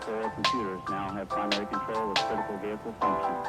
plural computers now have primary control of critical vehicle functions.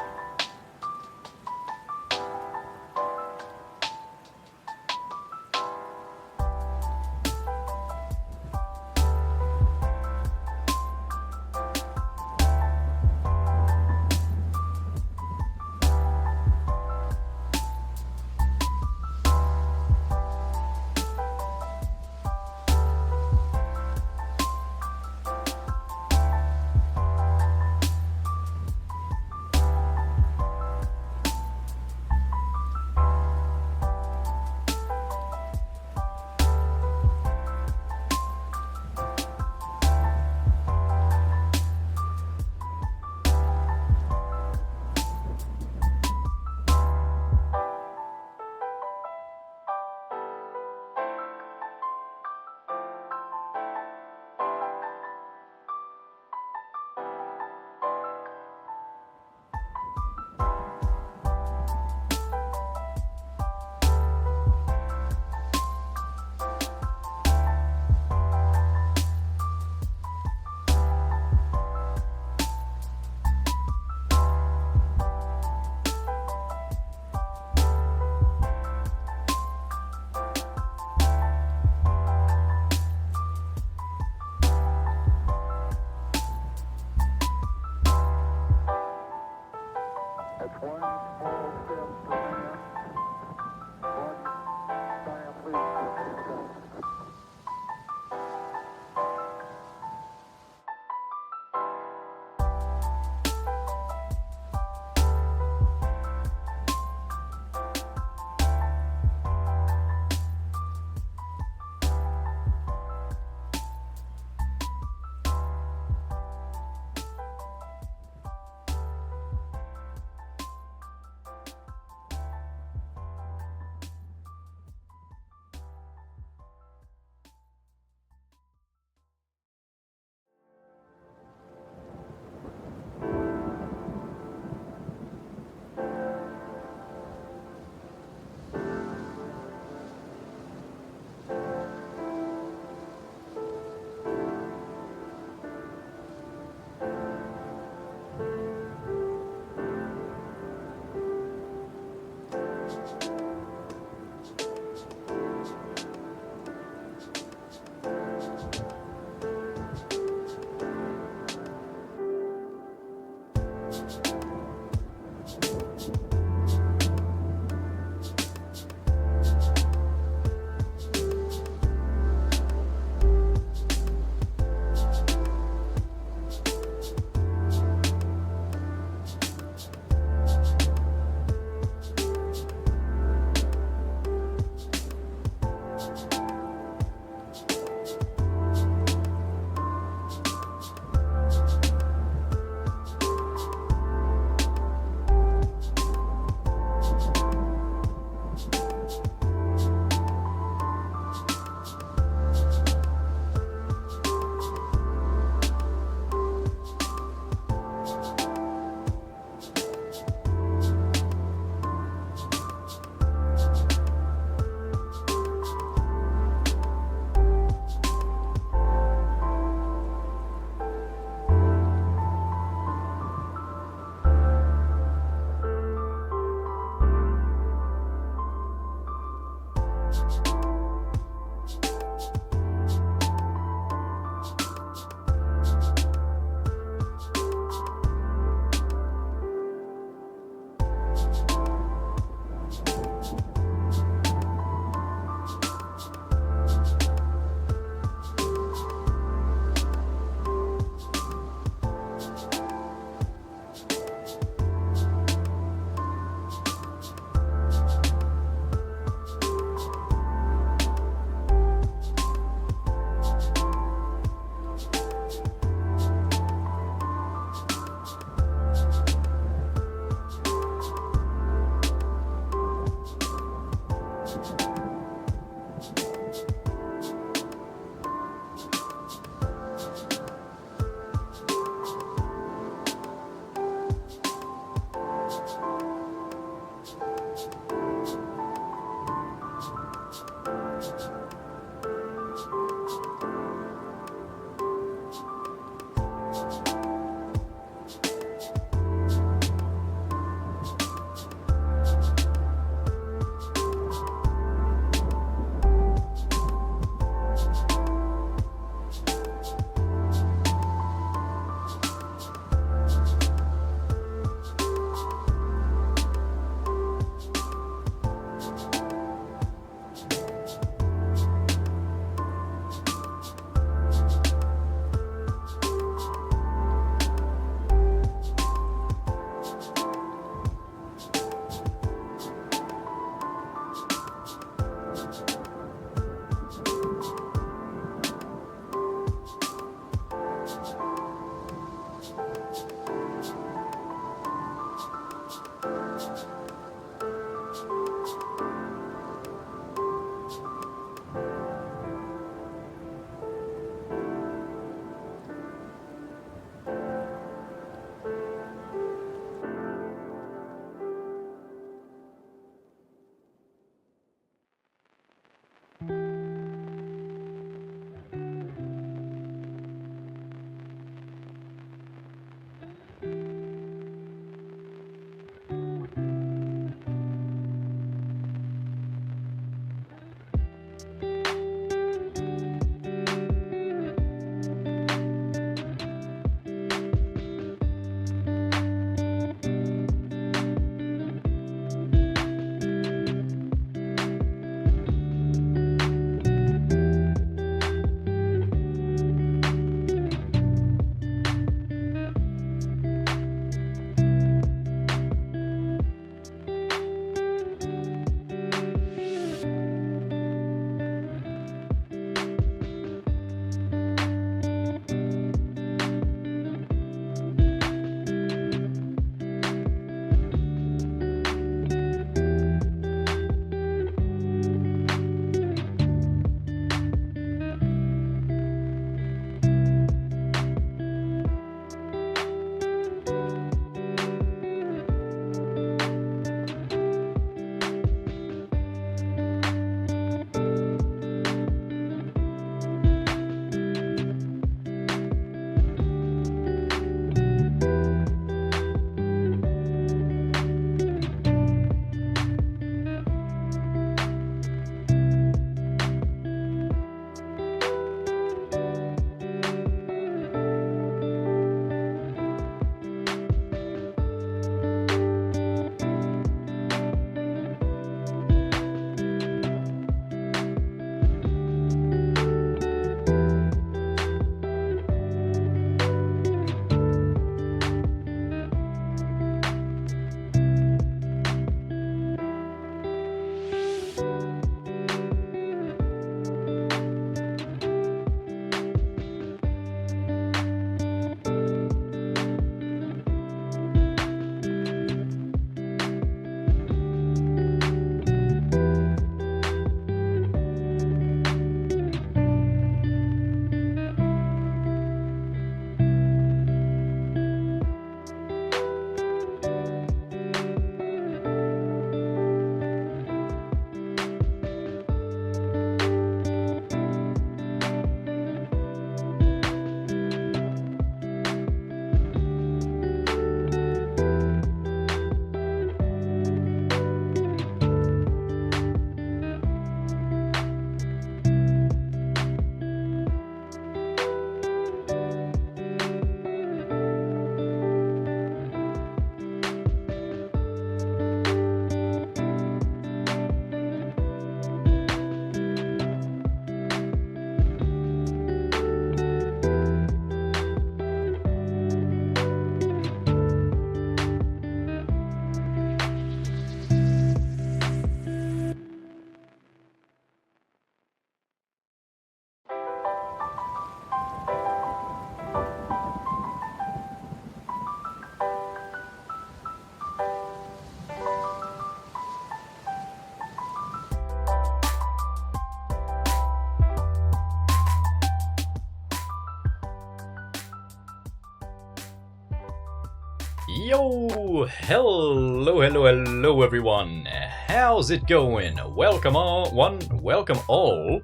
Yo! Hello everyone! How's it going? Welcome all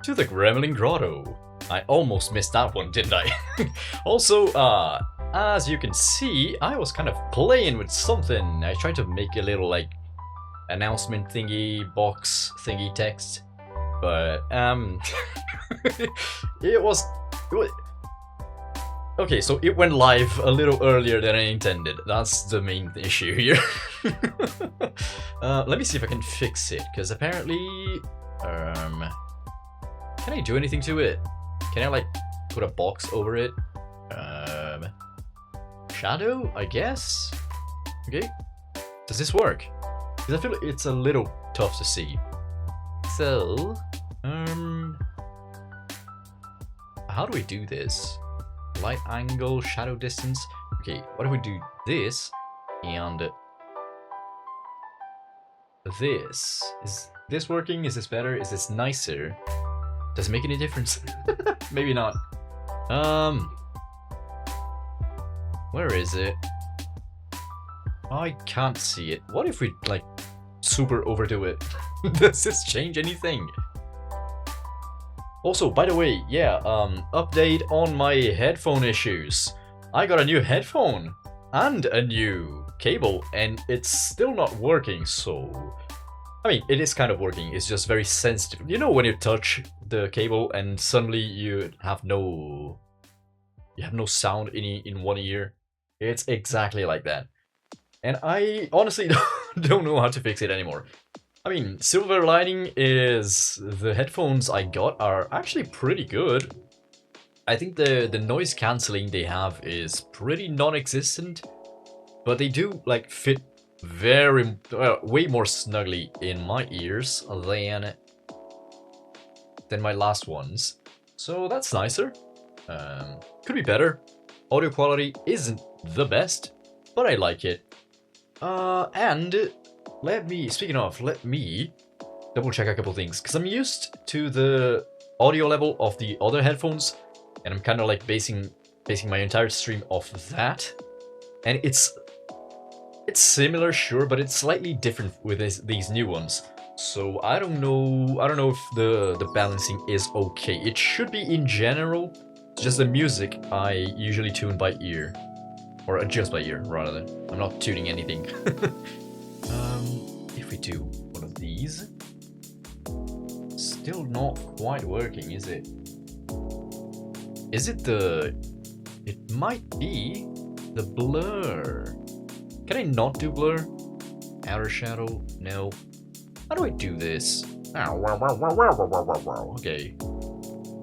to the Gremlin Grotto. I almost missed that one, didn't I? Also, as you can see, I was kind of playing with something. I tried to make a little, like, announcement thingy, box thingy text. But, it was... Okay, so it went live a little earlier than I intended. That's the main issue here. Let me see if I can fix it, because apparently... can I do anything to it? Can I, like, put a box over it? Shadow, I guess? Okay. Does this work? Because I feel like it's a little tough to see. So... how do we do this? Light angle, shadow distance. Okay, what if we do this and this? Is this working? Is this better? Is this nicer? Does it make any difference? Maybe not. Where is it? I can't see it. What if we, like, super overdo it? Does this change anything? Also, by the way, yeah, update on my headphone issues. I got a new headphone and a new cable, and it's still not working, so... I mean, it is kind of working, it's just very sensitive. You know when you touch the cable and suddenly you have no sound in one ear? It's exactly like that. And I honestly don't know how to fix it anymore. I mean, silver lining is the headphones I got are actually pretty good. I think the noise cancelling they have is pretty non-existent, but they do, like, fit very way more snugly in my ears than my last ones. So that's nicer. Could be better. Audio quality isn't the best, but I like it. And let me double check a couple things, because I'm used to the audio level of the other headphones, and I'm kind of like basing my entire stream off that. And it's similar, sure, but it's slightly different with these new ones. So I don't know if the balancing is okay. It should be in general. It's just the music I usually tune by ear, or adjust by ear rather than. I'm not tuning anything. If we do one of these, still not quite working, is it? Is it the... It might be the blur. Can I not do blur? Outer shadow? No. How do I do this? Okay.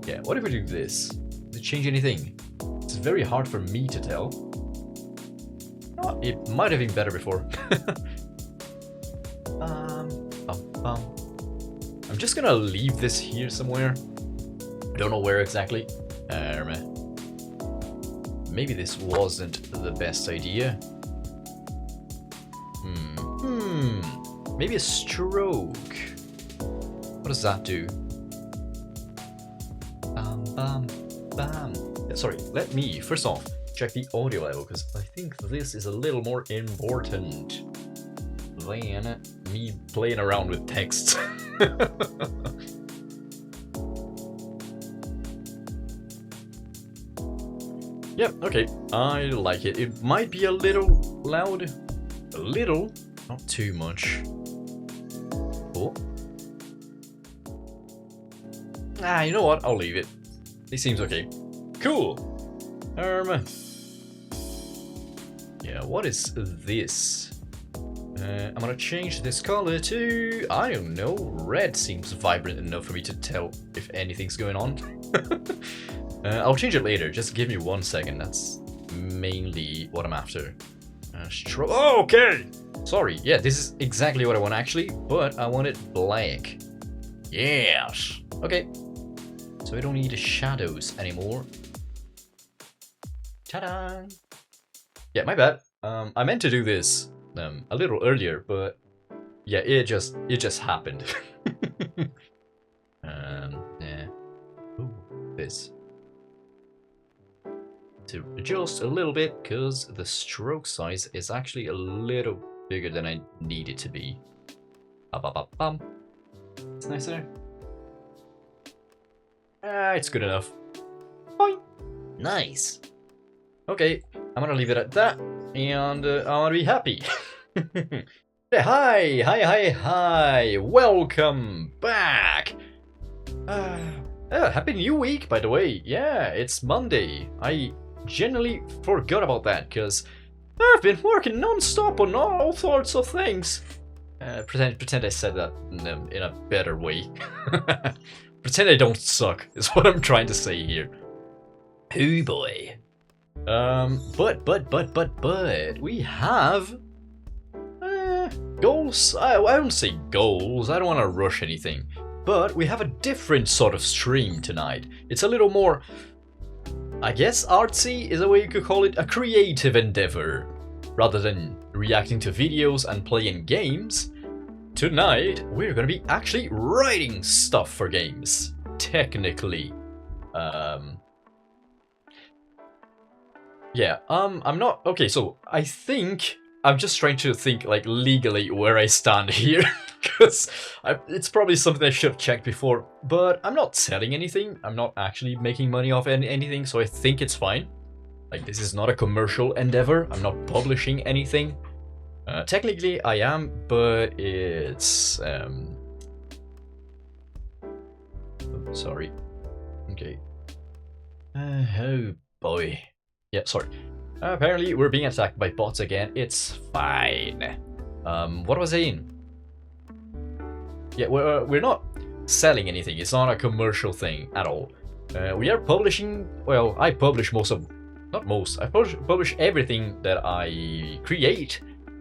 Yeah, what if we do this? Does it change anything? It's very hard for me to tell. Oh, it might have been better before. I'm just gonna leave this here somewhere. I don't know where exactly. Maybe this wasn't the best idea. Maybe a stroke. What does that do? Sorry, let me, first off, check the audio level, because I think this is a little more important than me playing around with text. Yep, okay, I like it. It might be a little loud. A little, not too much. Oh. You know what? I'll leave it. It seems okay. Cool. Yeah, what is this? I'm gonna change this color to, I don't know, red seems vibrant enough for me to tell if anything's going on. I'll change it later, just give me 1 second, that's mainly what I'm after. Oh, okay! Sorry, yeah, this is exactly what I want actually, but I want it black. Yes! Okay, so we don't need the shadows anymore. Ta-da! Yeah, my bad. I meant to do this a little earlier, but yeah, it just happened. Yeah. Ooh, this. to adjust a little bit because the stroke size is actually a little bigger than I need it to be. Bum. It's nicer. It's good enough. Boing. Nice. Okay, I'm gonna leave it at that, and I'm gonna be happy. Yeah, hi! Welcome back. Happy New Week, by the way. Yeah, it's Monday. I genuinely forgot about that because I've been working non-stop on all sorts of things. Pretend I said that in a better way. Pretend I don't suck is what I'm trying to say here. Oh boy. But we have goals. I don't say goals. I don't want to rush anything. But we have a different sort of stream tonight. It's a little more, I guess, artsy is a way you could call it, a creative endeavor. Rather than reacting to videos and playing games, tonight we're gonna be actually writing stuff for games. Technically. Yeah, I'm not... Okay, so I think I'm just trying to think, like, legally where I stand here. Because it's probably something I should have checked before. But I'm not selling anything. I'm not actually making money off anything, so I think it's fine. Like, this is not a commercial endeavor. I'm not publishing anything. Technically, I am, but it's... Oh, sorry. Okay. Oh, boy. Yeah, sorry. Apparently, we're being attacked by bots again. It's fine. What was I saying? Yeah, we're not selling anything. It's not a commercial thing at all. We are publishing... Well, I publish most of... Not most. I publish everything that I create.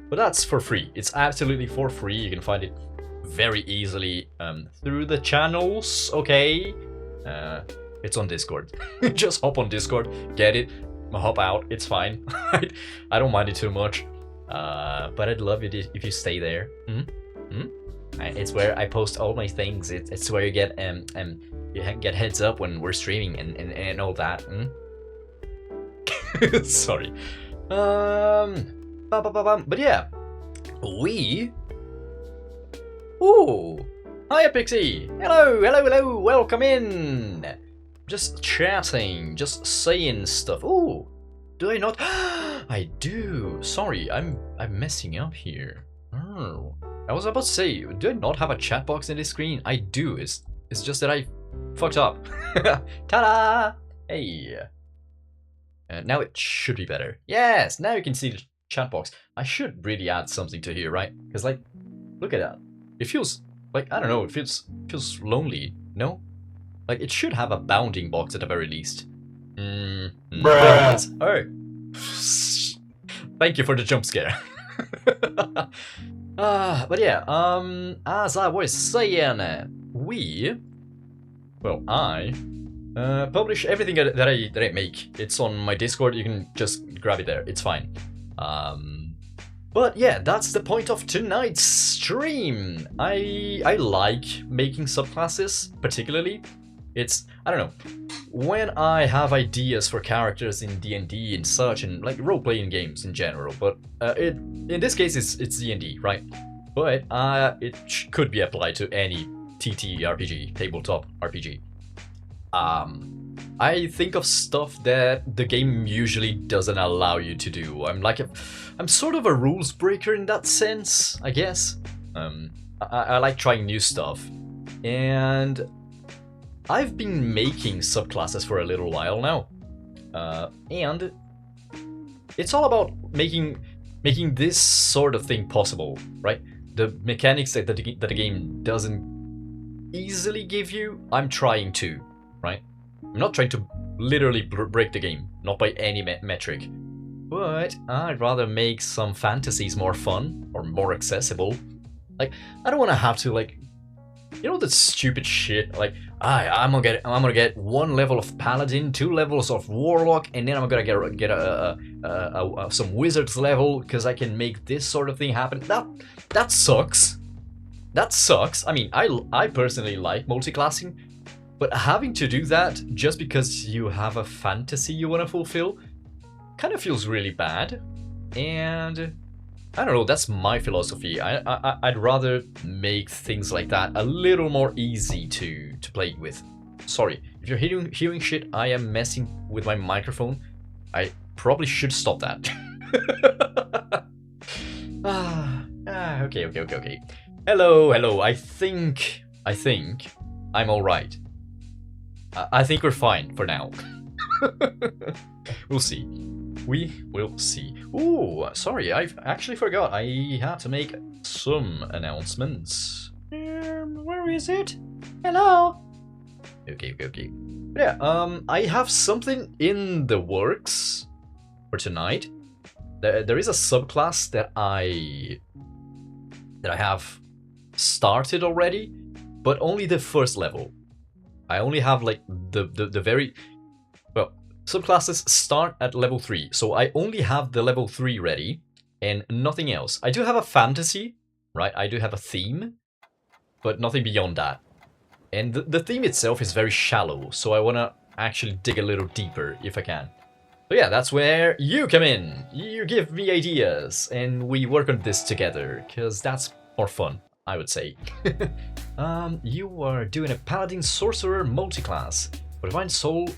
But that's for free. It's absolutely for free. You can find it very easily through the channels, okay? It's on Discord. Just hop on Discord, get it, hop out, it's fine. I don't mind it too much. But I'd love it if you stay there. It's where I post all my things. It's where you get heads up when we're streaming and all that. Sorry. But yeah, we... Ooh! Hiya, Pixie! Hello! Welcome in! Just chatting, just saying stuff. Ooh! Do I not? I do! Sorry, I'm messing up here. Oh. I was about to say, do I not have a chat box in this screen? I do, it's just that I fucked up. Ta-da! Hey! Now it should be better. Yes! Now you can see the chat box. I should really add something to here, right? Because, like, look at that. It feels like, I don't know, it feels lonely, no? Like, it should have a bounding box at the very least. Bruh. Oh. Thank you for the jump scare. But yeah, as I was saying, I publish everything that I make. It's on my Discord, you can just grab it there, it's fine. But yeah, that's the point of tonight's stream. I like making subclasses, particularly. It's, I don't know, when I have ideas for characters in DnD and such, and like role-playing games in general, but in this case it's DnD, right? But it could be applied to any TTRPG, tabletop RPG. I think of stuff that the game usually doesn't allow you to do. I'm sort of a rules breaker in that sense, I guess. I like trying new stuff, and I've been making subclasses for a little while now, and it's all about making this sort of thing possible, right? The mechanics that the game doesn't easily give you, I'm trying to, right? I'm not trying to literally break the game, not by any metric, but I'd rather make some fantasies more fun or more accessible. Like, I don't want to have to, like, you know, that stupid shit, like, I'm gonna get 1 level of paladin, 2 levels of warlock, and then I'm gonna get some wizard's level because I can make this sort of thing happen. That sucks. That sucks. I mean, I personally like multiclassing, but having to do that just because you have a fantasy you want to fulfill, kind of feels really bad, and I don't know, that's my philosophy. I'd rather make things like that a little more easy to play with. Sorry, if you're hearing shit, I am messing with my microphone. I probably should stop that. Okay. Hello. I think I'm alright. I think we're fine for now. We'll see. We will see. Ooh, sorry, I've actually forgot. I had to make some announcements. Where is it? Hello? Okay. Yeah, I have something in the works for tonight. There is a subclass that I have started already, but only the first level. I only have like the very... Well, subclasses start at level 3, so I only have the level 3 ready, and nothing else. I do have a fantasy, right? I do have a theme, but nothing beyond that. And the theme itself is very shallow, so I want to actually dig a little deeper if I can. So yeah, that's where you come in. You give me ideas, and we work on this together, because that's more fun, I would say. You are doing a Paladin Sorcerer multiclass for Divine Soul,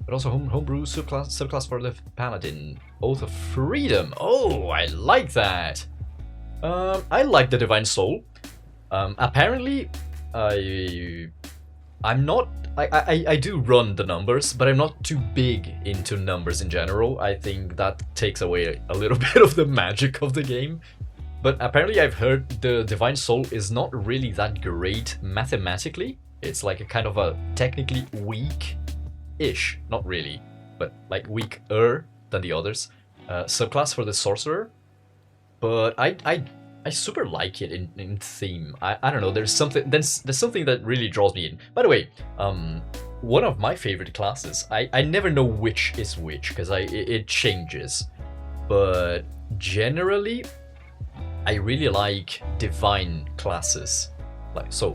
but also Homebrew subclass for the Paladin. Oath of Freedom. Oh, I like that. I like the Divine Soul. Apparently, I'm not... I do run the numbers, but I'm not too big into numbers in general. I think that takes away a little bit of the magic of the game. But apparently I've heard the Divine Soul is not really that great mathematically. It's like a kind of a technically weak-ish, not really, but like weaker than the others. Subclass for the Sorcerer. But I super like it in theme. I don't know, there's something that really draws me in. By the way, one of my favorite classes, I never know which is which, because it changes. But generally, I really like divine classes. Like, so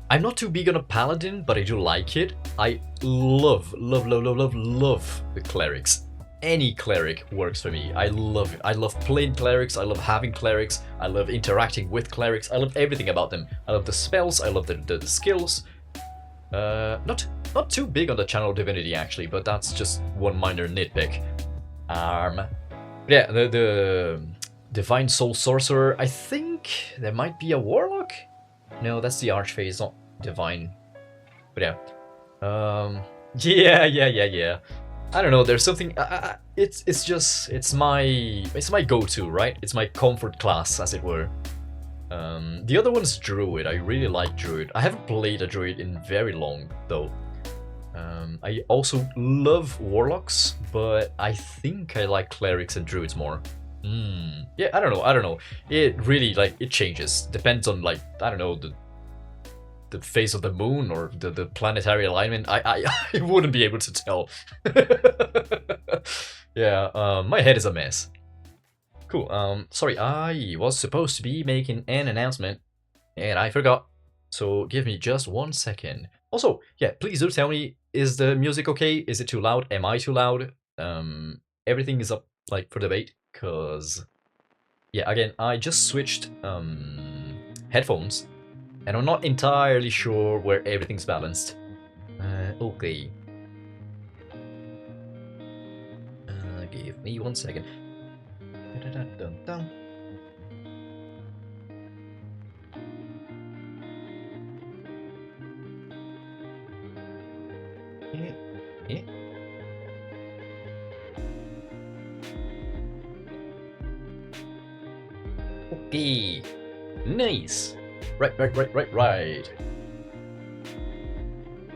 I'm not too big on a paladin, but I do like it. I love the clerics. Any cleric works for me. I love it. I love playing clerics. I love having clerics. I love interacting with clerics. I love everything about them. I love the spells. I love the skills. Not too big on the channel divinity actually, but that's just one minor nitpick. Yeah, the Divine Soul Sorcerer. I think there might be a Warlock. No, that's the Archphase, not Divine. But yeah. Yeah. I don't know. There's something. It's my go-to, right? It's my comfort class, as it were. The other one's Druid. I really like Druid. I haven't played a Druid in very long, though. I also love Warlocks, but I think I like Clerics and Druids more. Yeah, I don't know. It really, like, it changes. Depends on, like, I don't know, the phase of the moon or the planetary alignment. I wouldn't be able to tell. Yeah, my head is a mess. Cool. Sorry, I was supposed to be making an announcement, and I forgot. So give me just 1 second. Also, yeah, please do tell me, is the music okay? Is it too loud? Am I too loud? Everything is up, like, for debate, cause yeah, again, I just switched headphones, and I'm not entirely sure where everything's balanced. Okay. Give me 1 second. Yeah. Okay. Nice. Right.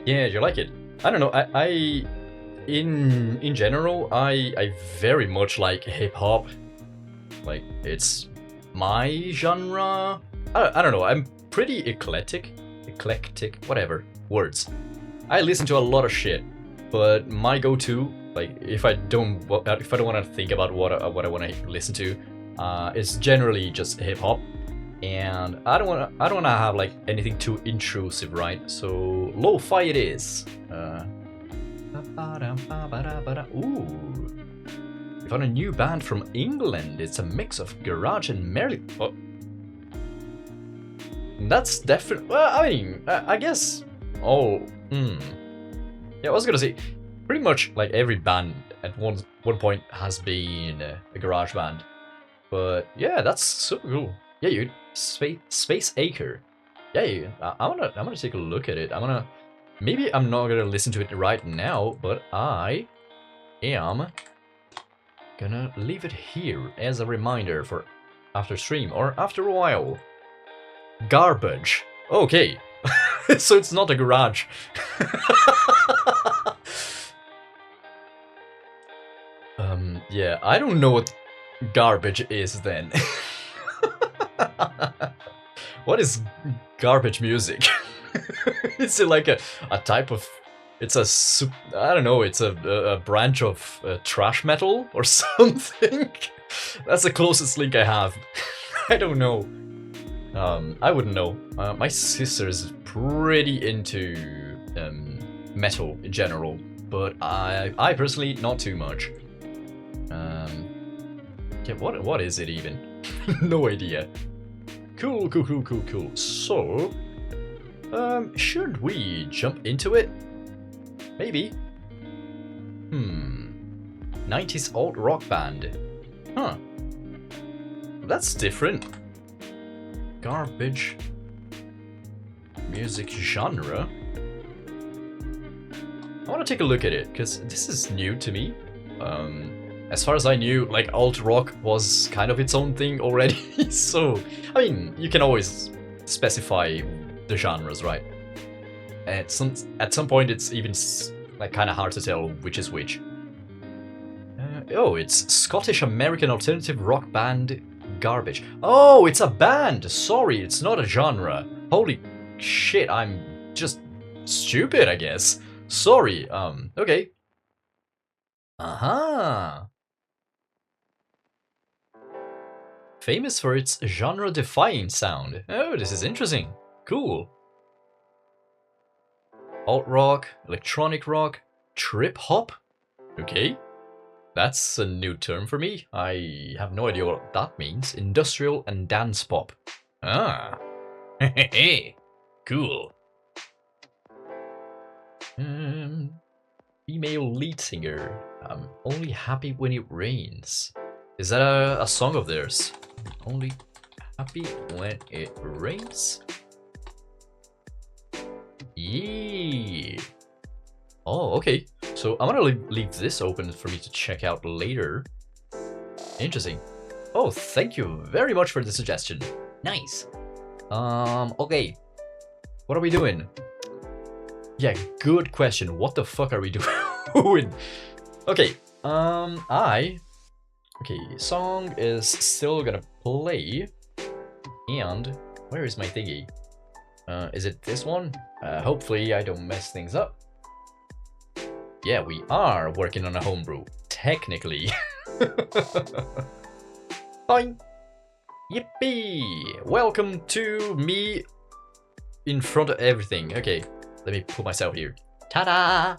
Yeah, you like it? I don't know. I in general, I very much like hip hop. Like, it's my genre. I don't know. I'm pretty eclectic, whatever words. I listen to a lot of shit, but my go-to, like, if I don't want to think about what I want to listen to, is generally just hip hop. And I don't want to have, like, anything too intrusive, right? So lo-fi it is. Ooh, Found a new band from England. It's a mix of garage and merry. Oh. That's definitely. Well, I mean, I guess. Oh. Yeah, I was gonna say, pretty much like every band at one point has been a garage band. But yeah, that's super cool. Yeah, you Space Acre. Yeah, I'm gonna take a look at it. Maybe I'm not gonna listen to it right now, but I am gonna leave it here as a reminder for after stream or after a while. Garbage. Okay. So it's not a garage. Yeah, I don't know what garbage is then. What is garbage music? Is it like a type of... It's I don't know, it's a branch of trash metal or something? That's the closest link I have. I don't know. I wouldn't know. My sister's pretty into metal in general, but I personally not too much. Yeah, what is it even? No idea. Cool. So, should we jump into it? Maybe. 90s alt rock band. Huh. That's different. Garbage music genre. I want to take a look at it because this is new to me. As far as I knew, like alt rock was kind of its own thing already. So, I mean, you can always specify the genres, right? At some point, it's even like kind of hard to tell which is which. Oh, it's Scottish American alternative rock band Garbage. Oh, it's a band. Sorry, it's not a genre. Holy shit, I'm just stupid, I guess. Sorry. Okay. Aha. Famous for its genre-defying sound. Oh, this is interesting. Cool. Alt rock, electronic rock, trip hop. Okay. That's a new term for me. I have no idea what that means. Industrial and dance pop. Ah. Hehe. Cool. Female lead singer. I'm only happy when it rains. Is that a song of theirs? Only happy when it rains? Yeah. Oh, okay. So I'm gonna leave this open for me to check out later. Interesting. Oh, thank you very much for the suggestion. Nice. Okay. What are we doing? Yeah, good question. What the fuck are we doing? Okay. Okay, song is still gonna play. And where is my thingy? Is it this one? Hopefully I don't mess things up. Yeah, we are working on a homebrew. Technically. Fine. Yippee! Welcome to me in front of everything. Okay, let me put myself here. Ta-da!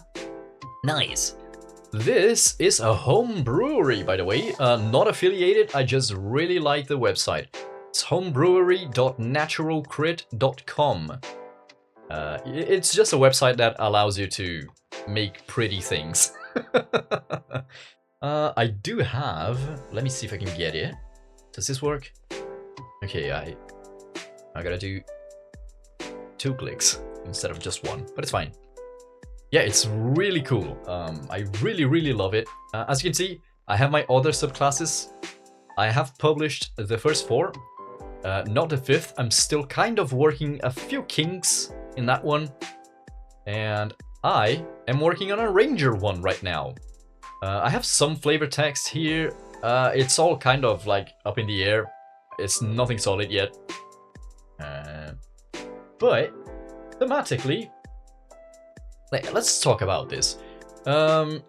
Nice. This is a home brewery, by the way. Not affiliated, I just really like the website. It's homebrewery.naturalcrit.com. It's just a website that allows you to make pretty things. I do have... Let me see if I can get it. Does this work? Okay, I gotta do 2 clicks instead of just 1, but it's fine. Yeah, it's really cool. I really love it. As you can see, I have my other subclasses. I have published the first 4, not the 5th. I'm still kind of working a few kinks in that one. And I am working on a ranger one right now. I have some flavor text here. It's all kind of like up in the air. It's nothing solid yet. But thematically, let's talk about this. The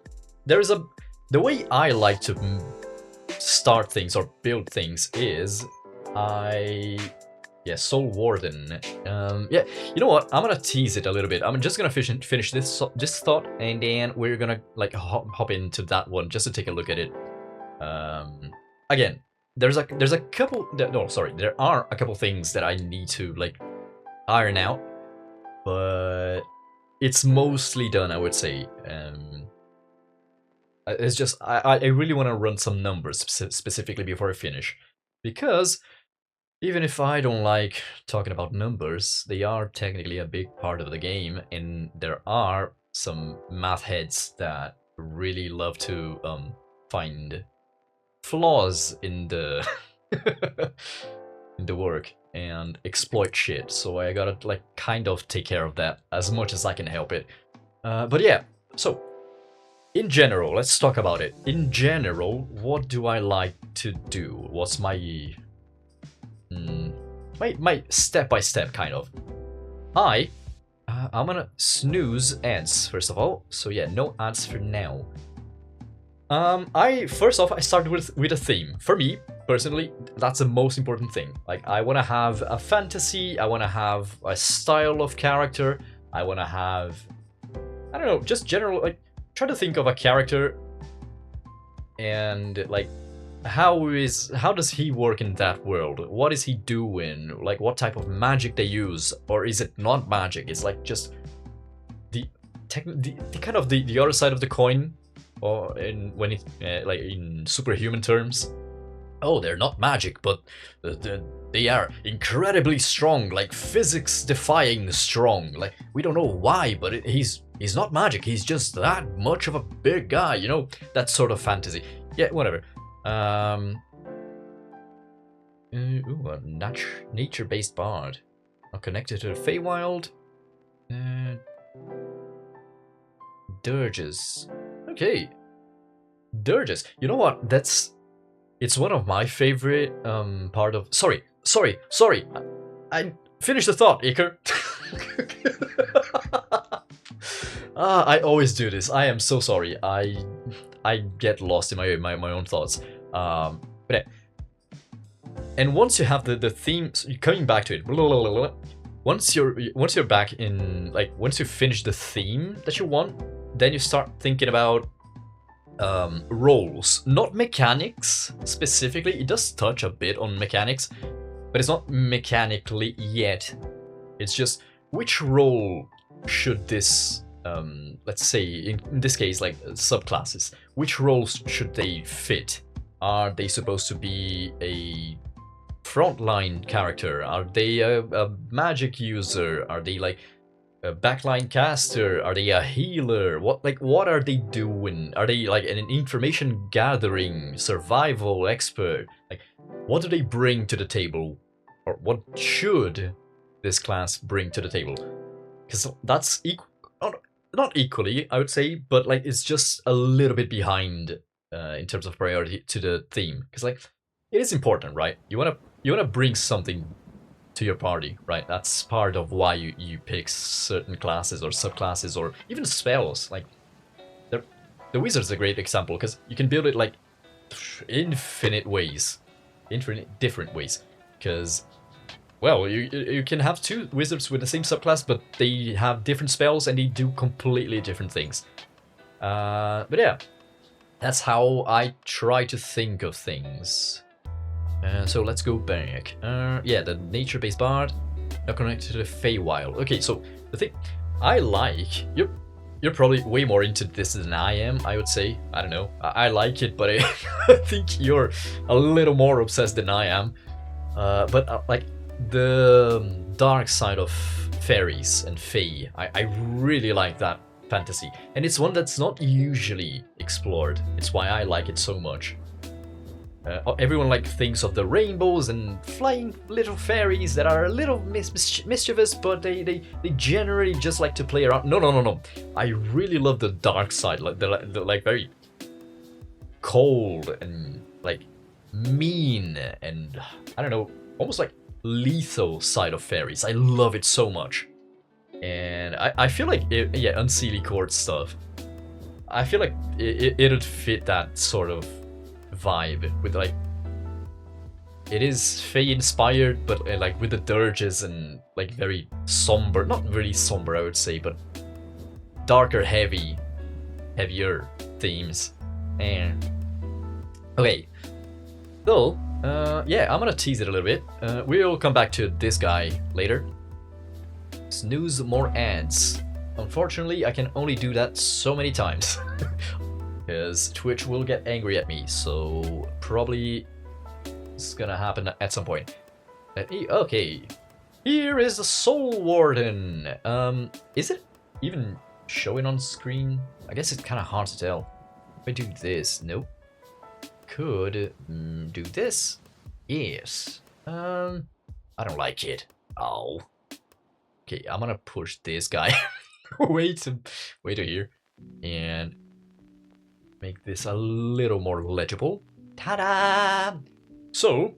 way I like to start things or build things is Soul Warden. Yeah, you know what? I'm gonna tease it a little bit. I'm just gonna finish this thought, and then we're gonna like hop into that one just to take a look at it. Again, there's a couple. No, sorry, there are a couple things that I need to like iron out, but it's mostly done, I would say. It's just I really want to run some numbers specifically before I finish, because even if I don't like talking about numbers, they are technically a big part of the game, and there are some math heads that really love to find flaws in the in the work and exploit shit. So I gotta like kind of take care of that as much as I can help it. But yeah, so in general, let's talk about it. In general, what do I like to do? What's my my step-by-step kind of? I'm gonna snooze ads first of all. So yeah, no ads for now. I started with a theme. For me personally, that's the most important thing. Like, I want to have a fantasy. I want to have a style of character. I want to have, I don't know, just general, like, try to think of a character and like how does he work in that world? What is he doing? Like, what type of magic they use, or is it not magic? It's like just the kind of the other side of the coin, or when it like in superhuman terms. Oh, they're not magic, but they are incredibly strong, like physics-defying strong. Like, we don't know why, but he's not magic. He's just that much of a big guy, you know? That sort of fantasy. Yeah, whatever. Ooh, a nature-based bard. Not connected to the Feywild. Dirges. Okay. Dirges. You know what? It's one of my favorite part of. Sorry. I finished the thought, Ikkur. I always do this. I am so sorry. I get lost in my own thoughts. But yeah. And once you have the theme, so coming back to it. Once you're back in, like, once you finish the theme that you want, then you start thinking about roles, not mechanics specifically. It does touch a bit on mechanics, but it's not mechanically yet. It's just which role should this, let's say in this case, like subclasses, which roles should they fit? Are they supposed to be a frontline character? Are they a magic user? Are they like a backline caster? Are they a healer? What are they doing? Are they like an information gathering survival expert? Like, what do they bring to the table, or what should this class bring to the table? Because that's not equally, I would say, but like it's just a little bit behind in terms of priority to the theme. Because like it is important, right? You wanna bring something to your party, right? That's part of why you pick certain classes or subclasses or even spells. Like the wizard's a great example, because you can build it like infinite different ways. Because, well, you can have two wizards with the same subclass, but they have different spells and they do completely different things. But yeah, that's how I try to think of things. So let's go back. Yeah, the nature-based bard, not connected to the Feywild. Okay, so the thing I like, you're probably way more into this than I am, I would say. I don't know. I like it, but I think you're a little more obsessed than I am. But like the dark side of fairies and fae, I really like that fantasy, and it's one that's not usually explored. It's why I like it so much. Everyone like thinks of the rainbows and flying little fairies that are a little mischievous, but they generally just like to play around. No. I really love the dark side, like the like very cold and like mean and I don't know, almost like lethal side of fairies. I love it so much, and I feel like Unseelie Court stuff. I feel like it'd fit that sort of vibe with like it is Fae inspired, but like with the dirges and like very somber, not really somber I would say, but darker, heavier themes. And Okay, so, yeah, I'm gonna tease it a little bit. We'll come back to this guy later. Snooze more ads. Unfortunately, I can only do that so many times. Because Twitch will get angry at me, so probably it's gonna happen at some point. Okay, here is the Soul Warden. Is it even showing on screen? I guess it's kind of hard to tell. If I do this, nope. Could do this. Yes. I don't like it. Oh. Okay, I'm gonna push this guy way to here and make this a little more legible. Ta-da! So,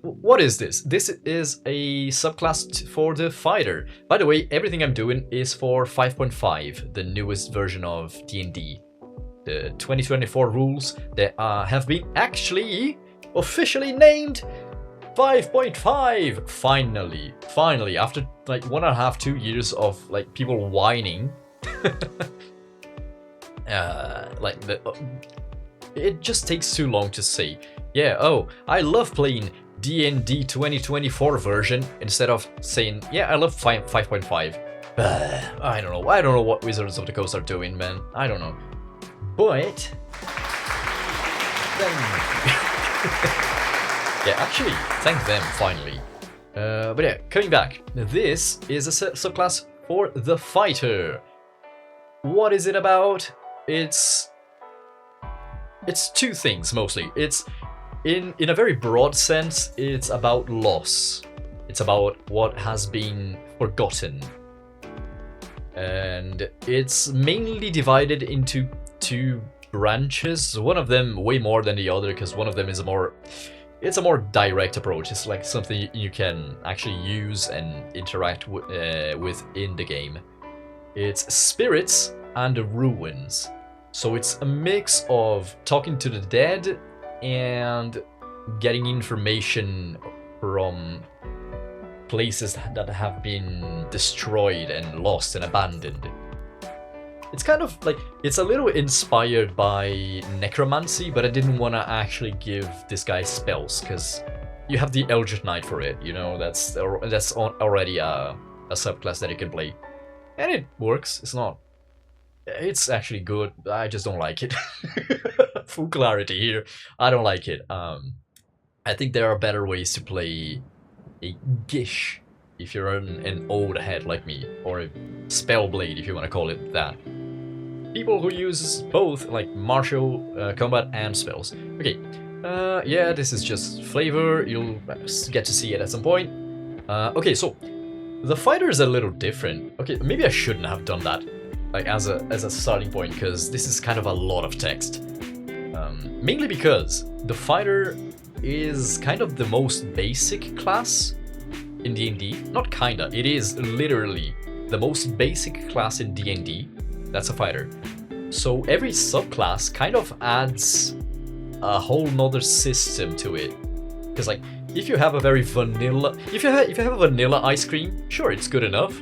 what is this? This is a subclass for the fighter. By the way, everything I'm doing is for 5.5, the newest version of DnD. The 2024 rules that have been actually officially named 5.5. Finally, after like 1.5, 2 years of like people whining. It just takes too long to say, yeah, oh, I love playing DnD 2024 version instead of saying, yeah, I love 5.5. I don't know what Wizards of the Coast are doing, man. I don't know. But yeah, actually, thank them finally. But yeah, coming back, this is a subclass for the fighter. What is it about? It's two things mostly. It's in a very broad sense, it's about loss. It's about what has been forgotten. And it's mainly divided into two branches. One of them way more than the other, because one of them is a more direct approach. It's like something you can actually use and interact with in the game. It's spirits and ruins. So it's a mix of talking to the dead and getting information from places that have been destroyed and lost and abandoned. It's kind of like, it's a little inspired by necromancy, but I didn't want to actually give this guy spells, because you have the Eldritch Knight for it, you know, that's already a subclass that you can play. And it works, it's actually good, I just don't like it. Full clarity here, I don't like it. I think there are better ways to play a Gish, if you're an old head like me, or a Spellblade, if you want to call it that. People who use both, like martial combat and spells. Okay, yeah, this is just flavor, you'll get to see it at some point. Okay, so, the fighter is a little different. Okay, maybe I shouldn't have done that, like as a starting point, because this is kind of a lot of text. Mainly because the fighter is kind of the most basic class in D&D. Not kinda, it is literally the most basic class in D&D. That's a fighter. So every subclass kind of adds a whole nother system to it. Because like, if you have a very vanilla, if you have a vanilla ice cream, sure, it's good enough.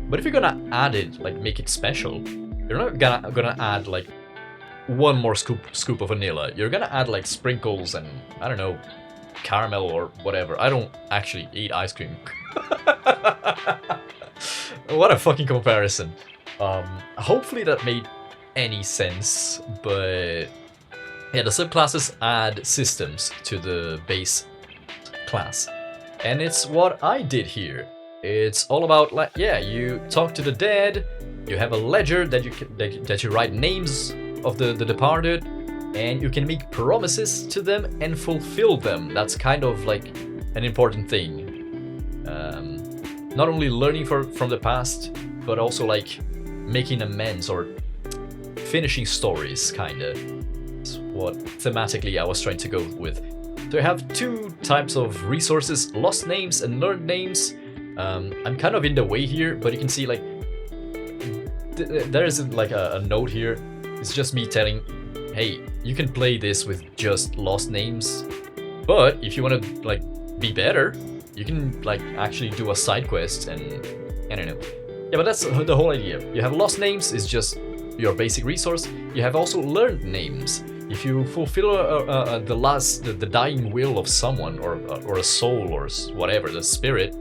But if you're gonna add it, like make it special, you're not gonna add like one more scoop of vanilla. You're gonna add like sprinkles and I don't know, caramel or whatever. I don't actually eat ice cream. What a fucking comparison. Hopefully that made any sense, but yeah, the subclasses add systems to the base class. And it's what I did here. It's all about, like, yeah, you talk to the dead, you have a ledger that you write names of the departed, and you can make promises to them and fulfill them. That's kind of like an important thing. Not only learning from the past, but also like making amends or finishing stories, kinda. That's what thematically I was trying to go with. So I have two types of resources, lost names and learned names. I'm kind of in the way here, but you can see like there isn't like a note here. It's just me telling, hey, you can play this with just lost names, but if you want to like be better, you can like actually do a side quest and I don't know. Yeah, but that's the whole idea. You have lost names, is just your basic resource. You have also learned names. if you fulfill the dying will of someone, or a soul, or whatever, the spirit,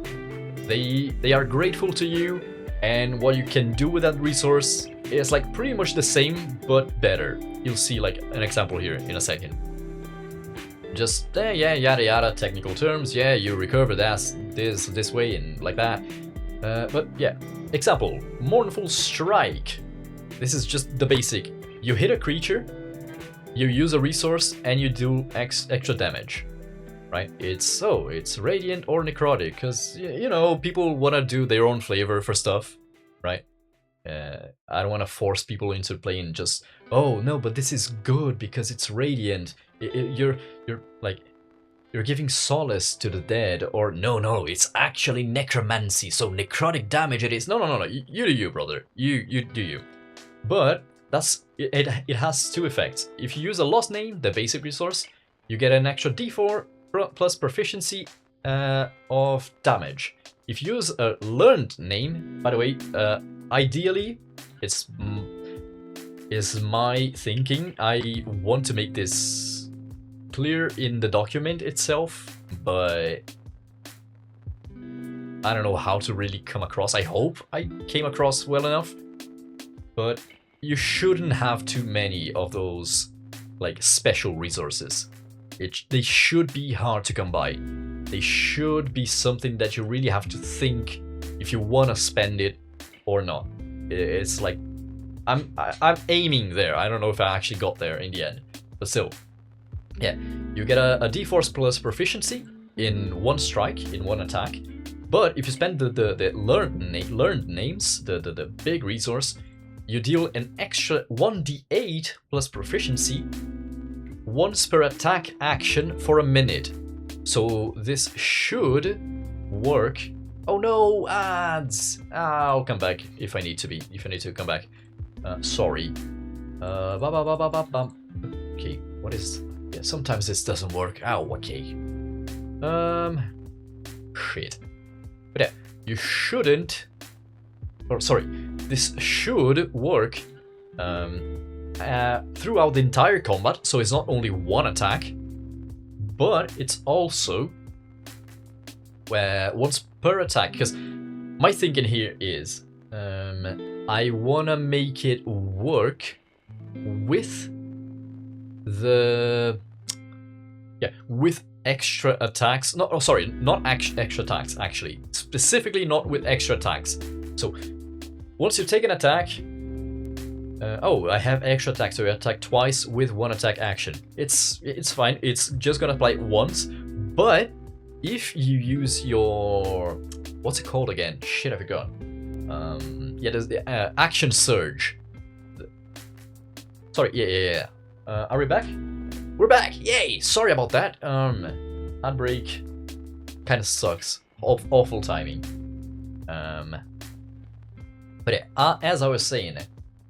they are grateful to you, and what you can do with that resource is like pretty much the same but better. You'll see like an example here in a second. Just yeah, yada yada, technical terms. Yeah, you recover this way and like that. But yeah, example, Mournful Strike. This is just the basic. You hit a creature, you use a resource, and you do extra damage, right? It's radiant or necrotic, because you know, people want to do their own flavor for stuff, right? I don't want to force people into playing just, oh no, but this is good because it's radiant. You're giving solace to the dead, or no, it's actually necromancy, so necrotic damage it is. No. You do you, brother. You do you. But that's it has two effects. If you use a lost name, the basic resource, you get an extra d4 plus proficiency of damage. If you use a learned name, by the way, ideally, is my thinking. I want to make this clear in the document itself, but I don't know how to really come across. I hope I came across well enough, but you shouldn't have too many of those like special resources. They should be hard to come by. They should be something that you really have to think if you want to spend it or not. It's like I'm aiming there. I don't know if I actually got there in the end, but still, yeah, you get a d4 plus proficiency in one strike, in one attack. But if you spend the learned names, the big resource, you deal an extra 1d8 plus proficiency once per attack action for a minute. So this should work. Oh no, ads! I'll come back if I need to come back. Sorry. Okay, what is... Yeah, sometimes this doesn't work. Oh, okay. Shit. But yeah, you shouldn't... Or sorry, this should work throughout the entire combat, so it's not only one attack, but it's also once per attack. Because my thinking here is I want to make it work with with extra attacks. No, oh, sorry, not extra attacks, actually. Specifically not with extra attacks. So once you take an attack, oh, I have extra attack, so you attack twice with one attack action. It's fine. It's just gonna apply once. But if you use your, what's it called again? Shit, I forgot. Yeah, there's the action surge. Sorry, yeah. Are we back? We're back! Yay! Sorry about that. Ad break kind of sucks. Awful timing. But yeah, as I was saying,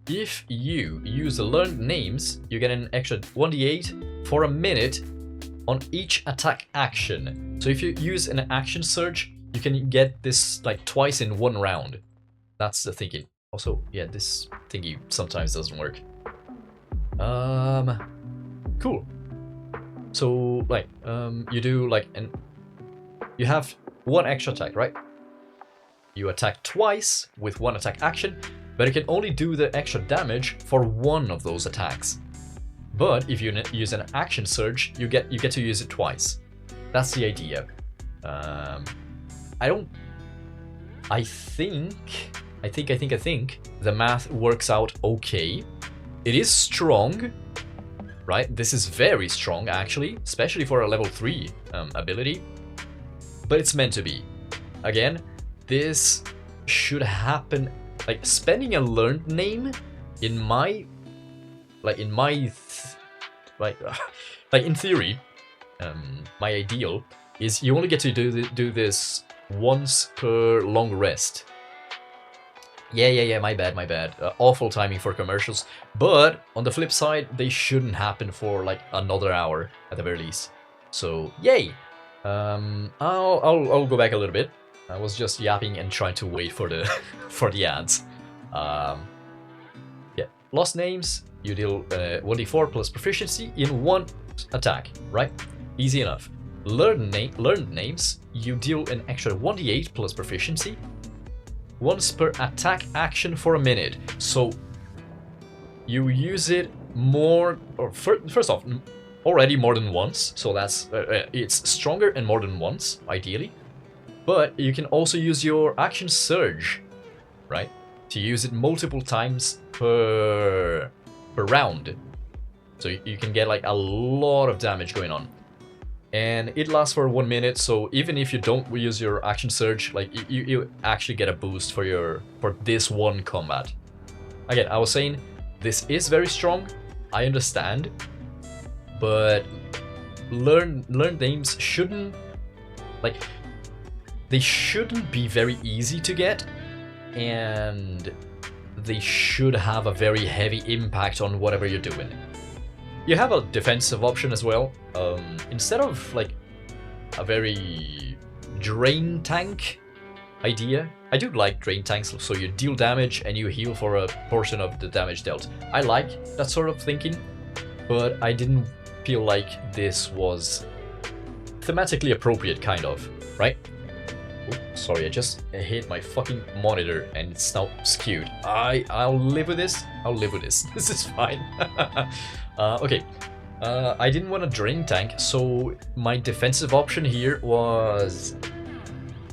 if you use the learned names, you get an extra 1d8 for a minute on each attack action. So if you use an action surge, you can get this like twice in one round. That's the thinking. Also, yeah, this thingy sometimes doesn't work. Cool. So like, you do like you have one extra attack, right? You attack twice with one attack action, but you can only do the extra damage for one of those attacks. But if you use an action surge, you get to use it twice. That's the idea. I think the math works out okay. It is strong, right? This is very strong, actually, especially for a level 3 ability. But it's meant to be. Again, this should happen, like spending a learned name in my, in theory, my ideal is you only get to do this once per long rest. Yeah, my bad. Awful timing for commercials. But on the flip side, they shouldn't happen for like another hour at the very least. So yay! I'll go back a little bit. I was just yapping and trying to wait for the for the ads. Yeah. lost names, you deal 1d4 plus proficiency in 1 attack, right? Easy enough. Learned names, you deal an extra 1d8 plus proficiency once per attack action for a minute. So you use it more, or first off, already more than once. So that's it's stronger and more than once, ideally. But you can also use your action surge, right? To use it multiple times per round. So you can get like a lot of damage going on. And it lasts for 1 minute, so even if you don't use your action surge, like you actually get a boost for this one combat. Again, I was saying this is very strong, I understand, but learned names shouldn't, like, they shouldn't be very easy to get, and they should have a very heavy impact on whatever you're doing. You have a defensive option as well. Instead of like a very drain tank idea, I do like drain tanks, so you deal damage and you heal for a portion of the damage dealt. I like that sort of thinking, but I didn't feel like this was thematically appropriate, kind of, right? Oops, sorry, I just hit my fucking monitor and it's now skewed. I'll live with this. I'll live with this. This is fine. Okay. I didn't want a drain tank, so my defensive option here was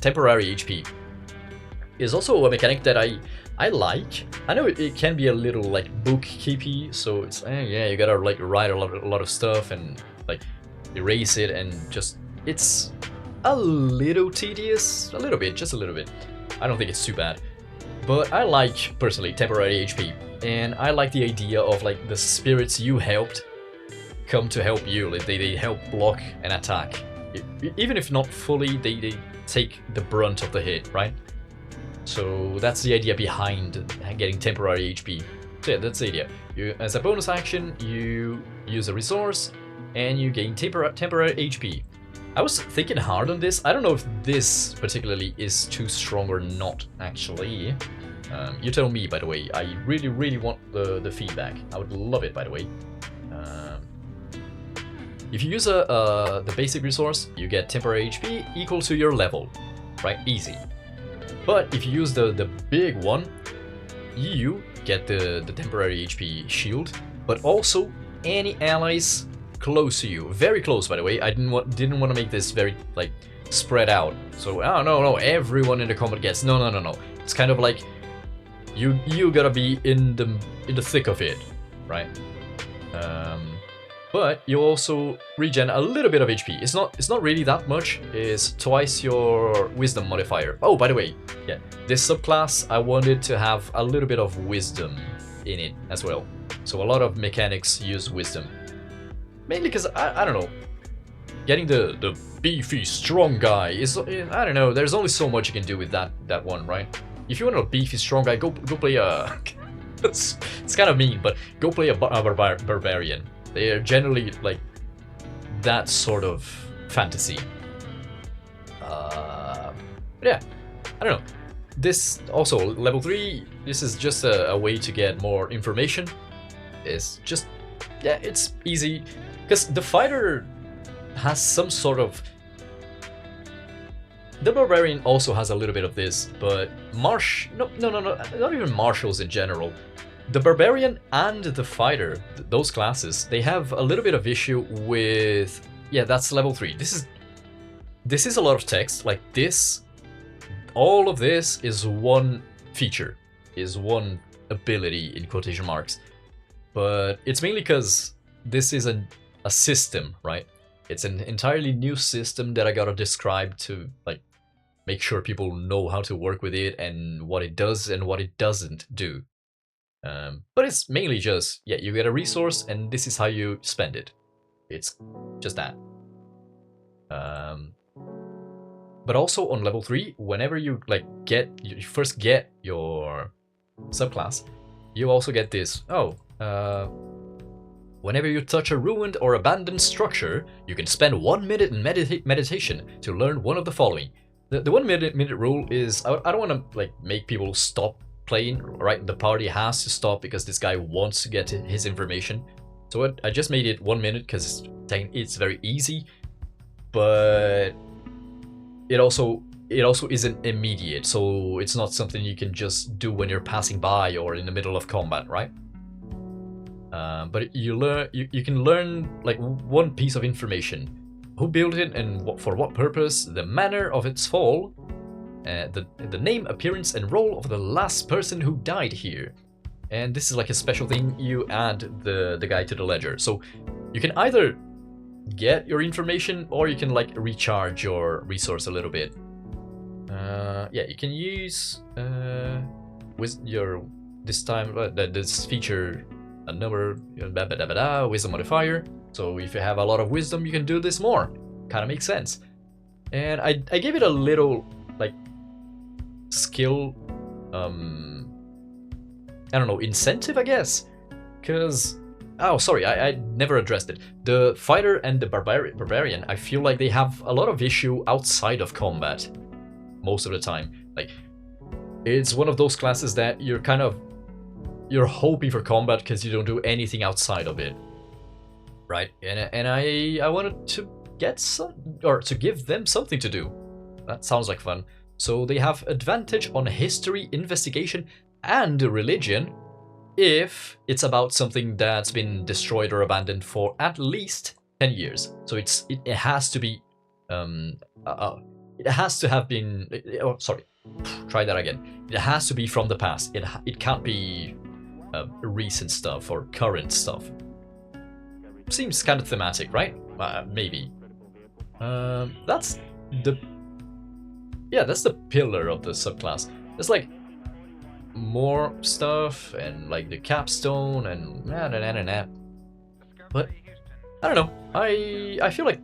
temporary HP. It's also a mechanic that I like. I know it can be a little like bookkeepy, so it's yeah, you gotta like write a lot of stuff and like erase it, and just it's a little tedious, a little bit, just a little bit. I don't think it's too bad, but I like personally temporary HP, and I like the idea of like the spirits you helped come to help you. Like they help block an attack, even if not fully. They take the brunt of the hit, right? So that's the idea behind getting temporary HP. So yeah, that's the idea. You, as a bonus action, you use a resource and you gain temporary HP. I was thinking hard on this. I don't know if this particularly is too strong or not, actually. You tell me, by the way. I really want the feedback. I would love it, by the way. If you use the basic resource, you get temporary HP equal to your level, right? Easy. But if you use the big one, you get the temporary HP shield, but also any allies close to you, very close, by the way. I didn't want to make this very like spread out. So oh no, everyone in the combat gets no. It's kind of like you gotta be in the thick of it, right? But you also regen a little bit of HP. It's not really that much. It's twice your wisdom modifier. Oh, by the way, yeah, this subclass I wanted to have a little bit of wisdom in it as well. So a lot of mechanics use wisdom. Mainly because I don't know, getting the beefy strong guy is, I don't know. There's only so much you can do with that one, right? If you want a beefy strong guy, go play a. it's kind of mean, but go play a barbarian. They are generally like that sort of fantasy. Yeah, I don't know. This also level 3. This is just a way to get more information. It's just, yeah, it's easy because the fighter has some sort of. The barbarian also has a little bit of this, but no, not even martials in general. The barbarian and the fighter, those classes, they have a little bit of issue with, yeah, that's level 3. This is a lot of text, like this. All of this is one feature, is one ability in quotation marks. But it's mainly because this is a system, right? It's an entirely new system that I gotta describe to like make sure people know how to work with it and what it does and what it doesn't do. But it's mainly just, yeah, you get a resource and this is how you spend it. It's just that. But also on level 3, whenever you like you first get your subclass, you also get this. Whenever you touch a ruined or abandoned structure, you can spend 1 minute in meditation to learn one of the following. The 1 minute rule is, I don't want to like make people stop playing, right? The party has to stop because this guy wants to get his information. So I just made it 1 minute because it's very easy, but it also isn't immediate, so it's not something you can just do when you're passing by or in the middle of combat, right? But you can learn like one piece of information: who built it and for what purpose, the manner of its fall, the name, appearance, and role of the last person who died here. And this is like a special thing. You add the guy to the ledger, so you can either get your information or you can like recharge your resource a little bit. Yeah, you can use with your this feature a number wisdom modifier. So if you have a lot of wisdom, you can do this more. Kind of makes sense. And I gave it a little like skill, I don't know, incentive, I guess, because oh, sorry, I never addressed it. The fighter and the barbarian, I feel like they have a lot of issue outside of combat most of the time. Like, it's one of those classes that you're hoping for combat because you don't do anything outside of it, right? And I wanted to get some, or to give them something to do. That sounds like fun. So they have advantage on history, investigation, and religion if it's about something that's been destroyed or abandoned for at least 10 years. So it has to be it has to have been, oh sorry, try that again. It has to be from the past. It can't be recent stuff or current stuff. Seems kind of thematic, right? Maybe. That's the pillar of the subclass. There's like more stuff and like the capstone and but I don't know. I feel like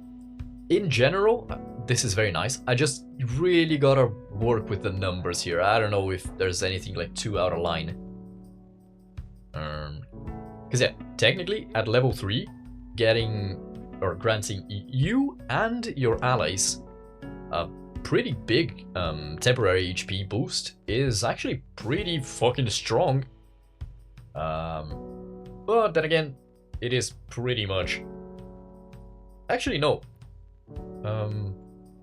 in general this is very nice. I just really gotta work with the numbers here. I don't know if there's anything like too out of line. Because yeah, technically at level 3, getting or granting you and your allies a pretty big temporary HP boost is actually pretty fucking strong. But then again, it is pretty much. Actually, no.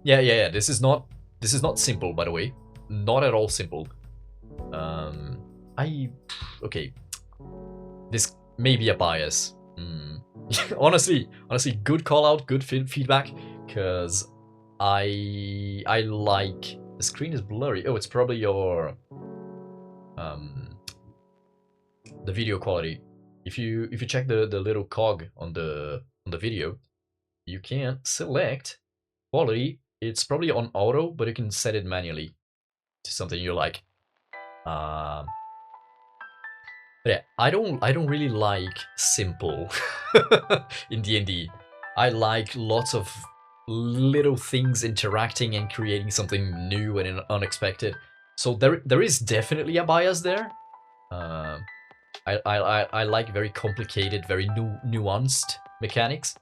Yeah. This is not simple, by the way. Not at all simple. Okay. This may be a bias. Honestly, good call out, good feedback, because I like the screen is blurry. Oh, it's probably your the video quality. If you check the little cog on the video, you can select quality. It's probably on auto, but you can set it manually to something you like. But yeah, I don't really like simple in DnD. I like lots of little things interacting and creating something new and unexpected. So there is definitely a bias there. I like very complicated, very nuanced mechanics.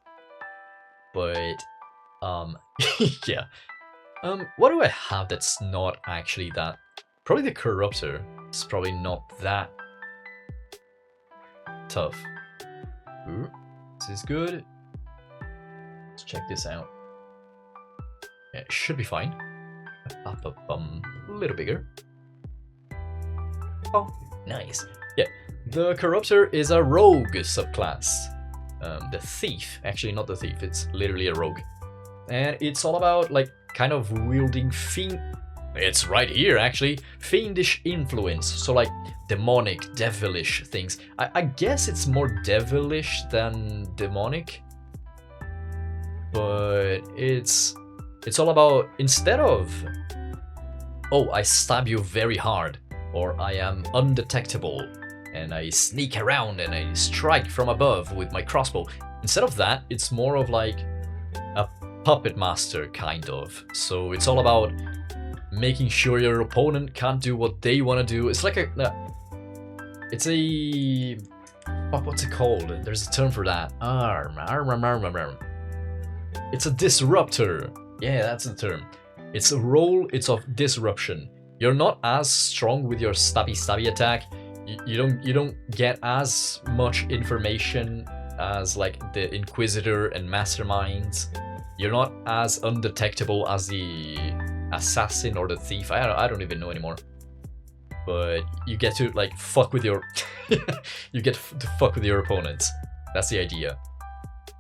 But yeah. What do I have that's not actually that? Probably the Corruptor. It's probably not that tough. Ooh, this is good. Let's check this out. Yeah, it should be fine. A little bigger. Oh, nice. Yeah, the Corruptor is a rogue subclass. The thief, actually not the thief, it's literally a rogue. And it's all about like kind of wielding it's right here actually, fiendish influence. So like demonic, devilish things. I guess it's more devilish than demonic. But it's all about, instead of, oh, I stab you very hard, or I am undetectable, and I sneak around and I strike from above with my crossbow. Instead of that, it's more of like a puppet master, kind of. So it's all about making sure your opponent can't do what they want to do. It's like it's a, what's it called? There's a term for that. It's a disruptor. Yeah, that's the term. It's a role, it's of disruption. You're not as strong with your stabby attack. You don't get as much information as like the Inquisitor and Masterminds. You're not as undetectable as the Assassin or the Thief. I don't even know anymore. But you get to like fuck with your you get to fuck with your opponents. That's the idea.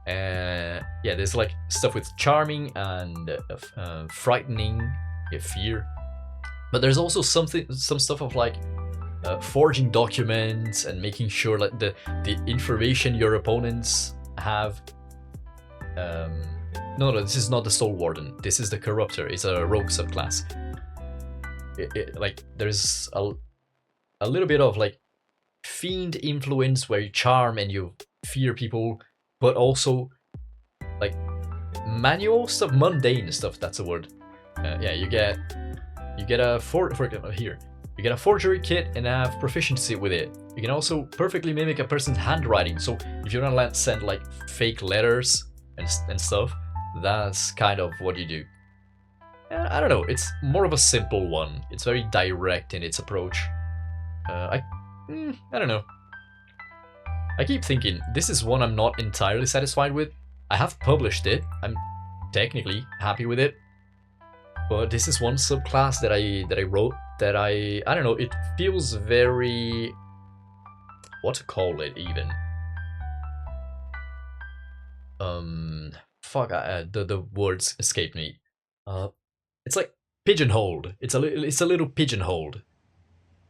Yeah, there's like stuff with charming and frightening, fear. But there's also some stuff of like forging documents and making sure that the information your opponents have. No, this is not the Soul Warden. This is the Corruptor. It's a rogue subclass. Like there's a little bit of like fiend influence where you charm and you fear people, but also like manual stuff, mundane stuff. That's a word. Yeah, you get a for example here. You get a forgery kit and have proficiency with it. You can also perfectly mimic a person's handwriting. So if you're gonna send like fake letters and stuff, that's kind of what you do. I don't know, it's more of a simple one. It's very direct in its approach. I don't know. I keep thinking, this is one I'm not entirely satisfied with. I have published it. I'm technically happy with it. But this is one subclass that I wrote that I don't know, it feels very... what to call it even? Fuck, the words escaped me. It's like pigeonholed. It's a little pigeonholed.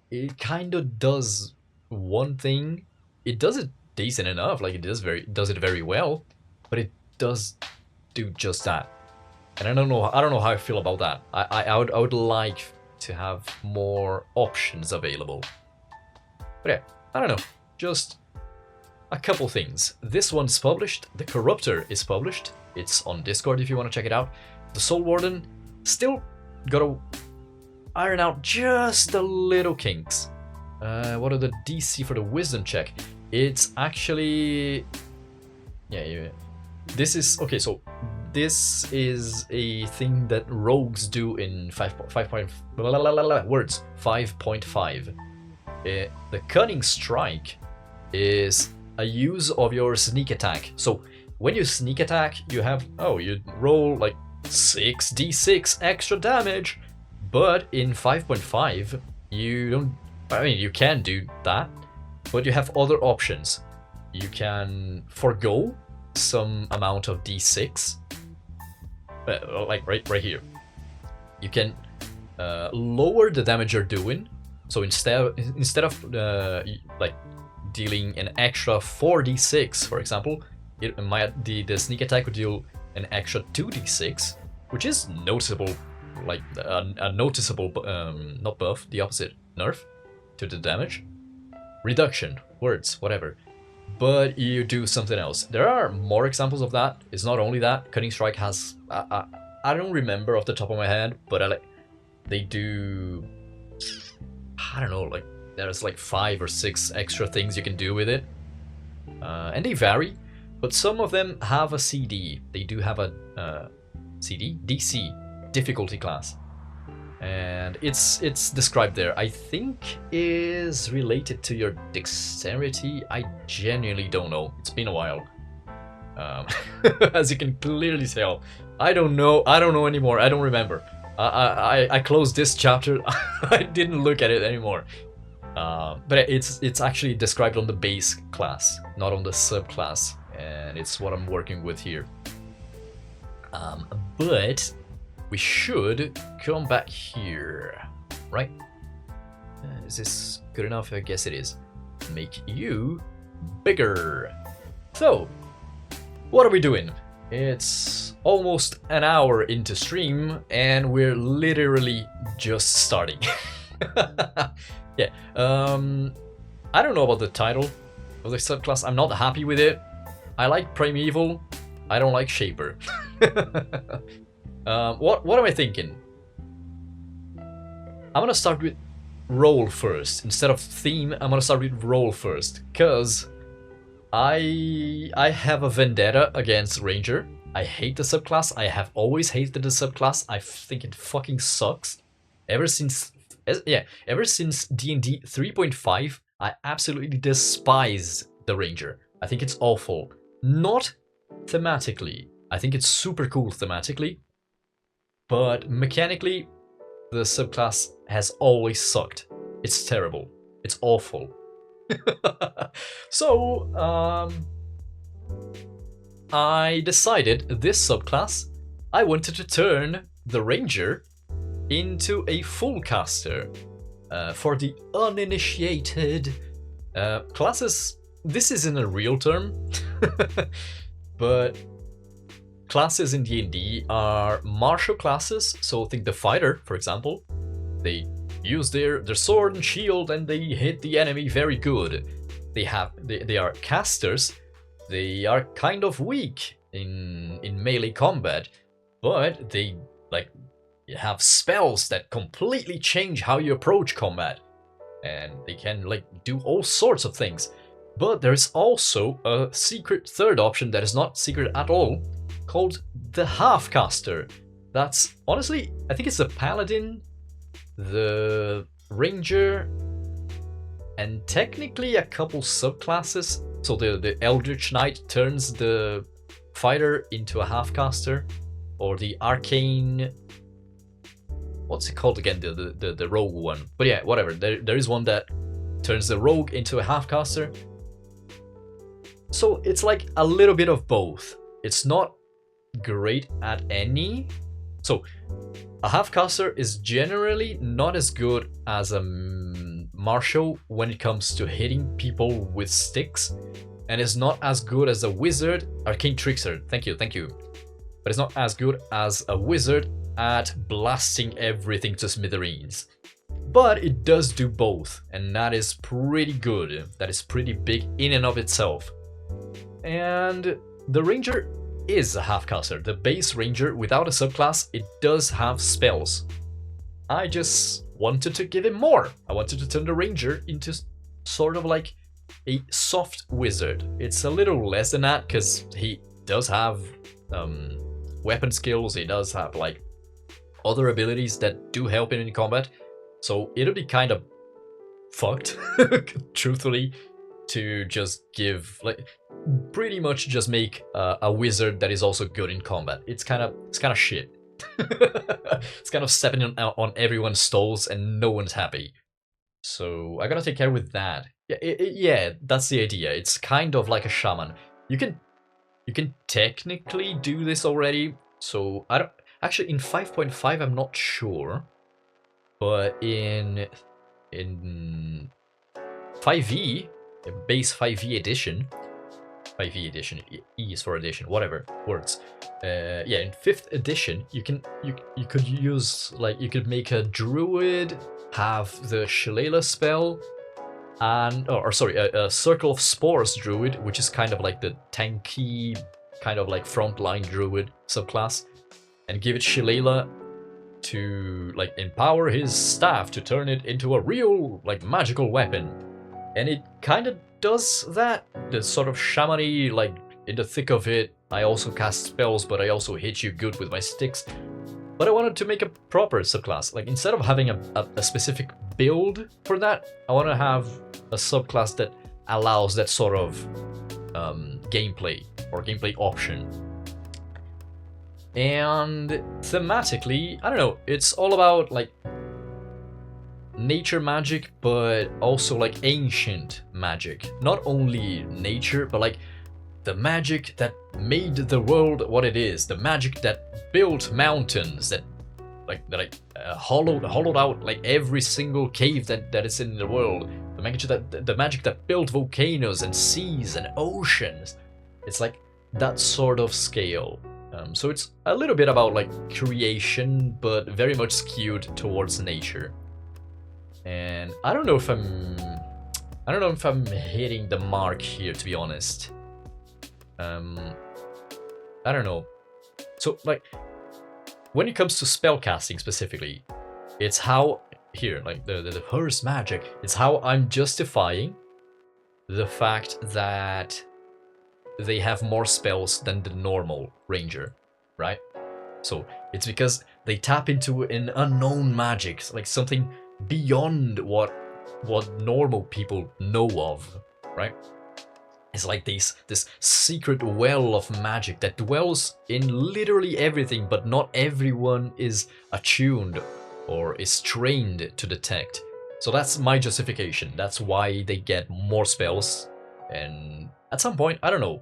It kind of does one thing. It does it decent enough. Like it does it very well, but it does do just that. And I don't know how I feel about that. I would like to have more options available. But yeah, I don't know. Just a couple things. This one's published. The Corruptor is published. It's on Discord if you want to check it out. The Soul Warden still gotta iron out just a little kinks. What are the DC for the Wisdom check? It's actually... yeah. This is... okay, so this is a thing that rogues do in 5.5. The Cunning Strike is a use of your sneak attack. So when you sneak attack, you have... oh, you roll like 6d6 extra damage, but in 5.5 you don't... I mean, you can do that, but you have other options. You can forgo some amount of d6, like right here. You can lower the damage you're doing. So instead of like dealing an extra 4d6, for example, the sneak attack would deal an extra 2d6, which is noticeable, like a noticeable not buff, the opposite, nerf to the damage, reduction, words, whatever. But you do something else. There are more examples of that. It's not only that. Cunning Strike has I don't remember off the top of my head, but they do, I don't know, like there's like 5 or 6 extra things you can do with it, and they vary. But some of them have a CD. They do have a DC difficulty class, and it's described there. I think is related to your dexterity. I genuinely don't know. It's been a while. As you can clearly tell, I don't know anymore. I don't remember. I closed this chapter. I didn't look at it anymore. But it's actually described on the base class, not on the subclass, and it's what I'm working with here. But we should come back here, right? Is this good enough? I guess it is. Make you bigger. So, what are we doing? It's almost an hour into stream, and we're literally just starting. Yeah, I don't know about the title of the subclass. I'm not happy with it. I like Primeval. I don't like Shaper. What am I thinking? I'm gonna start with role first. Instead of theme, I'm gonna start with role first. Cause I have a vendetta against Ranger. I hate the subclass. I have always hated the subclass. I think it fucking sucks. Ever since ever since D&D 3.5, I absolutely despise the Ranger. I think it's awful. Not thematically. I think it's super cool thematically, but mechanically, the subclass has always sucked. It's terrible. It's awful. So, I decided this subclass, I wanted to turn the Ranger into a full caster. For the uninitiated classes, this isn't a real term, but classes in D&D are martial classes. So think the fighter, for example. They use their sword and shield and they hit the enemy very good. They are casters. They are kind of weak in melee combat, but they have spells that completely change how you approach combat, and they can do all sorts of things. But there's also a secret third option that is not secret at all, called the half-caster. That's honestly, I think it's the paladin, the ranger, and technically a couple subclasses. So the eldritch knight turns the fighter into a half-caster, or the arcane, what's it called again? The rogue one. But yeah, whatever. There is one that turns the rogue into a half-caster. So it's like a little bit of both. It's not great at any. So a half-caster is generally not as good as a martial when it comes to hitting people with sticks, and is not as good as a wizard, arcane trickster. Thank you. But it's not as good as a wizard at blasting everything to smithereens. But it does do both, and that is pretty good. That is pretty big in and of itself. And the ranger is a half-caster. The base ranger without a subclass, it does have spells. I just wanted to give him more. I wanted to turn the ranger into sort of like a soft wizard. It's a little less than that because he does have weapon skills. He does have other abilities that do help him in combat. So it'll be kind of fucked, truthfully, to just give pretty much just make a wizard that is also good in combat. It's kind of shit. It's kind of stepping on everyone's toes and no one's happy. So I gotta take care with that. Yeah, that's the idea. It's kind of like a shaman. You can technically do this already. So I don't actually in 5.5 I'm not sure, but in 5e, base 5e edition. 5e edition, E is for edition, whatever works. Yeah, in 5th edition, you could use you could make a druid have the Shillelagh spell, and a Circle of Spores druid, which is kind of like the tanky, kind of like frontline druid subclass, and give it Shillelagh to empower his staff to turn it into a real magical weapon, and it kind of does that. The sort of shamany, in the thick of it, I also cast spells, but I also hit you good with my sticks. But I wanted to make a proper subclass. Instead of having a specific build for that, I want to have a subclass that allows that sort of gameplay or gameplay option. And thematically, I don't know, it's all about nature magic, but also ancient magic. Not only nature, but the magic that made the world what it is, the magic that built mountains, that hollowed out every single cave that is in the world, the magic that built volcanoes and seas and oceans. It's that sort of scale. So it's a little bit about creation, but very much skewed towards nature. And I don't know if I'm hitting the mark here, to be honest. I don't know. So when it comes to spellcasting specifically, it's how here the first magic. It's how I'm justifying the fact that they have more spells than the normal ranger, right? So it's because they tap into an unknown magic, something beyond what normal people know of, right? It's like this secret well of magic that dwells in literally everything, but not everyone is attuned or is trained to detect. So that's my justification. That's why they get more spells, and at some point, I don't know,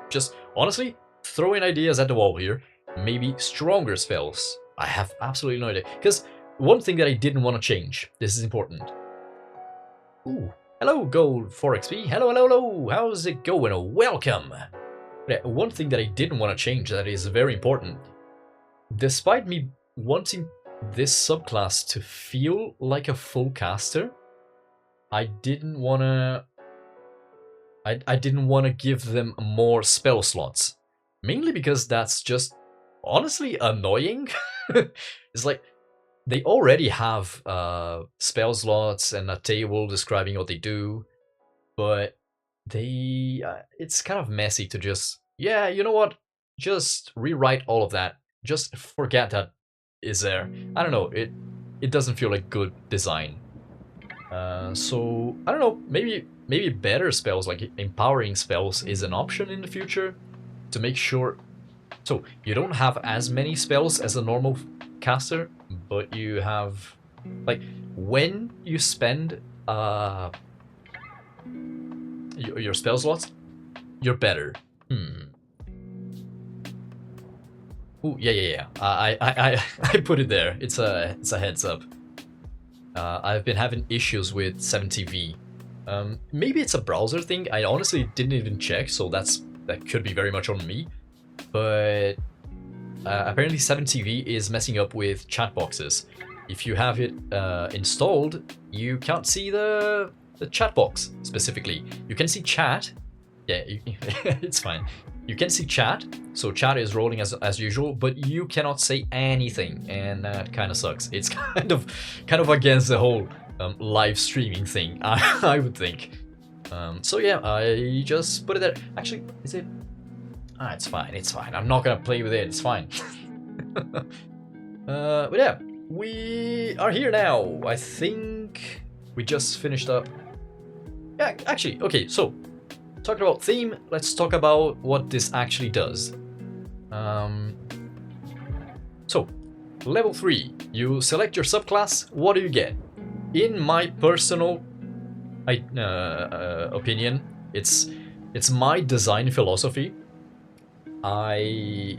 just honestly throwing ideas at the wall here, maybe stronger spells. I have absolutely no idea. Because one thing that I didn't want to change, this is important. Ooh. Hello, Gold 4XP. Hello, hello, hello. How's it going? Welcome. Yeah, one thing that I didn't want to change that is very important. Despite me wanting this subclass to feel like a full caster, I didn't want to. I didn't want to give them more spell slots, mainly because that's just honestly annoying. It's like they already have spell slots and a table describing what they do, but they it's kind of messy to just, yeah, you know what, just rewrite all of that, just forget that is there. I don't know, it doesn't feel like good design. So I don't know, maybe better spells, like empowering spells, is an option in the future to make sure so you don't have as many spells as a normal caster, but you have, like, when you spend your spell slots, you're better. Ooh, yeah. I put it there. It's a heads up. I've been having issues with 7TV. Maybe it's a browser thing. I honestly didn't even check, so that could be very much on me. But apparently 7TV is messing up with chat boxes. If you have it installed, you can't see the chat box specifically. You can see chat. Yeah, it's fine. You can see chat, so chat is rolling as usual, but you cannot say anything, and that kind of sucks. It's kind of against the whole live streaming thing, I would think. So yeah, I just put it there. Actually, is it? Ah, it's fine. It's fine. I'm not gonna play with it. It's fine. But yeah, we are here now. I think we just finished up. Yeah, actually, okay. So, talking about theme, let's talk about what this actually does. So, level 3, you select your subclass. What do you get? In my personal opinion, it's my design philosophy. I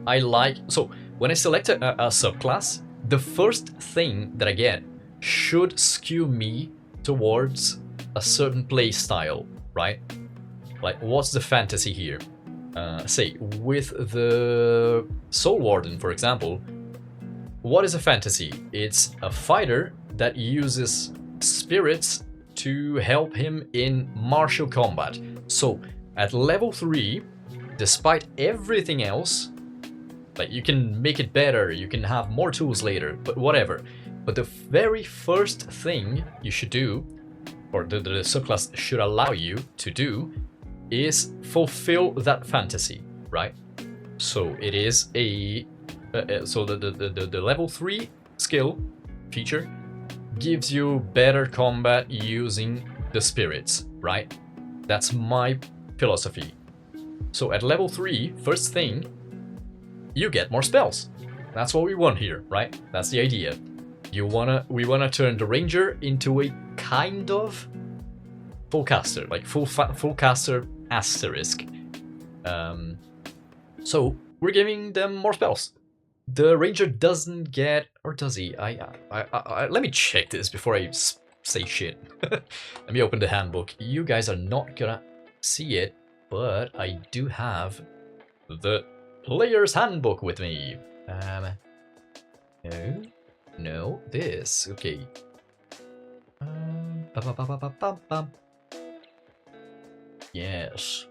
like, so when I select a subclass, the first thing that I get should skew me towards a certain play style, right? Like, what's the fantasy here? Say, with the Soul Warden, for example, what is a fantasy? It's a fighter that uses spirits to help him in martial combat. So, at level 3, despite everything else, like, you can make it better, you can have more tools later, but whatever. But the very first thing you should do, or the subclass should allow you to do, is fulfill that fantasy, right? So it is so the level 3 skill feature gives you better combat using the spirits, right? That's my philosophy. So at level 3, first thing, you get more spells. That's what we want here, right? That's the idea. We wanna turn the ranger into a kind of full caster, like full caster asterisk. So we're giving them more spells. The ranger doesn't get, or does he? Let me check this before I say shit. Let me open the handbook. You guys are not gonna see it, but I do have the player's handbook with me. No, this. Okay. Yes.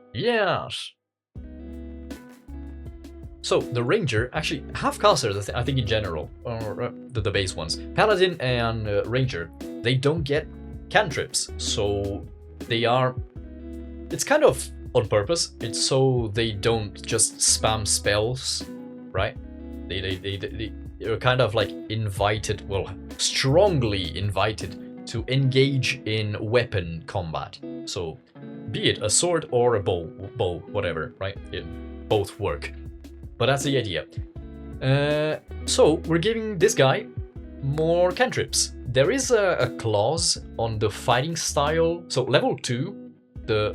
So the ranger, actually half casters, I think in general, or the base ones, paladin and ranger, they don't get cantrips, so they are. It's kind of on purpose. It's so they don't just spam spells, right? you're kind of like invited, well, strongly invited to engage in weapon combat. So, be it a sword or a bow, whatever, right? Both work. But that's the idea. So, we're giving this guy more cantrips. There is a clause on the fighting style. So, level 2,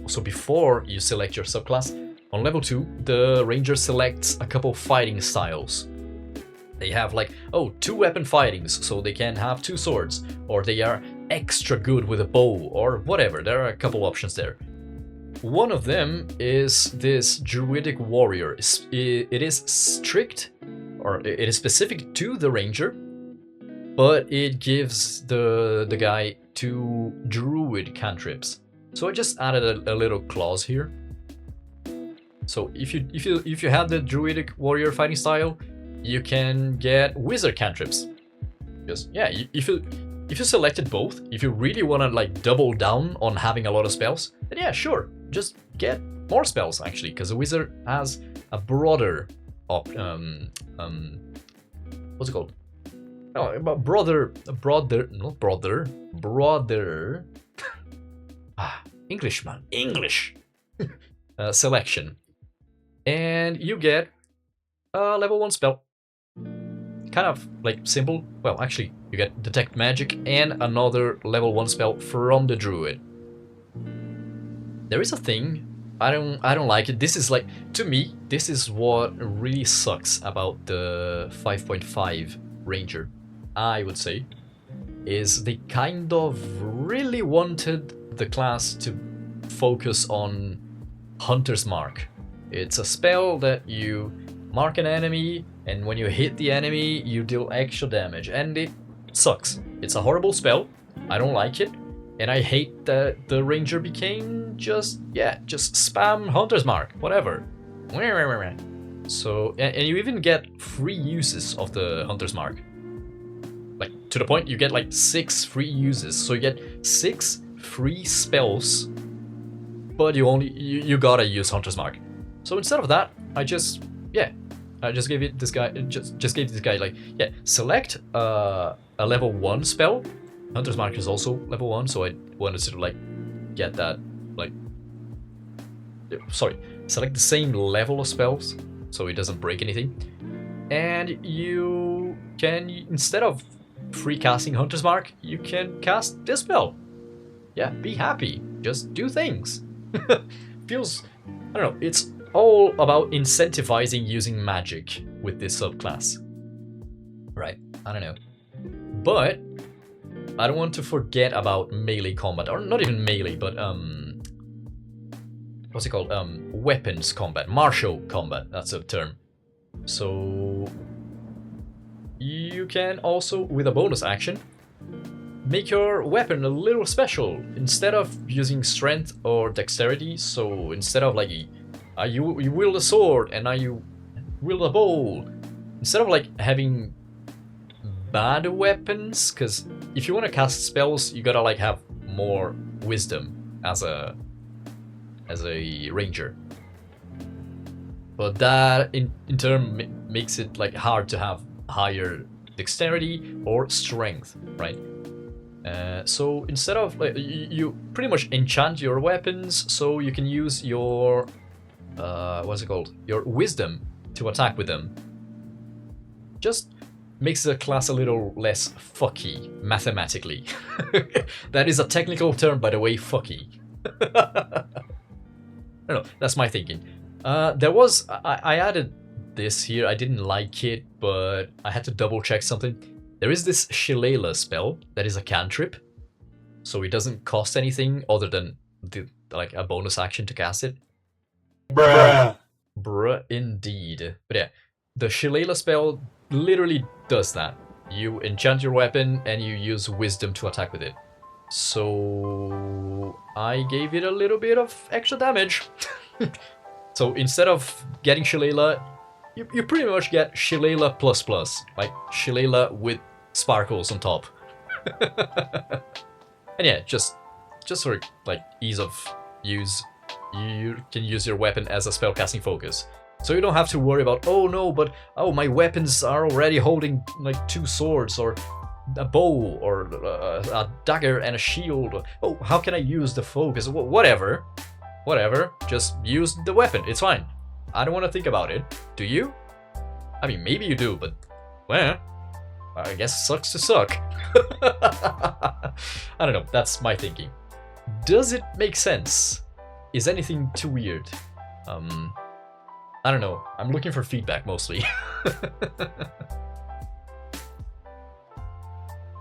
so before you select your subclass, on level 2, the ranger selects a couple fighting styles. They have like, 2 weapon fightings, so they can have 2 swords, or they are extra good with a bow, or whatever. There are a couple options there. One of them is this druidic warrior. It is strict, or it is specific to the ranger, but it gives the guy 2 druid cantrips. So I just added a little clause here. So if you have the druidic warrior fighting style, you can get wizard cantrips. Because yeah, if you selected both, if you really want to like double down on having a lot of spells, then yeah, sure, just get more spells actually, because a wizard has a broader what's it called? Oh, broader English man, English selection. And you get a level 1 spell. Kind of like simple. Well, actually, you get Detect Magic and another level 1 spell from the Druid. There is a thing, I don't like it. This is like, to me, this is what really sucks about the 5.5 Ranger, I would say, is they kind of really wanted the class to focus on Hunter's Mark. It's a spell that you mark an enemy, and when you hit the enemy, you deal extra damage, and it sucks. It's a horrible spell. I don't like it, and I hate that the ranger became just spam Hunter's Mark, whatever. So, and you even get free uses of the Hunter's Mark. Like, to the point you get like 6 free uses, so you get 6 free spells, but you gotta use Hunter's Mark. So instead of that, I just gave it this guy. Just gave this guy like, select a level 1 spell. Hunter's Mark is also level 1, so I wanted to like get that like. Sorry, select the same level of spells, so it doesn't break anything. And you can, instead of free casting Hunter's Mark, you can cast this spell. Yeah, be happy. Just do things. Feels, I don't know. It's all about incentivizing using magic with this subclass. Right, I don't know. But I don't want to forget about melee combat, or not even melee, but what's it called? Weapons combat, martial combat, that's a term. So you can also, with a bonus action, make your weapon a little special. Instead of using strength or dexterity, so instead of like you wield a sword and now you wield a bow, instead of like having bad weapons, because if you want to cast spells, you gotta like have more wisdom as a ranger. But that in turn makes it like hard to have higher dexterity or strength, right? So instead of like you pretty much enchant your weapons, so you can use your what's it called? Your wisdom to attack with them. Just makes the class a little less fucky mathematically. That is a technical term, by the way, fucky. I don't know, that's my thinking. I added this here, I didn't like it, but I had to double check something. There is this Shillelagh spell that is a cantrip, so it doesn't cost anything other than like a bonus action to cast it. Bruh, indeed. But yeah, the Shillelagh spell literally does that. You enchant your weapon and you use wisdom to attack with it. So I gave it a little bit of extra damage. So instead of getting Shillelagh, you pretty much get Shillelagh ++, like Shillelagh with sparkles on top. And yeah, just for like ease of use, you can use your weapon as a spellcasting focus. So you don't have to worry about, oh no, but oh, my weapons are already holding like 2 swords or a bow or a dagger and a shield. Oh, how can I use the focus? Whatever. Whatever. Just use the weapon. It's fine. I don't want to think about it. Do you? I mean, maybe you do, but well, I guess it sucks to suck. I don't know. That's my thinking. Does it make sense? Is anything too weird? I don't know. I'm looking for feedback mostly.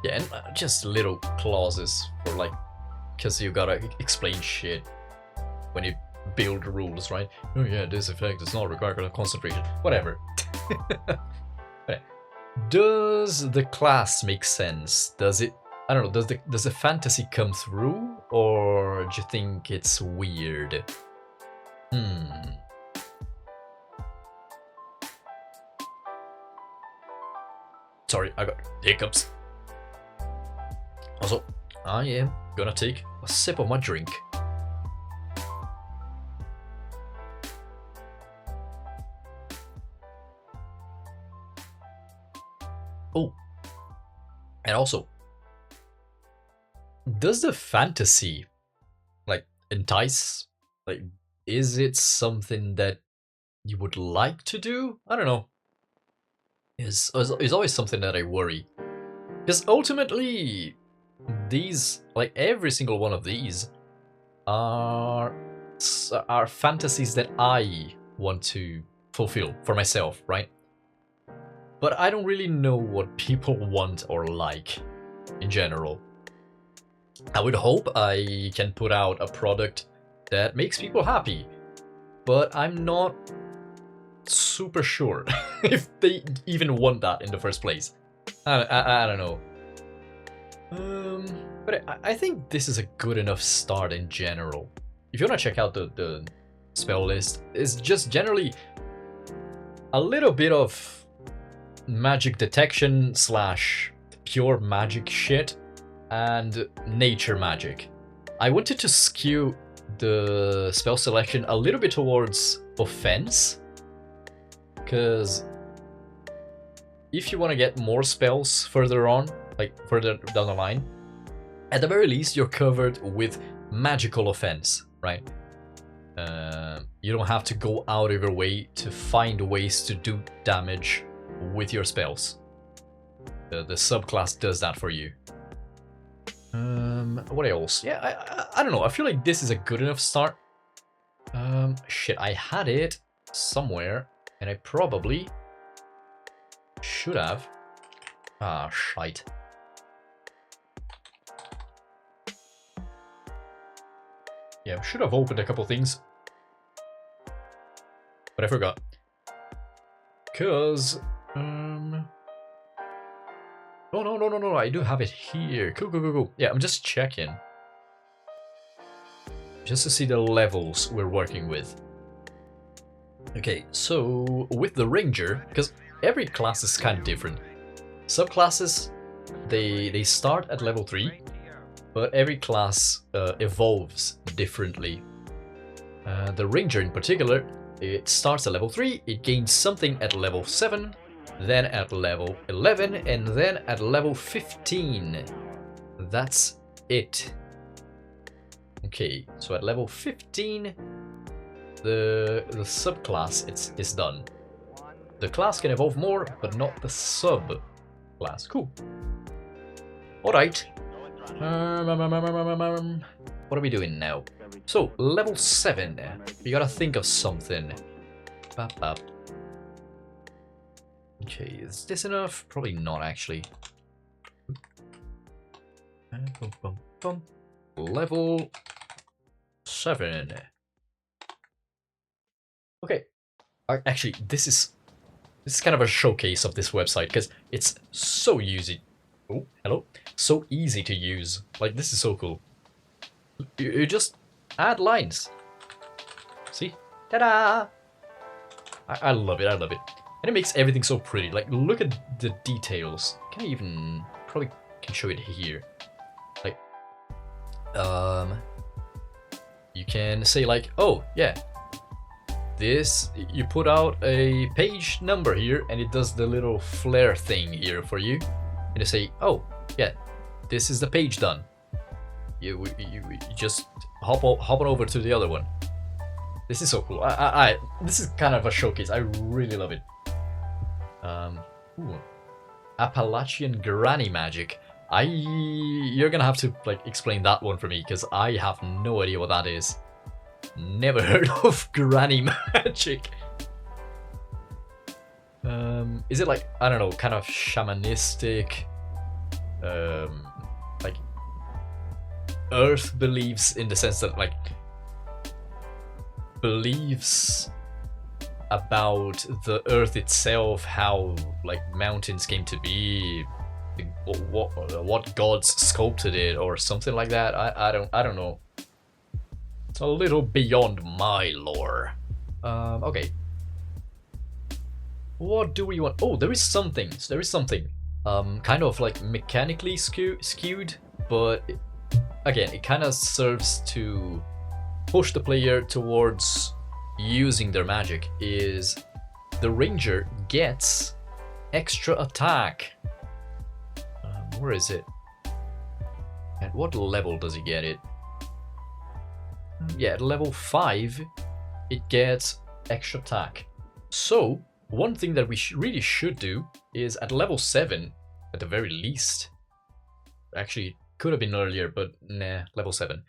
Yeah, and just little clauses for like, because you gotta explain shit when you build rules, right? Oh yeah, this effect does not require concentration. Whatever. Okay. Does the class make sense? Does it? I don't know. Does the fantasy come through, or do you think it's weird? Sorry, I got hiccups. Also, I am gonna take a sip of my drink. Oh, and also, does the fantasy like entice? Like, is it something that you would like to do? I don't know. Is always something that I worry, because ultimately, these, like every single one of these, are fantasies that I want to fulfill for myself, right? But I don't really know what people want or like in general. I would hope I can put out a product that makes people happy, but I'm not super sure if they even want that in the first place. I don't know. But I think this is a good enough start in general. If you want to check out the spell list, it's just generally a little bit of magic detection / pure magic shit and nature magic. I wanted to skew the spell selection a little bit towards offense, because if you want to get more spells further on, like further down the line, at the very least you're covered with magical offense, right? You don't have to go out of your way to find ways to do damage with your spells. The subclass does that for you. What else? Yeah, I don't know. I feel like this is a good enough start. Shit, I had it somewhere, and I probably should have. Ah, shite. Yeah, should have opened a couple things, but I forgot. Cause oh no, I do have it here. Cool. Yeah, I'm just checking. Just to see the levels we're working with. Okay, so with the Ranger, because every class is kind of different. Subclasses, they start at level 3, but every class evolves differently. The Ranger in particular, it starts at level 3, it gains something at level 7, then at level 11, and then at level 15. That's it. Okay, so at level 15, the subclass is done. The class can evolve more, but not the subclass. Cool. Alright. What are we doing now? So, level 7. We gotta think of something. Bap. Okay, is this enough? Probably not, actually. Level 7. Okay. Actually, this is kind of a showcase of this website, because it's so easy. Oh, hello. So easy to use. Like, this is so cool. You just add lines. See? Ta-da! I love it, And it makes everything so pretty. Like, look at the details. Can I even... Probably can show it here. Like, you can say like, oh, yeah. this, you put out a page number here, and it does the little flare thing here for you, and you say, oh yeah, this is the page done. You just hop on over to the other one. This is so cool. This is kind of a showcase. I really love it. Ooh. Appalachian granny magic. You're gonna have to like explain that one for me, because I have no idea what that is. Never heard of granny magic. Is it like, I don't know, kind of shamanistic, like earth beliefs, in the sense that like beliefs about the earth itself, how like mountains came to be, what gods sculpted it or something like that. I don't know. It's a little beyond my lore. Okay. What do we want? Oh, there is something. Kind of like mechanically skewed, but again, it kind of serves to push the player towards using their magic. Is the ranger gets extra attack. Where is it? At what level does he get it? Yeah, at level 5, it gets extra attack. So, one thing that we really should do is at level 7, at the very least. Actually, could have been earlier, but nah, level 7.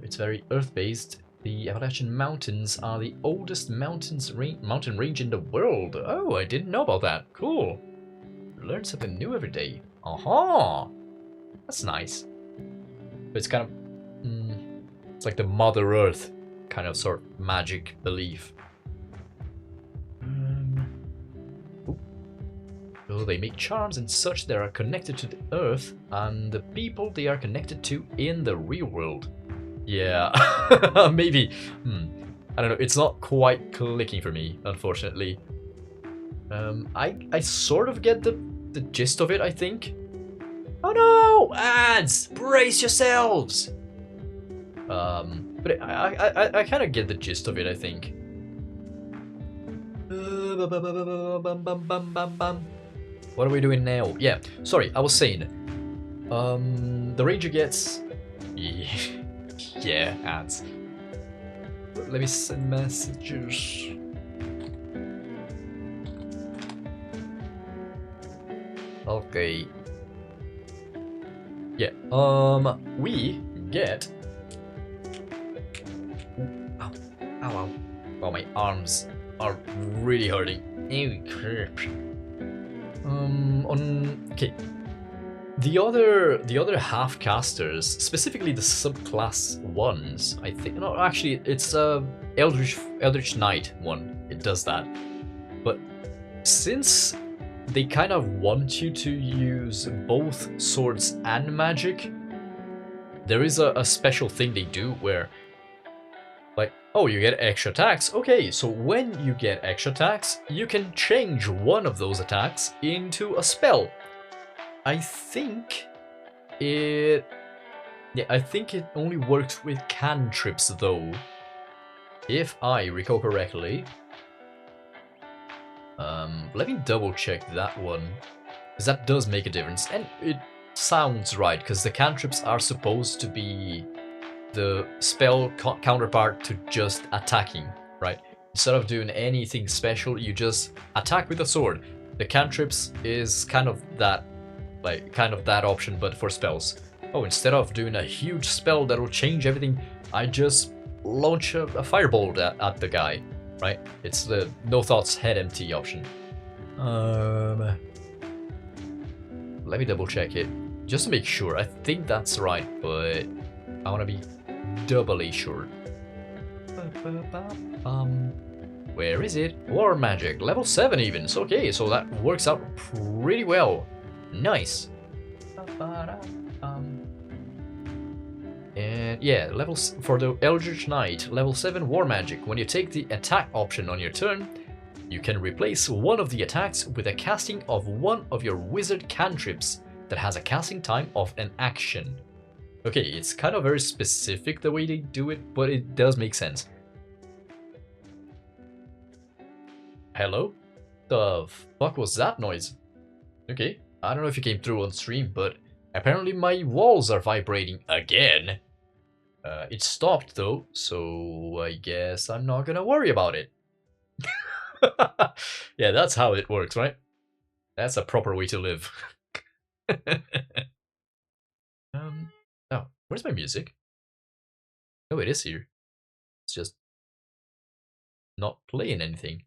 It's very earth-based. The Appalachian Mountains are the oldest mountain range in the world. Oh, I didn't know about that. Cool. Learn something new every day. Aha! That's nice. But it's kind of... it's like the Mother Earth kind of sort of magic belief. Oh, they make charms and such that are connected to the earth and the people they are connected to in the real world. Yeah, maybe. I don't know, it's not quite clicking for me, unfortunately. I sort of get the gist of it, I think. Oh no! Ads! Brace yourselves! But I kind of get the gist of it, I think. What are we doing now? Yeah, sorry, I was saying. The ranger gets... yeah, ads. Let me send messages. Okay. Yeah, we get... Ow, ow, ow. Oh, my arms are really hurting. Okay. The other half casters, specifically the subclass ones, I think. No, actually, it's Eldritch Knight one. It does that. But since they kind of want you to use both swords and magic, there is a special thing they do where, like, oh, you get extra attacks. Okay, so when you get extra attacks, you can change one of those attacks into a spell. I think it only works with cantrips though, if I recall correctly. Let me double check that one, because that does make a difference, and it sounds right, because the cantrips are supposed to be the spell counterpart to just attacking, right? Instead of doing anything special, you just attack with a sword. The cantrips is kind of that option, but for spells. Oh, instead of doing a huge spell that will change everything, I just launch a firebolt at the guy, right? It's the no thoughts, head empty option. Let me double check it, just to make sure. I think that's right, but I want to be doubly sure. Where is it? War magic, level 7 even. So, okay, so that works out pretty well. Nice. And yeah, levels for the Eldritch Knight, level 7 War Magic. When you take the attack option on your turn, you can replace one of the attacks with a casting of one of your wizard cantrips that has a casting time of an action. Okay, it's kind of very specific the way they do it, but it does make sense. Hello? The fuck was that noise? Okay, I don't know if you came through on stream, but apparently my walls are vibrating again. It stopped though, so I guess I'm not gonna worry about it. Yeah, that's how it works, right? That's a proper way to live. Oh, where's my music? Oh, it is here. It's just not playing anything.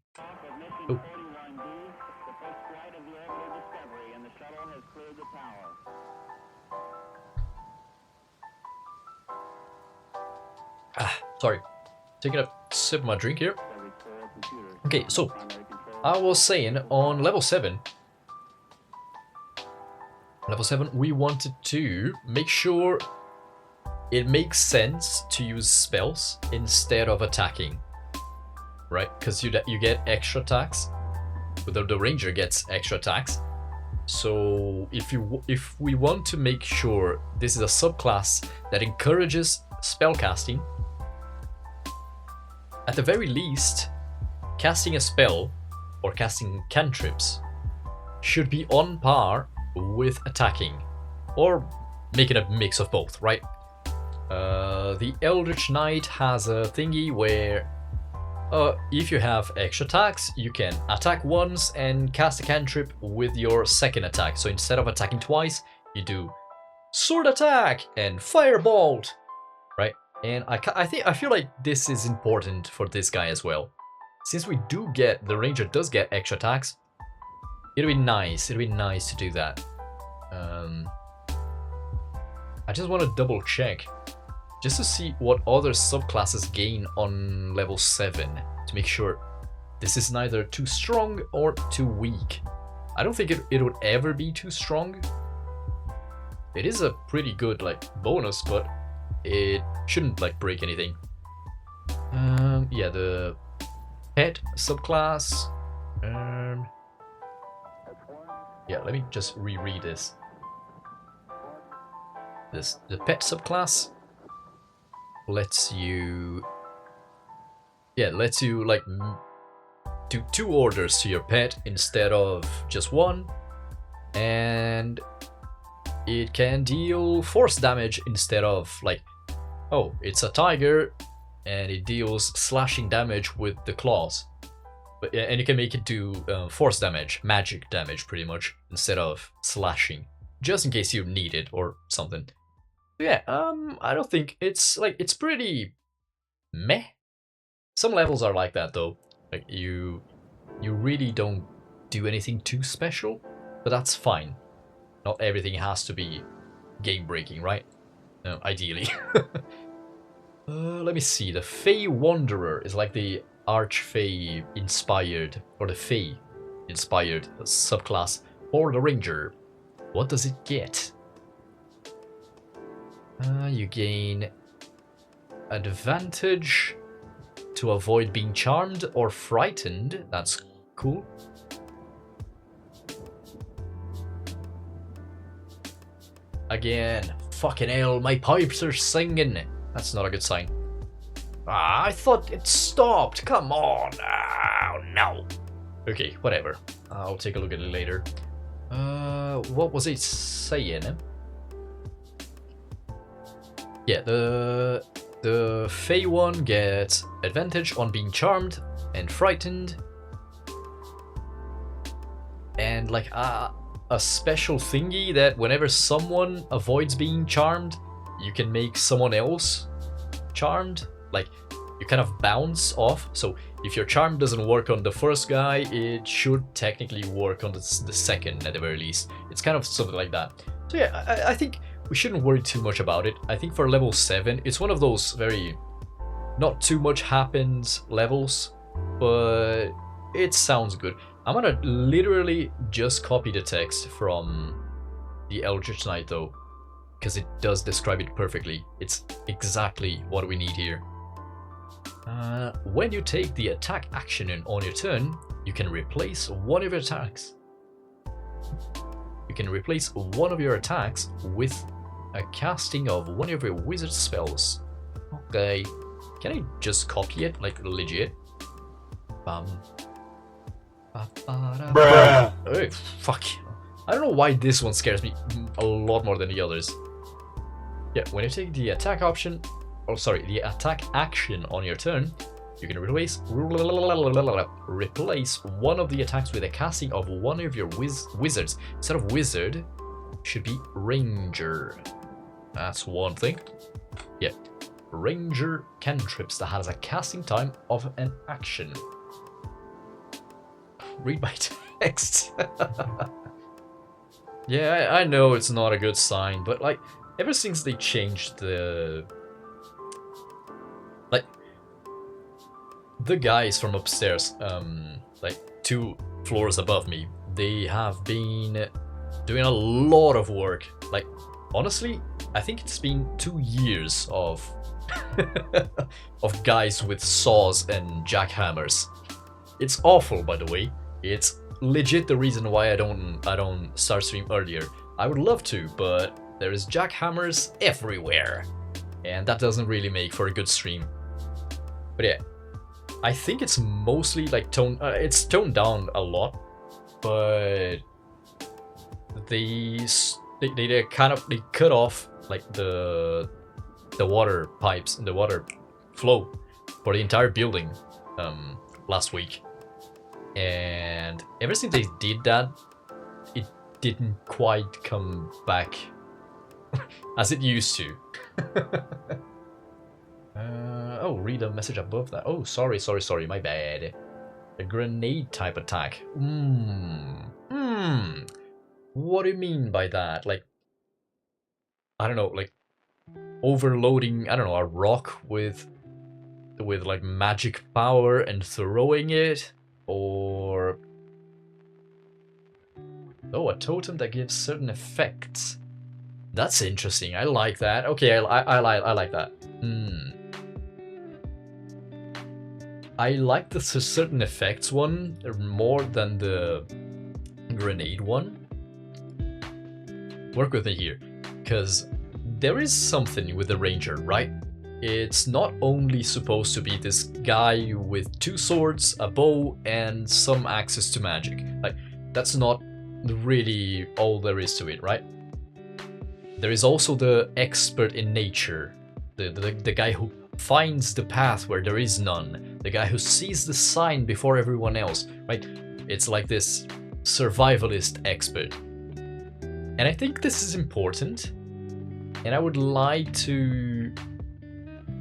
Oh. Ah, sorry. Taking a sip of my drink here. Okay, so I was saying on level 7, we wanted to make sure it makes sense to use spells instead of attacking, right? Because you get extra attacks, the ranger gets extra attacks. So if we want to make sure this is a subclass that encourages spellcasting, at the very least, casting a spell or casting cantrips should be on par with attacking, or making a mix of both, right? The Eldritch Knight has a thingy where if you have extra attacks, you can attack once and cast a cantrip with your second attack. So instead of attacking twice, you do sword attack and firebolt, right? And I feel like this is important for this guy as well. Since the ranger does get extra attacks, it'd be nice to do that. I just want to double check, just to see what other subclasses gain on level 7, to make sure this is neither too strong or too weak. I don't think it would ever be too strong. It is a pretty good bonus, but it shouldn't break anything. Yeah, the pet subclass. Yeah, let me just reread this. The pet subclass lets you do 2 orders to your pet instead of just 1, and it can deal force damage instead of oh, it's a tiger and it deals slashing damage with the claws, and you can make it do force damage, magic damage pretty much, instead of slashing, just in case you need it or something. Yeah, I don't think it's pretty meh. Some levels are like that though. You really don't do anything too special, but that's fine. Not everything has to be game breaking, right? Ideally. Let me see. The Fey Wanderer is the Archfey inspired, or the Fey inspired subclass for the Ranger. What does it get? You gain advantage to avoid being charmed or frightened. That's cool. Again, fucking hell, my pipes are singing. That's not a good sign. Ah, I thought it stopped. Come on. Oh, no. Okay, whatever. I'll take a look at it later. What was it saying? Yeah, the Fey one gets advantage on being charmed and frightened, and a special thingy that whenever someone avoids being charmed, you can make someone else charmed. You kind of bounce off. So if your charm doesn't work on the first guy, it should technically work on the second at the very least. It's kind of something like that. So yeah, I think we shouldn't worry too much about it. I think for level 7, it's one of those very not too much happens levels, but it sounds good. I'm gonna literally just copy the text from the Eldritch Knight though, because it does describe it perfectly. It's exactly what we need here. When you take the attack action on your turn, you can replace one of your attacks. You can replace one of your attacks with a casting of one of your wizard spells. Okay. Can I just copy it, like legit? Bruh. Hey, fuck. I don't know why this one scares me a lot more than the others. Yeah, when you take the attack option, the attack action on your turn, you can replace one of the attacks with a casting of one of your wizards. Instead of wizard, should be ranger. That's one thing. Yeah, ranger cantrips that has a casting time of an action. Read my text. Yeah, I know it's not a good sign, but like ever since they changed the guys from upstairs, like 2 floors above me, they have been doing a lot of work. Like honestly, I think it's been 2 years of of guys with saws and jackhammers. It's awful, by the way. It's legit the reason why I don't start stream earlier. I would love to, but there is jackhammers everywhere, and that doesn't really make for a good stream. But yeah, I think it's mostly like it's toned down a lot, but they cut off like the water pipes and the water flow for the entire building last week. And ever since they did that, it didn't quite come back as it used to. Oh, read a message above that. Oh, sorry, my bad. A grenade type attack. What do you mean by that? Like, I don't know, like overloading, I don't know, a rock with like magic power and throwing it? Or a totem that gives certain effects. That's interesting. I like that. Okay, I like that. I like the certain effects one more than the grenade one. Work with me here, because there is something with the ranger, right? It's not only supposed to be this guy with 2 swords, a bow, and some access to magic. Like, that's not really all there is to it, right? There is also the expert in nature, the guy who finds the path where there is none, the guy who sees the sign before everyone else, right? It's like this survivalist expert. And I think this is important, and I would like to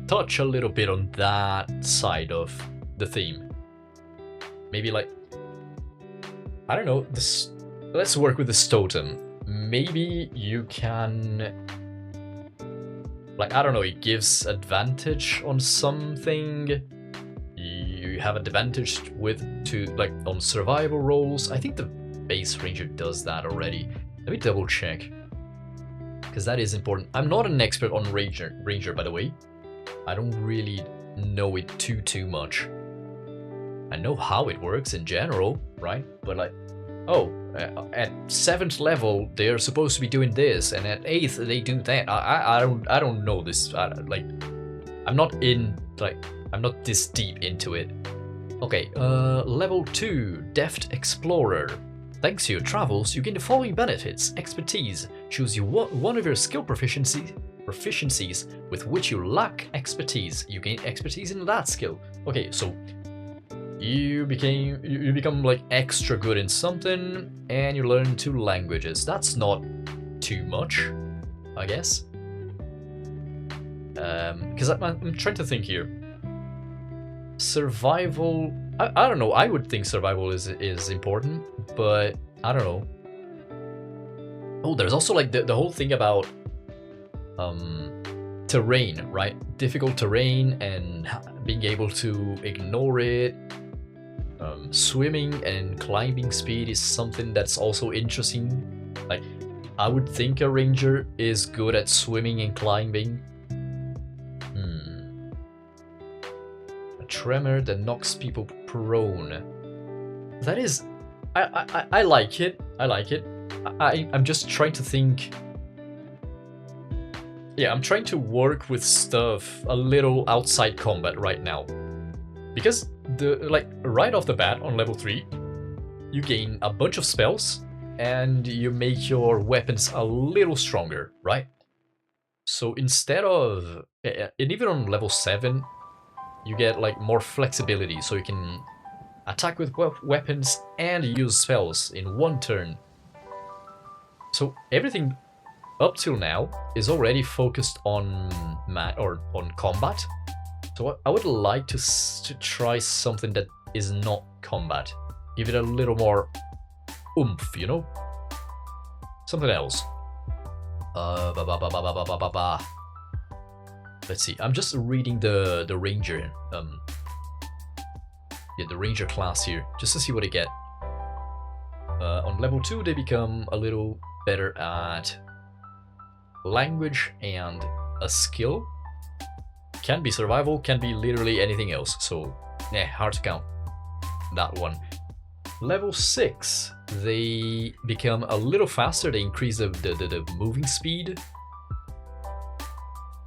touch a little bit on that side of the theme. Maybe like, I don't know, this. Let's work with this totem. Maybe you can, like, I don't know, it gives advantage on something. You have advantage on survival rolls. I think the base ranger does that already. Let me double check, because that is important. I'm not an expert on ranger, by the way. I don't really know it too much. I know how it works in general, right? But like, oh, at 7th level they're supposed to be doing this, and at 8th they do that. I don't know this. I'm not this deep into it. Okay, level 2, Deft Explorer. Thanks to your travels, you gain the following benefits: expertise. Choose one of your skill proficiencies with which you lack expertise. You gain expertise in that skill. Okay, so you become like extra good in something, and you learn 2 languages. That's not too much, I guess. Because I'm trying to think here. Survival. I don't know. I would think survival is important, but I don't know. Oh, there's also like the whole thing about terrain, right? Difficult terrain and being able to ignore it. Swimming and climbing speed is something that's also interesting. Like, I would think a ranger is good at swimming and climbing. A tremor that knocks people prone. That is, I like it. I like it. I'm just trying to think yeah, I'm trying to work with stuff a little outside combat right now. Because right off the bat on level 3, you gain a bunch of spells and you make your weapons a little stronger, right? So instead of, and even on level 7, you get like more flexibility, so you can attack with weapons and use spells in one turn. So everything up till now is already focused on combat. So I would like to try something that is not combat. Give it a little more oomph, you know? Something else. Let's see. I'm just reading the ranger. Yeah, the ranger class here, just to see what I get. On level 2, they become a little better at language and a skill. Can be survival, can be literally anything else. So, yeah, hard to count that one. Level 6, they become a little faster. They increase the moving speed.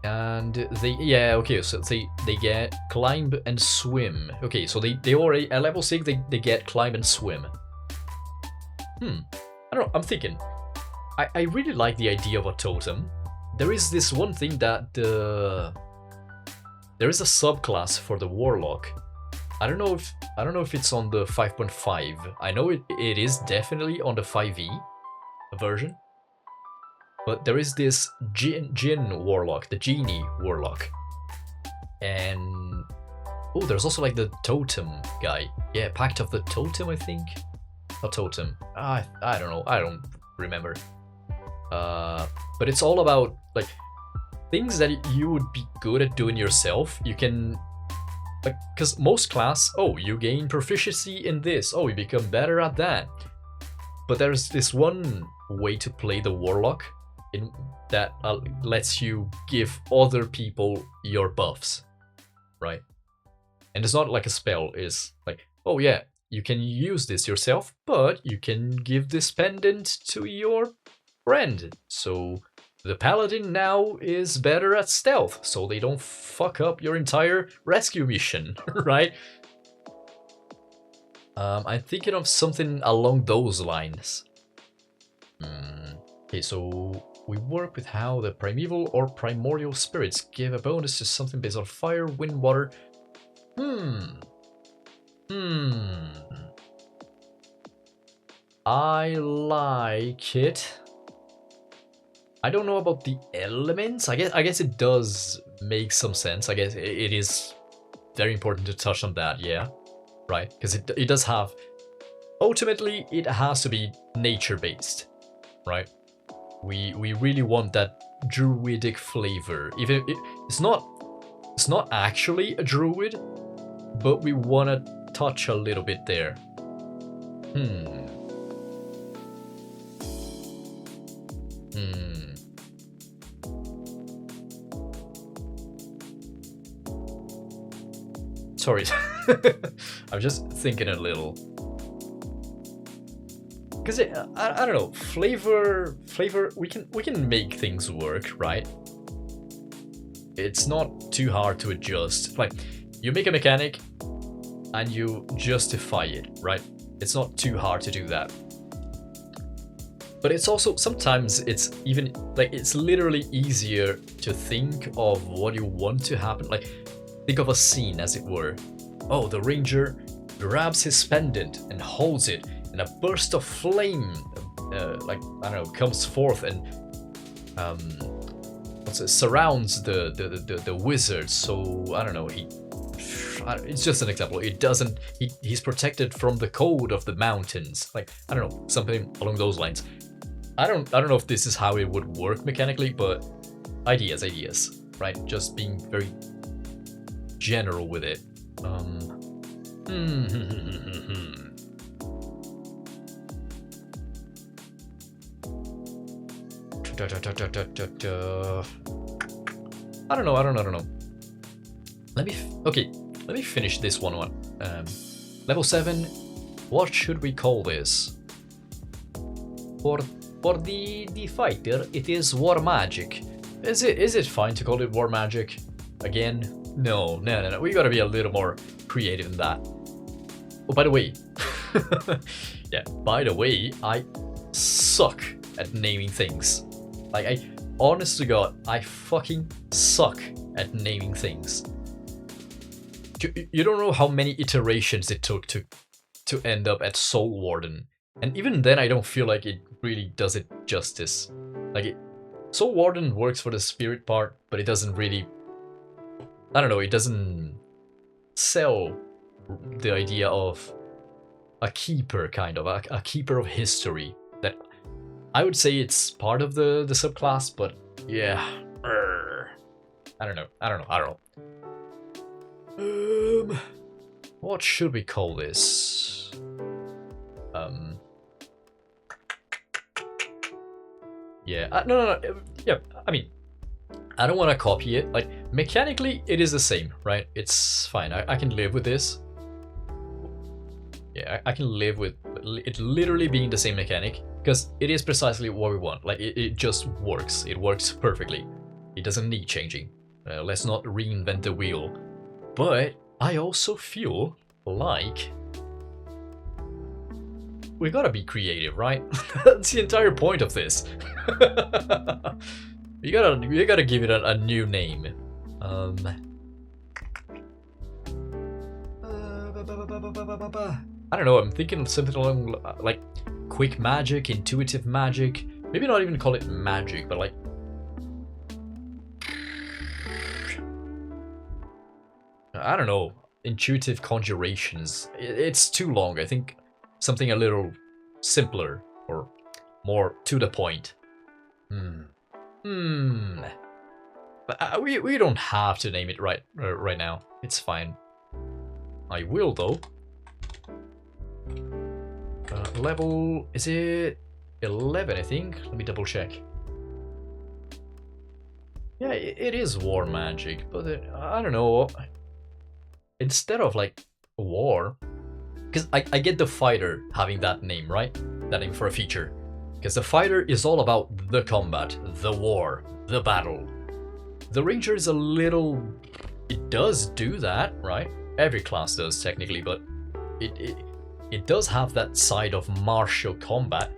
And so they get climb and swim. Okay, so they already at level 6 they get climb and swim. I don't know, I'm thinking. I really like the idea of a totem. There is this one thing that there is a subclass for the warlock. I don't know if it's on the 5.5. I know it is definitely on the 5e version. But there is this Jinn warlock, the genie warlock. And oh, there's also like the totem guy. Yeah, Pact of the Totem, I think. Not totem. I don't know. I don't remember. But it's all about like things that you would be good at doing yourself. You can, like, because most class, oh, you gain proficiency in this. Oh, you become better at that. But there's this one way to play the warlock in that lets you give other people your buffs, right? And it's not like a spell. It's like, oh yeah, you can use this yourself, but you can give this pendant to your friend. So the paladin now is better at stealth, so they don't fuck up your entire rescue mission, right? I'm thinking of something along those lines. Okay, so we work with how the primeval or primordial spirits give a bonus to something based on fire, wind, water. I like it. I don't know about the elements. I guess it does make some sense. I guess it is very important to touch on that, yeah. Right? Because it does have... Ultimately, it has to be nature-based, right? We really want that druidic flavor. Even it's not actually a druid, but we want to touch a little bit there. Sorry, I'm just thinking a little. Because I don't know, flavor. We can make things work, right? It's not too hard to adjust. Like, you make a mechanic and you justify it, right? It's not too hard to do that. But it's also, sometimes it's even, like, it's literally easier to think of what you want to happen. Like, think of a scene, as it were. Oh, the ranger grabs his pendant and holds it, and a burst of flame, like, I don't know, comes forth and surrounds the wizard. So, I don't know, it's just an example. It doesn't, he's protected from the cold of the mountains. Like, I don't know, something along those lines. I don't know if this is how it would work mechanically, but ideas, right? Just being very general with it. I don't know. Let me finish this one. Level 7. What should we call this? For the fighter, it is war magic. Is it fine to call it war magic? Again? No. We gotta be a little more creative than that. Oh, by the way. Yeah, by the way, I suck at naming things. Like, honest to God, I fucking suck at naming things. You don't know how many iterations it took to end up at Soul Warden. And even then, I don't feel like it really does it justice. Like, Soul Warden works for the spirit part, but it doesn't really... I don't know, it doesn't sell the idea of a keeper, kind of. A keeper of history. That I would say it's part of the subclass, but yeah. I don't know. What should we call this? Yeah, no. Yeah, I mean, I don't want to copy it. Like, mechanically, it is the same, right? It's fine. I can live with this. Yeah, I can live with it literally being the same mechanic, because it is precisely what we want. Like, it just works. It works perfectly. It doesn't need changing. Let's not reinvent the wheel. But I also feel like we gotta be creative, right? That's the entire point of this. you gotta give it a new name. I don't know, I'm thinking something along like quick magic, intuitive magic. Maybe not even call it magic, but like... I don't know, intuitive conjurations. It's too long. I think something a little simpler or more to the point. But we don't have to name it right now. It's fine. I will though. Level, is it 11, I think? Let me double check. Yeah, it is war magic, but I don't know. Instead of like war, because I get the fighter having that name, right? That name for a feature. Because the fighter is all about the combat, the war, the battle. The ranger is a little... It does do that, right? Every class does technically, but it does have that side of martial combat.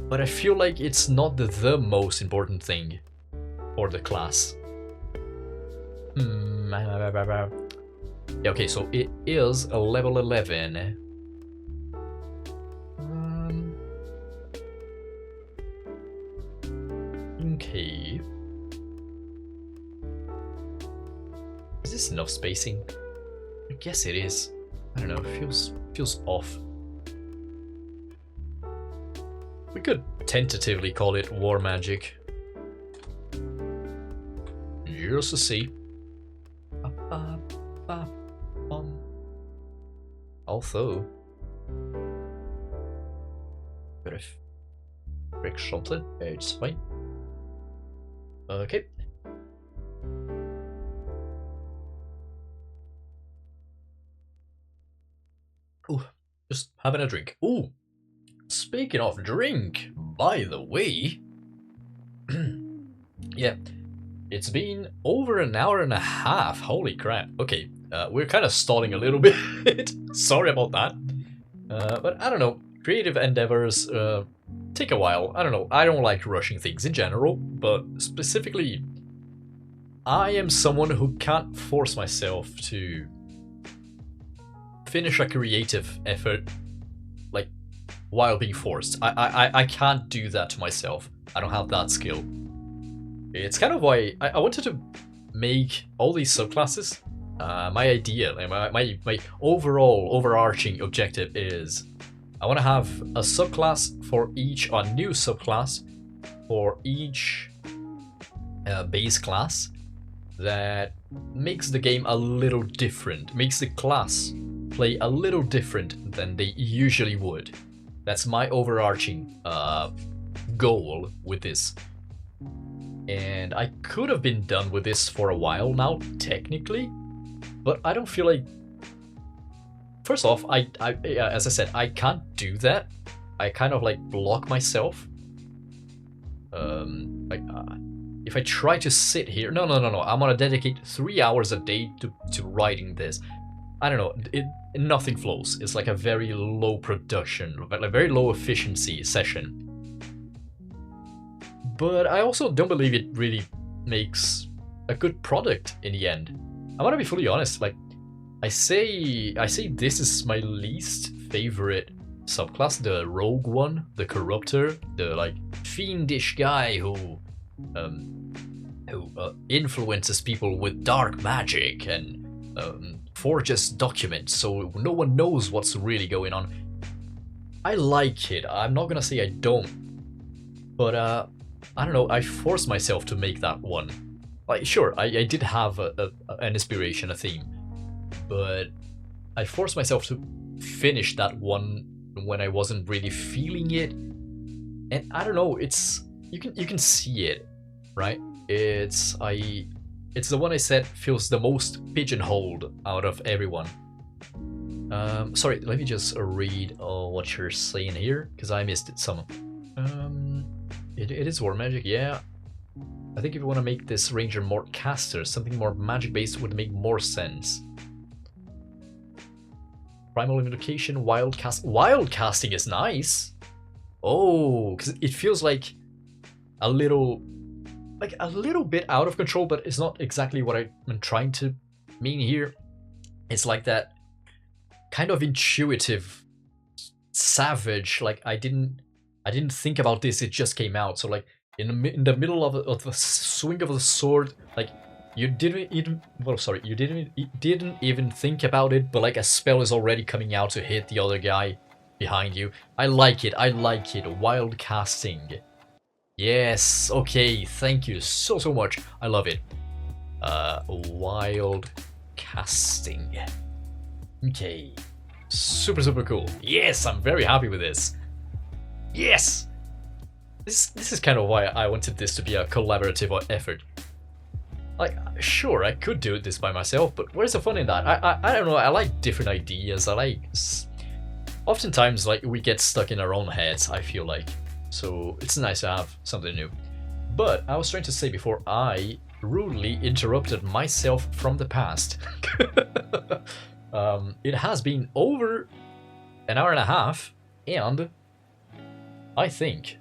But I feel like it's not the most important thing for the class. Yeah, okay, so it is a level 11. Okay. Is this enough spacing? I guess it is. I don't know, it feels off. We could tentatively call it war magic. Just to see. Although, but if break something, it's fine. Okay. Ooh, just having a drink. Ooh, speaking of drink, by the way, yeah, it's been over an hour and a half. Holy crap. Okay, we're kind of stalling a little bit. Sorry about that. But I don't know, creative endeavors take a while. I don't know, I don't like rushing things in general, but specifically, I am someone who can't force myself to finish a creative effort like while being forced. I can't do that to myself. I don't have that skill. It's kind of why I wanted to make all these subclasses. My idea, my overall overarching objective is I want to have a subclass for each, a new subclass for each base class that makes the game a little different, makes the class play a little different than they usually would. That's my overarching goal with this. And I could have been done with this for a while now, technically, but I don't feel like... First off, as I said, I can't do that. if I try to sit here, no, I'm gonna dedicate 3 hours a day to writing this. I don't know, nothing flows. It's like a very low production, like very low efficiency session. But I also don't believe it really makes a good product in the end. I want to be fully honest, like, I say this is my least favorite subclass, the rogue one, the corruptor, the like fiendish guy who influences people with dark magic and forges documents so no one knows what's really going on. I like it. I'm not gonna say I don't, but I don't know. I forced myself to make that one. Like, sure, I did have an inspiration, a theme, but I forced myself to finish that one when I wasn't really feeling it. And I don't know. It's you can see it, right? It's the one I said feels the most pigeonholed out of everyone. Sorry, let me just read what you're saying here, because I missed it some. It is war magic, yeah. I think if you want to make this ranger more caster, something more magic based would make more sense. Primal invocation, wild casting is nice. Oh, because it feels like a little bit out of control, but it's not exactly what I'm trying to mean here. It's like that kind of intuitive, savage. Like I didn't think about this; it just came out. So like in the middle of the swing of the sword, like you didn't even think about it, but like a spell is already coming out to hit the other guy behind you. I like it. Wild casting. Yes, okay, thank you so much. I love it. Wild casting. Okay. Super cool. Yes, I'm very happy with this. Yes! This is kind of why I wanted this to be a collaborative effort. Like, sure, I could do this by myself, but where's the fun in that? I don't know, I like different ideas. Oftentimes, like, we get stuck in our own heads, I feel like. So it's nice to have something new. But I was trying to say before I rudely interrupted myself from the past. It has been over an hour and a half, and I think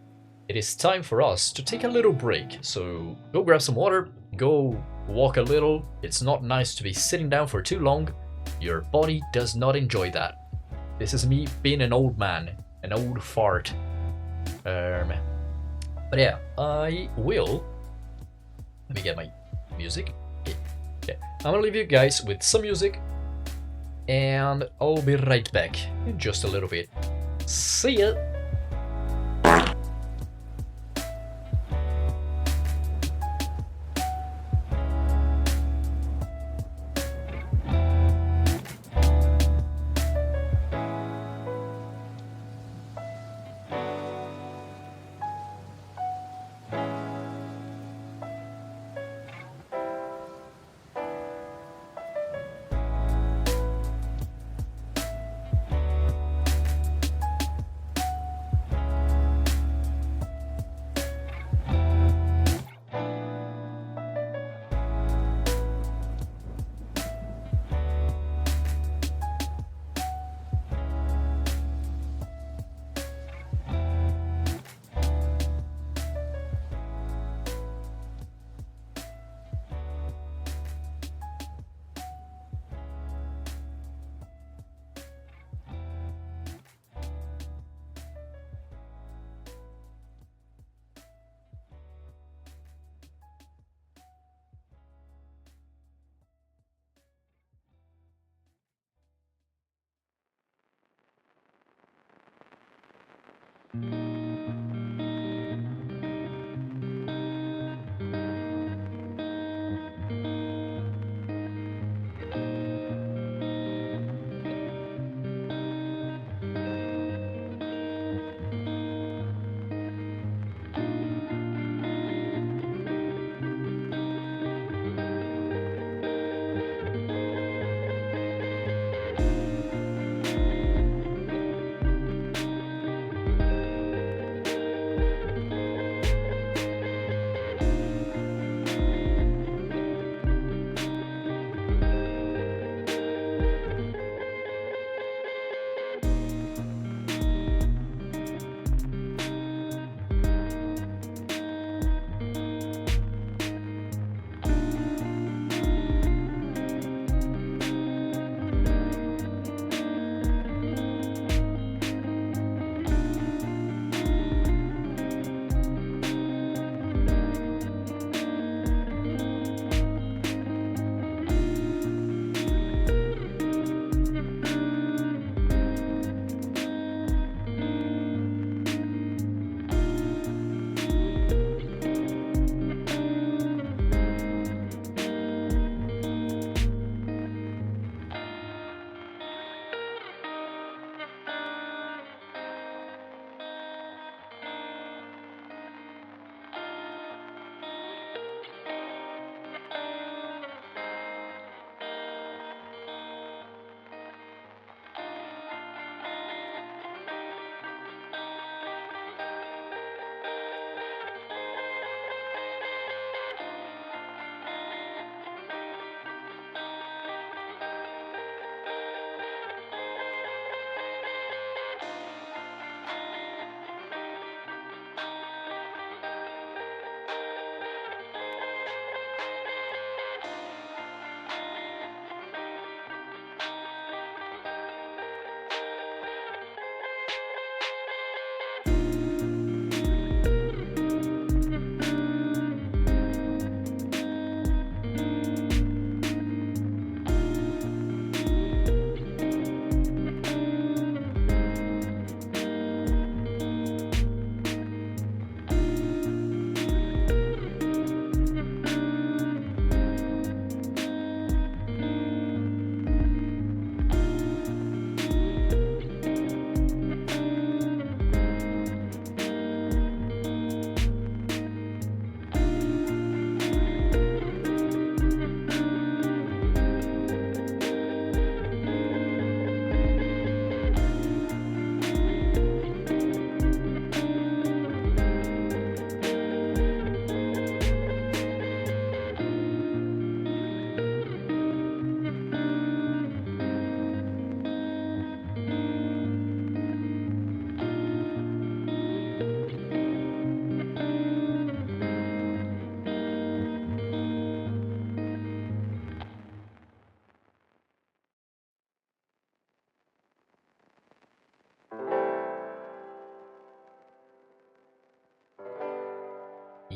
it is time for us to take a little break. So go grab some water, go walk a little. It's not nice to be sitting down for too long. Your body does not enjoy that. This is me being an old man, an old fart. But yeah, I will. Let me get my music. Okay. I'm gonna leave you guys with some music, and I'll be right back in just a little bit. See ya!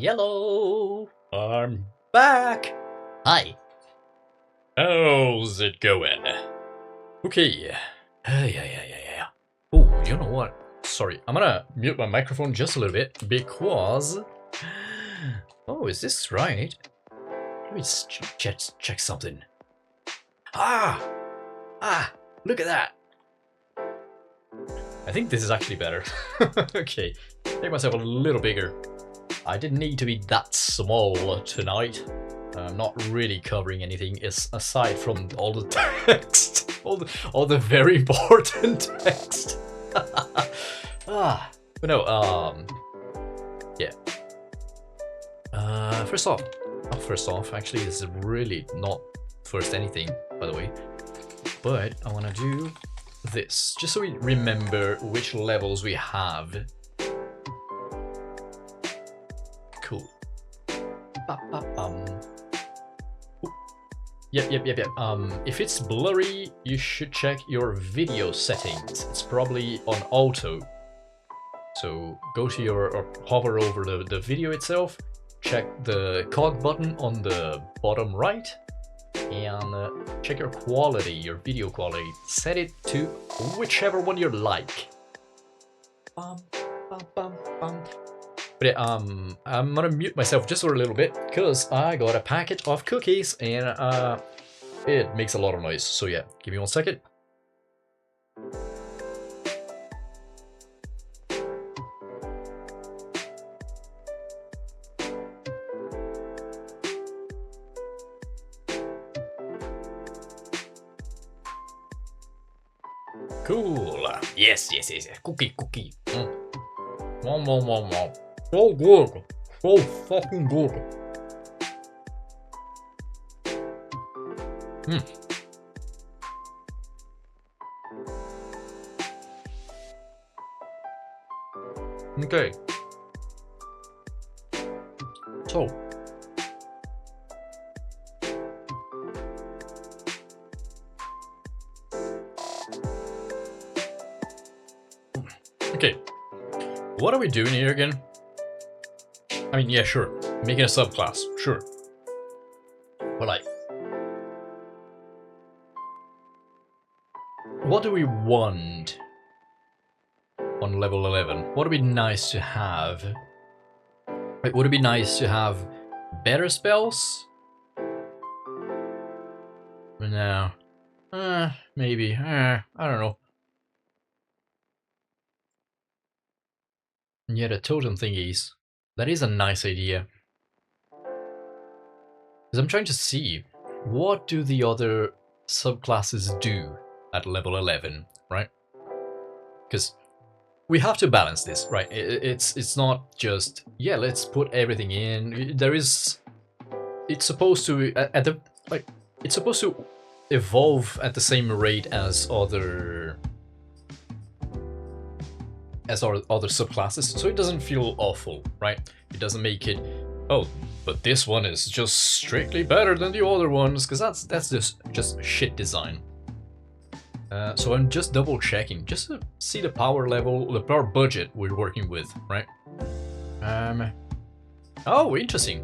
Yellow, I'm back. Hi. How's it going? Okay. Yeah. Oh, you know what? Sorry, I'm gonna mute my microphone just a little bit because... Oh, is this right? Let me just check something. Ah, look at that. I think this is actually better. Okay, make myself a little bigger. I didn't need to be that small tonight. I'm not really covering anything aside from all the text, all the very important text. But no, yeah. First off, actually, this is really not first anything, by the way. But I want to do this, just so we remember which levels we have. Cool. Yep. If it's blurry, you should check your video settings. It's probably on auto. So go to or hover over the video itself, check the cog button on the bottom right, and check your quality, your video quality. Set it to whichever one you like. But yeah, I'm gonna mute myself just for a little bit because I got a packet of cookies and it makes a lot of noise. So yeah, give me 1 second. Cool. Yes. Cookie. Wow. So good. So fucking good. Okay. So. Okay. What are we doing here again? I mean, yeah, sure. Making a subclass, sure. But like... what do we want on level 11? What would be nice to have? Like, would it be nice to have better spells? No. Maybe. I don't know. Yeah, the totem thingies. That is a nice idea. Because I'm trying to see, what do the other subclasses do at level 11, right? Because we have to balance this, right? It's not just, yeah, let's put everything in. There is... it's supposed to, it's supposed to evolve at the same rate as other subclasses, so it doesn't feel awful, right? It doesn't make it, oh, but this one is just strictly better than the other ones, because that's just shit design. So I'm just double checking, just to see the power level, the power budget we're working with, right? Oh, interesting.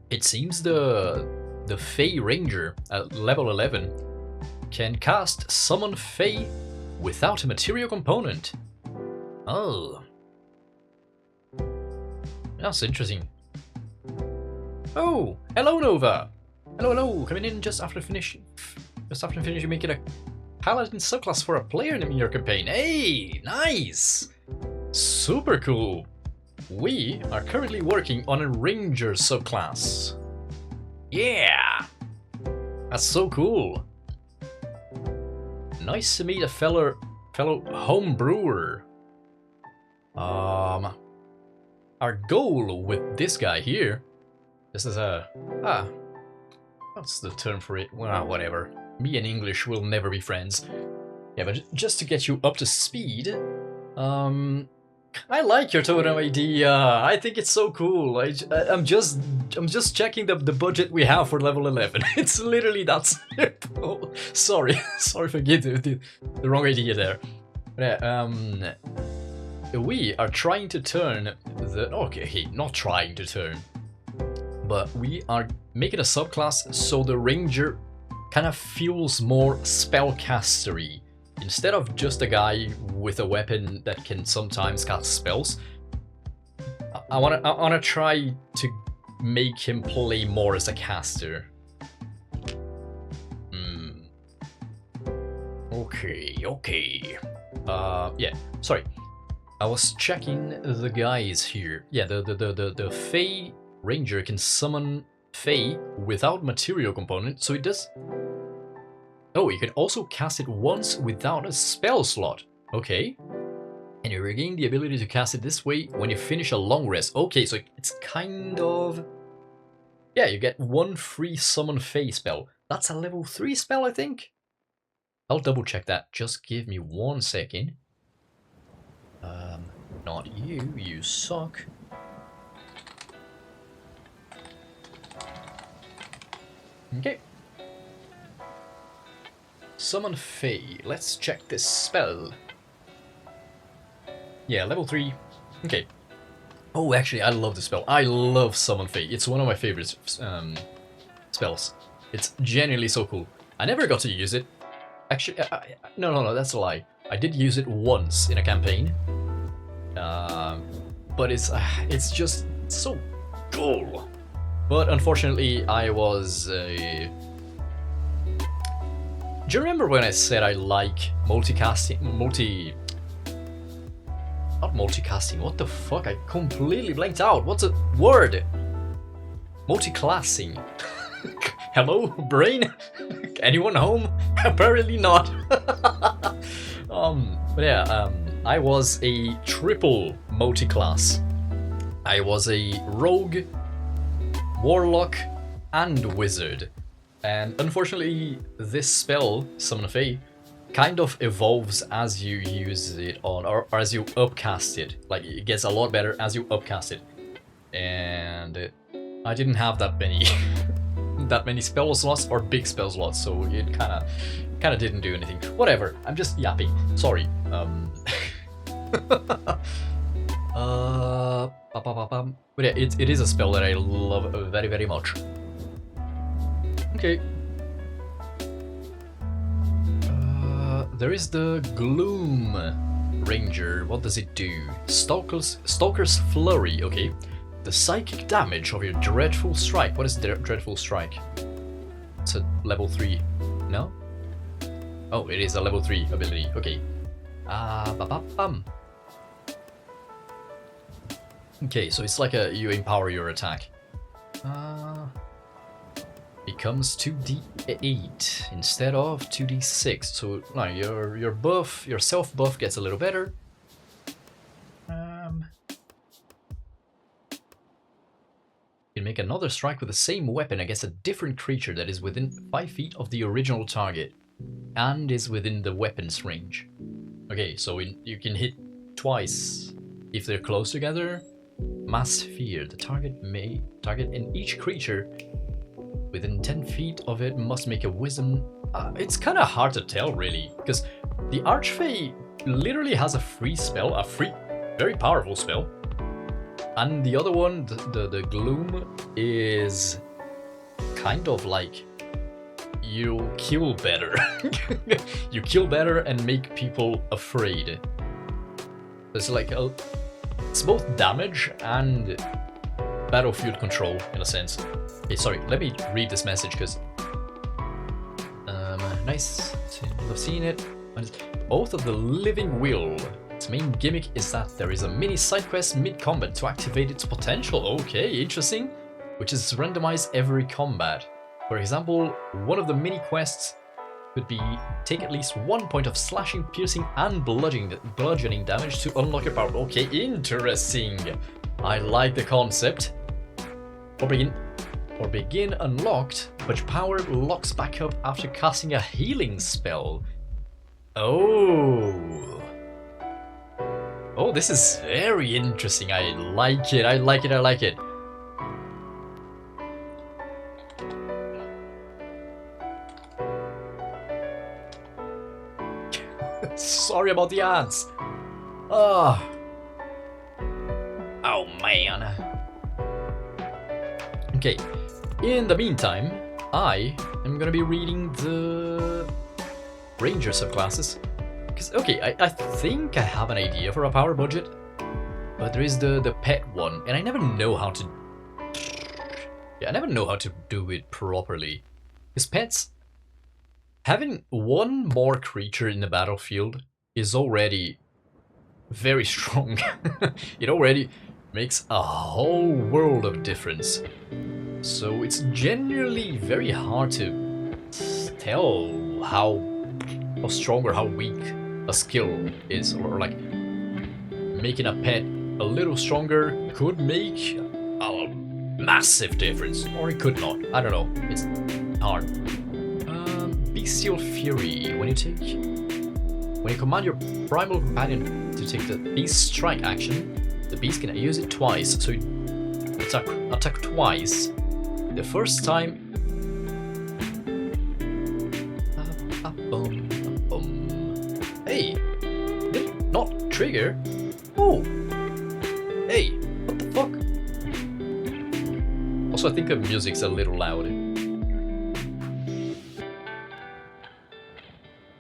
It seems the Fey Ranger at level 11 can cast Summon Fey without a material component. Oh. That's interesting. Oh, hello Nova! Hello, coming in just after finishing making a paladin subclass for a player in your campaign. Hey, nice! Super cool! We are currently working on a ranger subclass. Yeah! That's so cool! Nice to meet a fellow homebrewer. Our goal with this guy here, this is what's the term for it? Well, whatever. Me and English will never be friends. Yeah, but just to get you up to speed, I like your totem idea. I think it's so cool. I'm just checking the budget we have for level 11. It's literally that simple. Sorry for getting the wrong idea there. But, we are trying to turn the... Okay, not trying to turn. But we are making a subclass so the ranger kind of feels more spellcastery. Instead of just a guy with a weapon that can sometimes cast spells, I wanna try to make him play more as a caster. Okay. Yeah, sorry. I was checking the guys here. Yeah, the Fey Ranger can summon Fey without material component, so it does... Oh, you can also cast it once without a spell slot. Okay. And you regain the ability to cast it this way when you finish a long rest. Okay, so it's kind of... Yeah, you get one free summon Fey spell. That's a level 3 spell, I think? I'll double check that. Just give me 1 second. Not you. You suck. Okay. Summon Fey. Let's check this spell. Yeah, level 3. Okay. Oh, actually, I love this spell. I love Summon Fey. It's one of my favorite spells. It's genuinely so cool. I never got to use it. Actually, no, that's a lie. I did use it once in a campaign. But it's just so cool. But unfortunately, I was... Do you remember when I said I like multicasting? Not multicasting, what the fuck? I completely blanked out. What's a word? Multiclassing. Hello, brain? Anyone home? Apparently not. But yeah, I was a triple multiclass. I was a rogue, warlock, and wizard. And unfortunately, this spell, Summon Fey, kind of evolves as you use it on, or as you upcast it. Like, it gets a lot better as you upcast it. And I didn't have that many that many spell slots or big spell slots, so it kind of didn't do anything. Whatever, I'm just yapping. Sorry. But yeah, it is a spell that I love very, very much. Okay. There is the Gloom Ranger. What does it do? Stalker's Flurry. Okay. The psychic damage of your Dreadful Strike. What is Dreadful Strike? It's a level 3. No? Oh, it is a level 3 ability. Okay. Okay, so it's like you empower your attack. Becomes 2d8 instead of 2d6. So no, your buff, your self buff gets a little better. You can make another strike with the same weapon against a different creature that is within 5 feet of the original target and is within the weapon's range. Okay, so you can hit twice if they're close together. Mass Fear. The target in each creature within 10 feet of it must make a wisdom... it's kind of hard to tell, really, because the Archfey literally has a free spell, very powerful spell. And the other one, the Gloom, is kind of like you kill better. You kill better and make people afraid. It's like it's both damage and battlefield control in a sense. Okay, sorry, let me read this message because nice. I've seen it. Oath of the Living Will. Its main gimmick is that there is a mini side quest mid-combat to activate its potential. Okay, interesting. Which is randomized every combat. For example, one of the mini quests could be take at least 1 point of slashing, piercing, and bludgeoning damage to unlock your power. Okay, interesting. I like the concept. Or begin unlocked, but power locks back up after casting a healing spell. Oh. Oh, this is very interesting. I like it. I like it. Sorry about the ads. Oh man. Okay, in the meantime, I am gonna be reading the Ranger subclasses. Because, okay, I think I have an idea for a power budget, but there is the pet one, and I never know how to... Yeah, I never know how to do it properly. Because pets, having one more creature in the battlefield is already very strong. It already makes a whole world of difference. So it's generally very hard to tell how strong or how weak a skill is, or like making a pet a little stronger could make a massive difference, or it could not. I don't know. It's hard. Bestial Fury. When you command your primal companion to take the beast strike action, the beast can use it twice. So it attack twice. The first time. Hey, did it not trigger? Oh, hey, what the fuck? Also, I think the music's a little loud.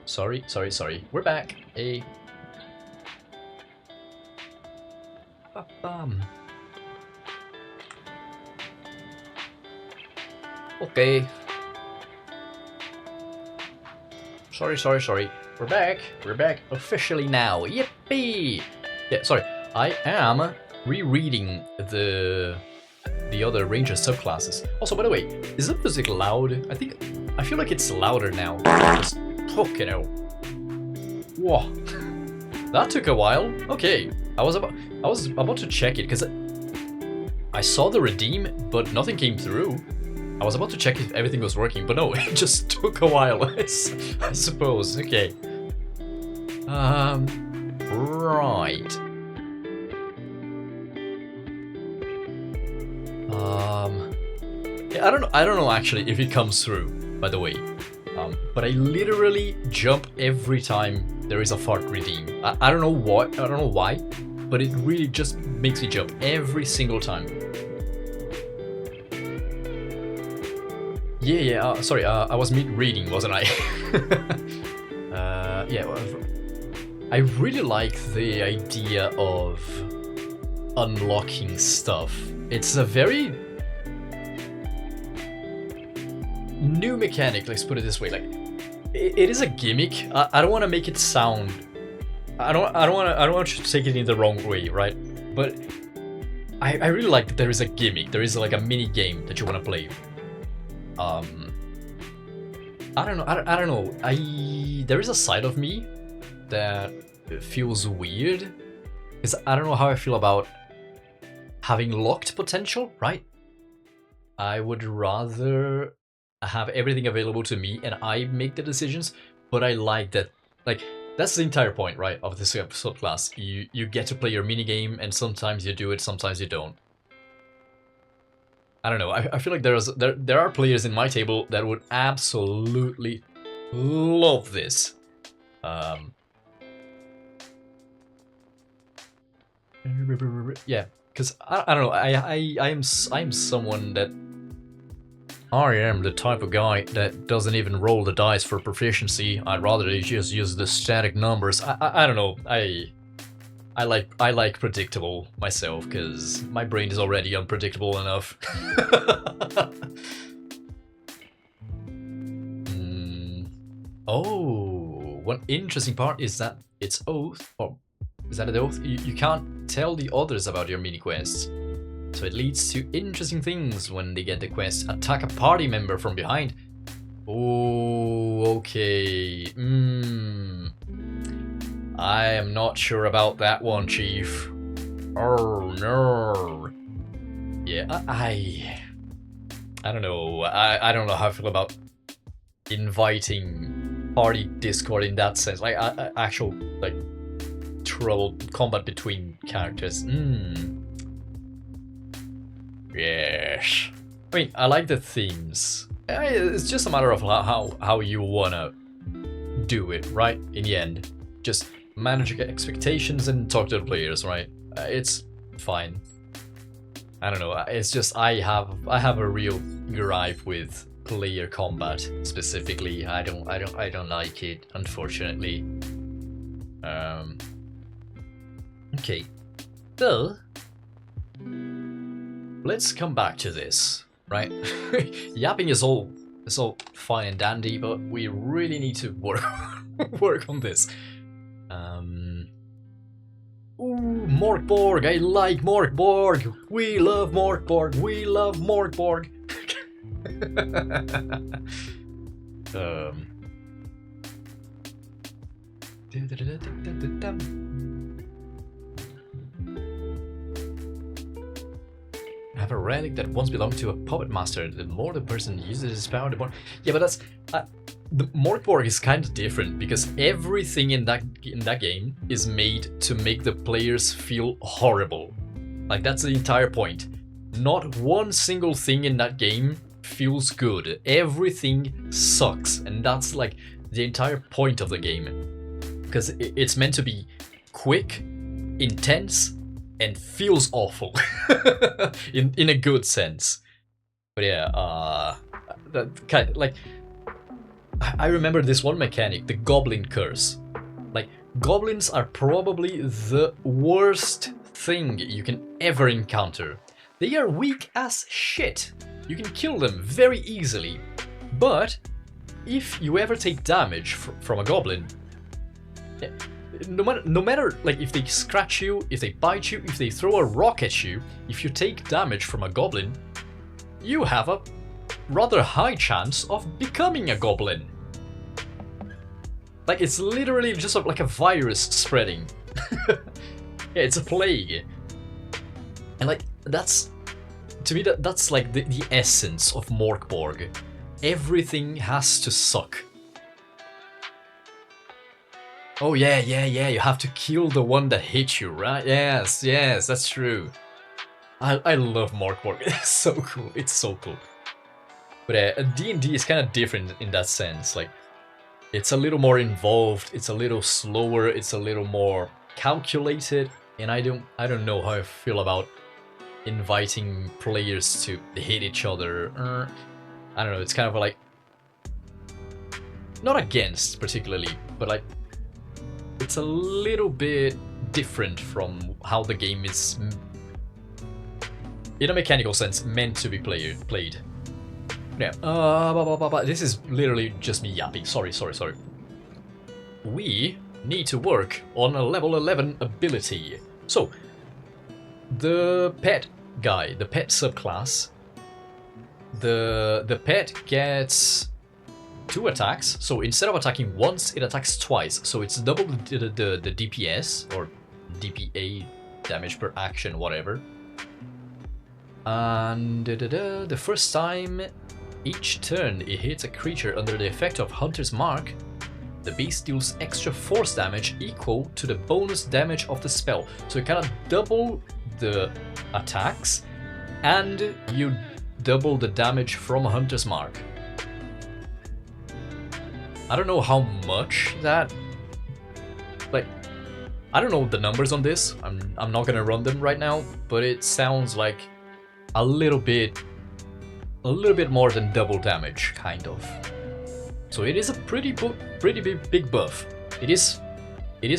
Sorry. We're back. Hey. Okay. Sorry. We're back officially now. Yippee! Yeah, sorry. I am rereading the other Ranger subclasses. Also, by the way, is the music loud? I feel like it's louder now. Just fucking hell. Whoa. That took a while. Okay. I was about to check it because I saw the redeem, but nothing came through. I was about to check if everything was working, but no, it just took a while, I suppose. Okay. Right. Yeah, I don't know actually if it comes through, by the way. But I literally jump every time there is a fart redeem. I don't know what, I don't know why, but it really just makes me jump every single time. Yeah, sorry, I was mid-reading, wasn't I? Yeah, well, I really like the idea of unlocking stuff. It's a very new mechanic, let's put it this way. Like, it is a gimmick. I don't want to make it sound... I don't want you to take it in the wrong way, right? But I really like that there is a gimmick. There is like a mini game that you want to play. I don't know. There is a side of me that feels weird because I don't know how I feel about having locked potential, right? I would rather have everything available to me and I make the decisions, but I like that. Like, that's the entire point, right, of this subclass. You get to play your minigame, and sometimes you do it, sometimes you don't. I don't know, I feel like there are players in my table that would absolutely love this. Yeah, because I don't know, I am someone that... I am the type of guy that doesn't even roll the dice for proficiency. I'd rather just use the static numbers. I don't know, I like predictable myself, because my brain is already unpredictable enough. Oh, one interesting part is that it's oath, or is that an oath? You can't tell the others about your mini quests. So it leads to interesting things when they get the quest, attack a party member from behind. Oh, okay. I am not sure about that one, Chief. Oh no. Yeah, I don't know. I don't know how I feel about inviting party Discord in that sense. Like actual like trouble combat between characters. Yes. I mean, I like the themes. It's just a matter of how you wanna do it, right? In the end, just manage your expectations and talk to the players, right? It's fine. I don't know. It's just I have a real gripe with player combat specifically. I don't like it, unfortunately. Okay. So let's come back to this, right? Yapping is all fine and dandy, but we really need to work on this. Ooh, Morkborg, I like Morkborg. We love Morkborg. We love Morkborg. Have a relic that once belonged to a puppet master. The more the person uses his power, the more. Yeah, but that's the Morkborg is kind of different because everything in that game is made to make the players feel horrible. Like that's the entire point. Not one single thing in that game feels good. Everything sucks, and that's like the entire point of the game. Because it's meant to be quick, intense, and feels awful in a good sense. But yeah, that kind of like I remember this one mechanic, the goblin curse. Like goblins are probably the worst thing you can ever encounter. They are weak as shit. You can kill them very easily, but if you ever take damage from a goblin, no matter like if they scratch you, if they bite you, if they throw a rock at you, if you take damage from a goblin, you have a rather high chance of becoming a goblin. Like it's literally just like a virus spreading. Yeah, it's a plague. And like that's, to me, that's like the essence of Morkborg. Everything has to suck. Oh yeah, you have to kill the one that hit you, right? Yes, that's true. I love Morkborg. It's so cool. It's so cool. But D&D is kind of different in that sense. Like, it's a little more involved. It's a little slower. It's a little more calculated. And I don't know how I feel about inviting players to hit each other. I don't know. It's kind of like not against particularly, but like it's a little bit different from how the game is, in a mechanical sense, meant to be played. Yeah. This is literally just me yapping. Sorry. We need to work on a level 11 ability. So, the pet guy, the pet subclass, the pet gets 2 attacks. So instead of attacking once, it attacks twice. So it's double the DPS or DPA, damage per action, whatever. And the first time each turn it hits a creature under the effect of Hunter's Mark, the beast deals extra force damage equal to the bonus damage of the spell. So you kind of double the attacks and you double the damage from Hunter's Mark. I don't know how much that, like, I don't know the numbers on this. I'm not gonna run them right now, but it sounds like a little bit more than double damage, kind of. So it is a pretty big buff. It is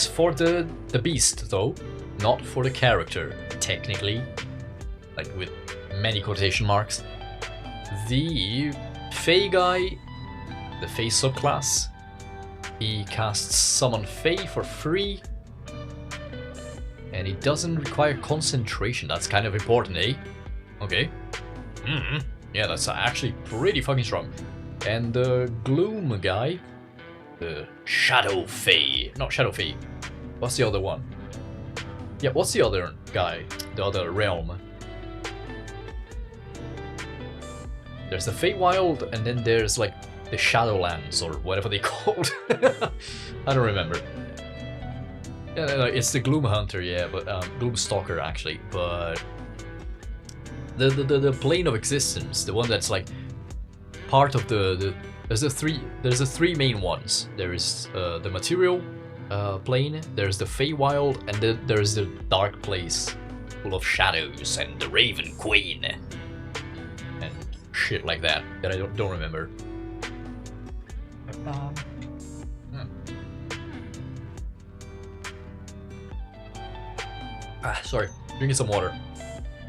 for the beast though, not for the character technically, like with many quotation marks. The Fey guy, the Fey subclass, he casts Summon Fey for free, and it doesn't require concentration. That's kind of important, eh? Okay. Yeah, that's actually pretty fucking strong. And the Gloom guy, the Shadow Fey, not Shadow Fey. What's the other one? Yeah, what's the other guy? The other realm? There's the Feywild, and then there's like the Shadowlands or whatever they called. I don't remember. Yeah, no, it's the Gloom Hunter, yeah, but Gloom Stalker actually, but the plane of existence, the one that's like part of there's the three main ones. There is the material plane, there's the Feywild, and then there's the dark place. Temple of Shadows and the Raven Queen. And shit like that I don't remember. Sorry, drinking some water.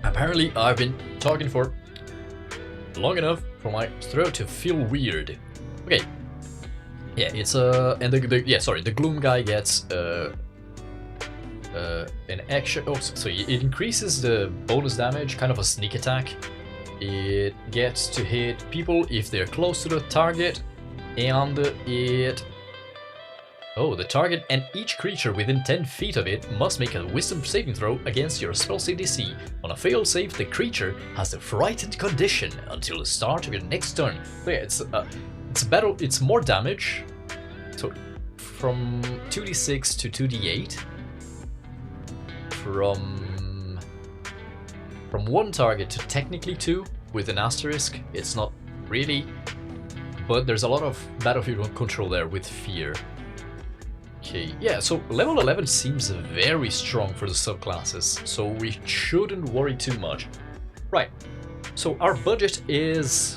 Apparently I've been talking for long enough for my throat to feel weird. Okay. Yeah, it's and the Gloom guy gets an extra. Oh, so it increases the bonus damage, kind of a sneak attack. It gets to hit people if they're close to the target, and the target and each creature within 10 feet of it must make a wisdom saving throw against your spell save DC. On a failed save, the creature has the frightened condition until the start of your next turn. So yeah, it's more damage. So from 2d6 to 2d8. From one target to technically 2 with an asterisk. It's not really, but there's a lot of battlefield control there with fear. Okay, yeah, so level 11 seems very strong for the subclasses, so we shouldn't worry too much. Right, so our budget is...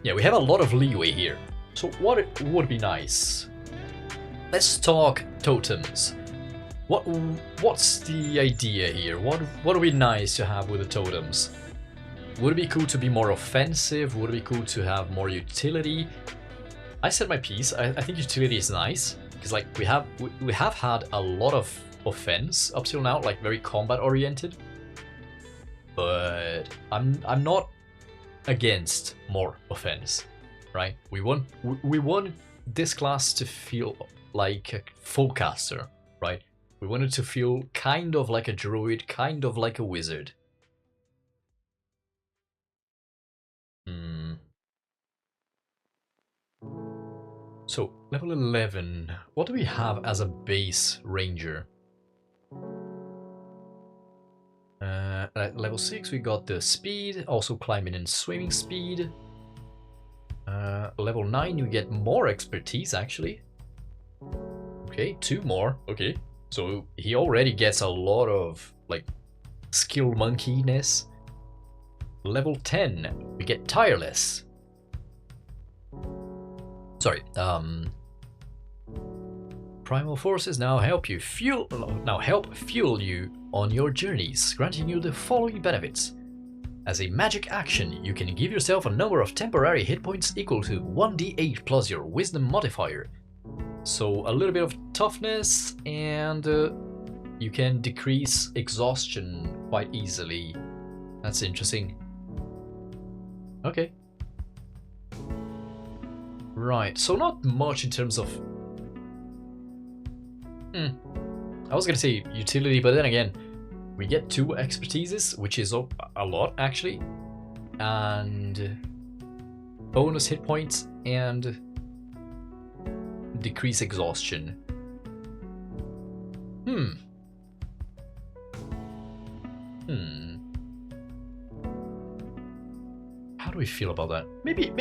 yeah, we have a lot of leeway here. So what would be nice? Let's talk totems. What's the idea here? What would be nice to have with the totems? Would it be cool to be more offensive? Would it be cool to have more utility? I said my piece. I think utility is nice. Because like we have had a lot of offense up till now, like very combat oriented. But I'm not against more offense, right? We want this class to feel like a fullcaster, right? We want it to feel kind of like a druid, kind of like a wizard. So, level 11, what do we have as a base ranger? At level 6 we got the speed, also climbing and swimming speed. Level 9 you get more expertise actually. Okay, 2 more, okay. So he already gets a lot of like skill monkeyness. Level 10, we get tireless. Sorry, primal forces now help fuel you on your journeys, granting you the following benefits. As a magic action, you can give yourself a number of temporary hit points equal to 1d8 plus your wisdom modifier. So a little bit of toughness, and you can decrease exhaustion quite easily. That's interesting. Okay. Right, so not much in terms of... I was gonna say utility, but then again, we get 2 expertises, which is a lot actually, and bonus hit points and decrease exhaustion. How do we feel about that? Maybe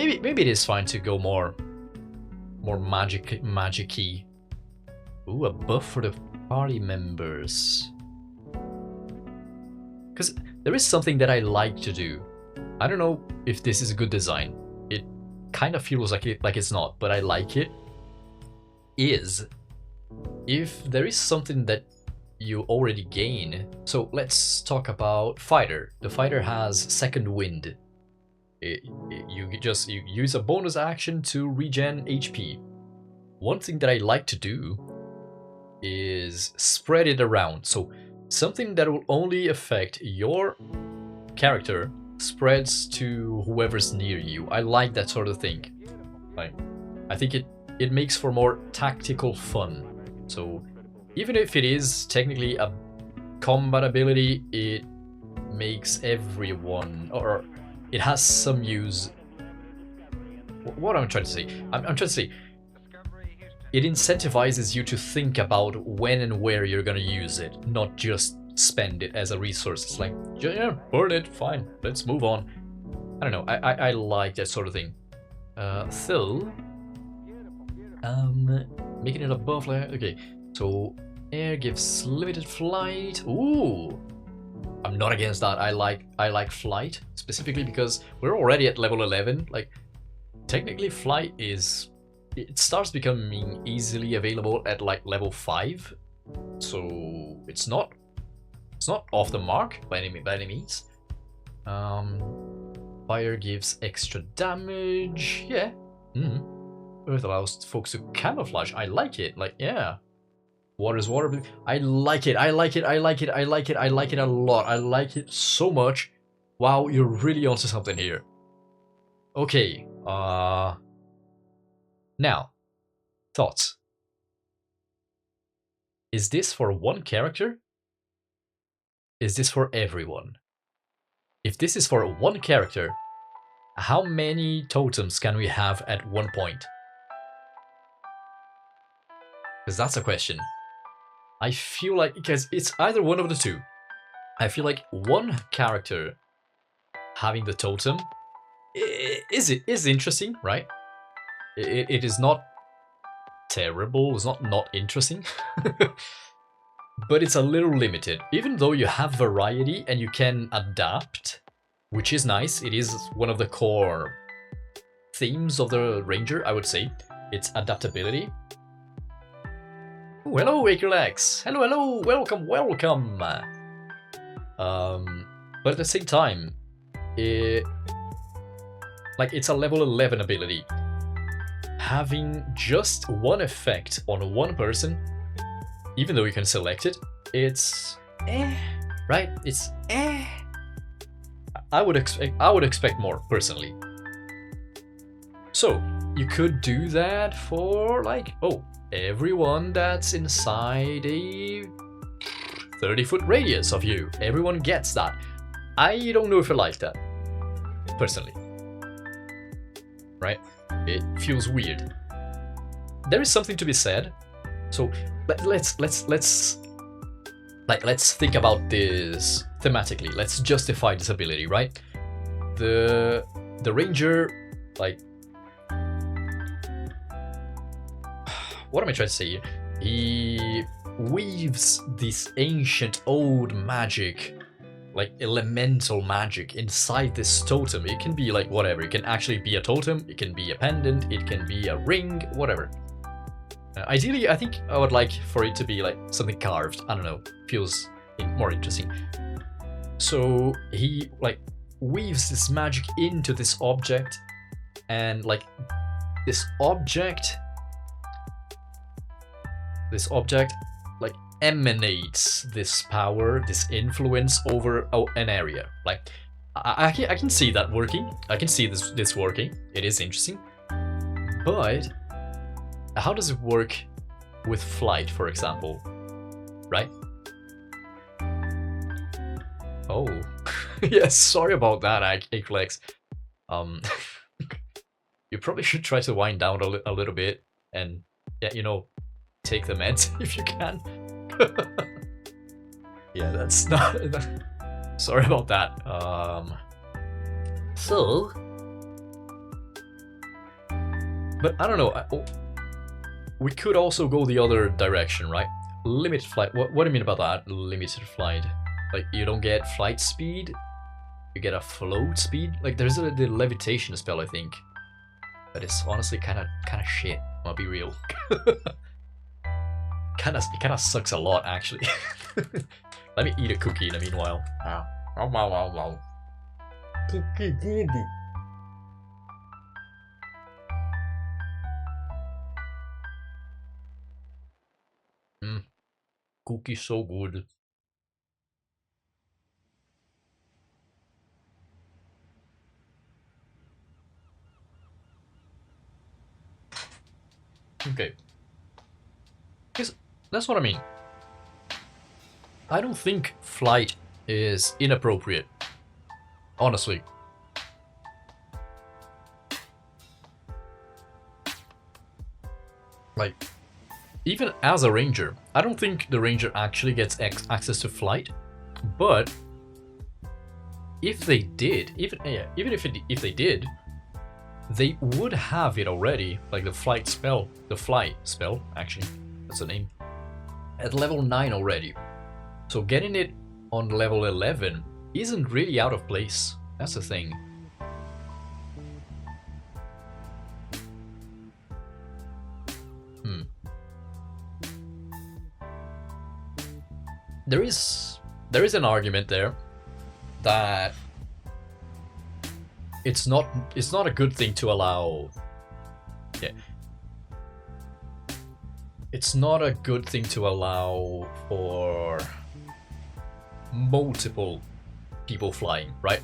it is fine to go more magic-y. Ooh, a buff for the party members. Because there is something that I like to do. I don't know if this is a good design. It kind of feels like it's not, but I like it. Is if there is something that you already gain. So let's talk about fighter. The fighter has second wind. You use a bonus action to regen HP. One thing that I like to do is spread it around. So something that will only affect your character spreads to whoever's near you. I like that sort of thing. Like, I think it makes for more tactical fun. So even if it is technically a combat ability, it makes everyone, or it has some use. What am I trying to say? I'm trying to say it incentivizes you to think about when and where you're gonna use it, not just spend it as a resource. It's like, yeah, burn it, fine, let's move on. I don't know, I like that sort of thing. So, making it above layer. Okay, so air gives limited flight. Ooh, I'm not against that. I like flight specifically because we're already at level 11. Like technically flight is, it starts becoming easily available at like level 5. So it's not off the mark by any means. Fire gives extra damage. Yeah. Earth allows folks to camouflage. I like it. Like, yeah. Water is water. I like it. I like it. I like it. I like it. I like it a lot. I like it so much. Wow, you're really onto something here. Okay. Now, thoughts. Is this for one character? Is this for everyone? If this is for one character, how many totems can we have at one point? Because that's a question. I feel like, because it's either one of the two. I feel like one character having the totem is interesting, right? It is not terrible, it's not interesting. But it's a little limited. Even though you have variety and you can adapt, which is nice, it is one of the core themes of the Ranger, I would say. It's adaptability. Ooh, hello, Ikkur. Hello, hello, welcome, welcome. But at the same time, it's a level 11 ability. Having just one effect on one person, even though you can select it, it's right? It's I would expect more personally. So you could do that for like, oh, everyone that's inside a 30-foot radius of you. Everyone gets that. I don't know if I like that personally. Right? It feels weird. There is something to be said. So let's think about this thematically. Let's justify this ability, right? The Ranger, like, what am I trying to say here? He weaves this ancient old magic, like elemental magic, inside this totem. It can be like whatever. It can actually be a totem. It can be a pendant. It can be a ring. Whatever. Ideally, I think I would like for it to be like something carved. I don't know. Feels more interesting. So he like weaves this magic into this object, and like this object like emanates this power, this influence over an area. Like I can see that working. I can see this working. It is interesting, but how does it work with flight, for example? Right? Oh, yes. Sorry about that, Ikkur. You probably should try to wind down a little bit and, yeah, you know, take the meds if you can. Yeah, that's not. Sorry about that. So, but I don't know. We could also go the other direction, right? Limited flight. What do you mean about that? Limited flight. Like you don't get flight speed, you get a float speed. Like there's the levitation spell, I think. But it's honestly kind of shit. I'll be real. It kind of sucks a lot, actually. Let me eat a cookie in the meanwhile. Wow. Cookie candy. Cookie so good. Okay. Because that's what I mean. I don't think flight is inappropriate. Honestly. Like, even as a ranger, I don't think the ranger actually gets access to flight, but if they did, even if they did, they would have it already, like the flight spell, actually, that's the name, at level 9 already. So getting it on level 11 isn't really out of place. That's the thing. There is an argument there that it's not a good thing to allow. Yeah. It's not a good thing to allow for multiple people flying, right?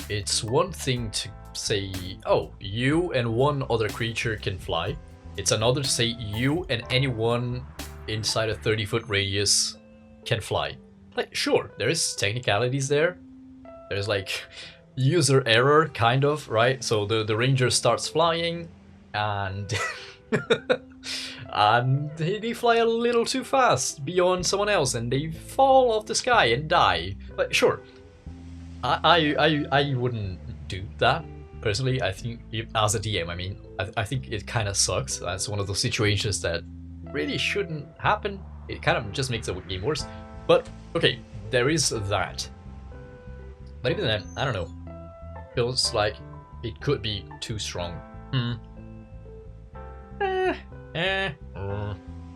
It's one thing to say, oh, you and one other creature can fly. It's another to say you and anyone inside a 30-foot radius can fly. Like, sure, there is technicalities there. There's like user error, kind of, right? So the ranger starts flying and and they fly a little too fast beyond someone else and they fall off the sky and die. But sure, I wouldn't do that personally. I think as a DM, I mean, I think it kind of sucks. That's one of those situations that really shouldn't happen. It kind of just makes the game worse. But okay, there is that. But even then, I don't know. Feels like it could be too strong. I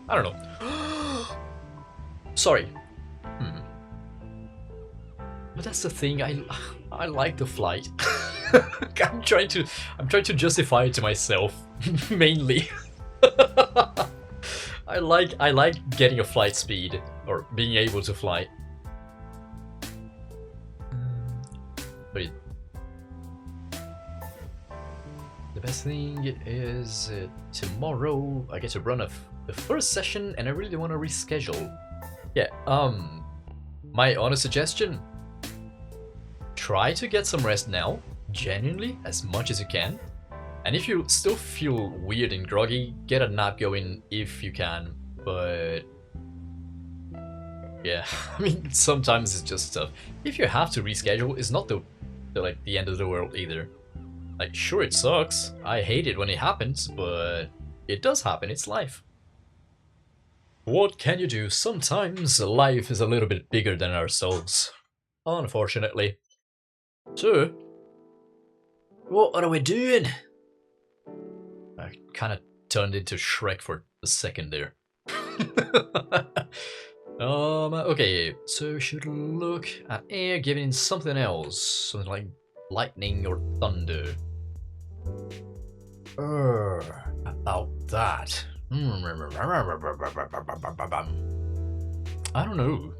don't know. Sorry. But that's the thing. I like the flight. I'm trying to justify it to myself mainly. I like getting a flight speed or being able to fly. But the best thing is tomorrow I get to run the first session and I really want to reschedule. Yeah, my honest suggestion, try to get some rest now, genuinely, as much as you can. And if you still feel weird and groggy, get a nap going if you can, but yeah, I mean, sometimes it's just tough. If you have to reschedule, it's not the end of the world either. Like, sure, it sucks. I hate it when it happens, but it does happen. It's life. What can you do? Sometimes life is a little bit bigger than ourselves, unfortunately. So, what are we doing? I kind of turned into Shrek for a second there. Okay, so should look at air, giving something else, something like lightning or thunder. About that. I don't know.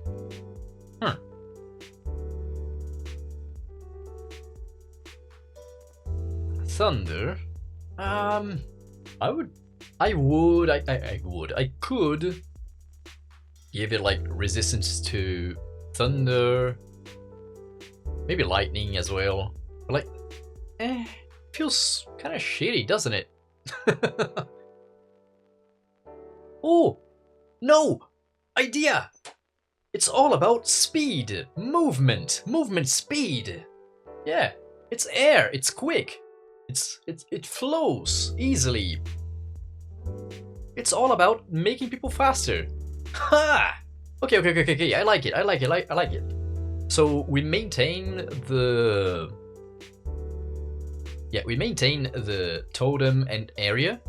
Thunder. I could give it like resistance to thunder, maybe lightning as well. But like, feels kind of shitty, doesn't it? Oh, no! Idea! It's all about speed, movement speed. Yeah, it's air, it's quick. It flows easily. It's all about making people faster. Ha! Okay. I like it. So we maintain the totem and area.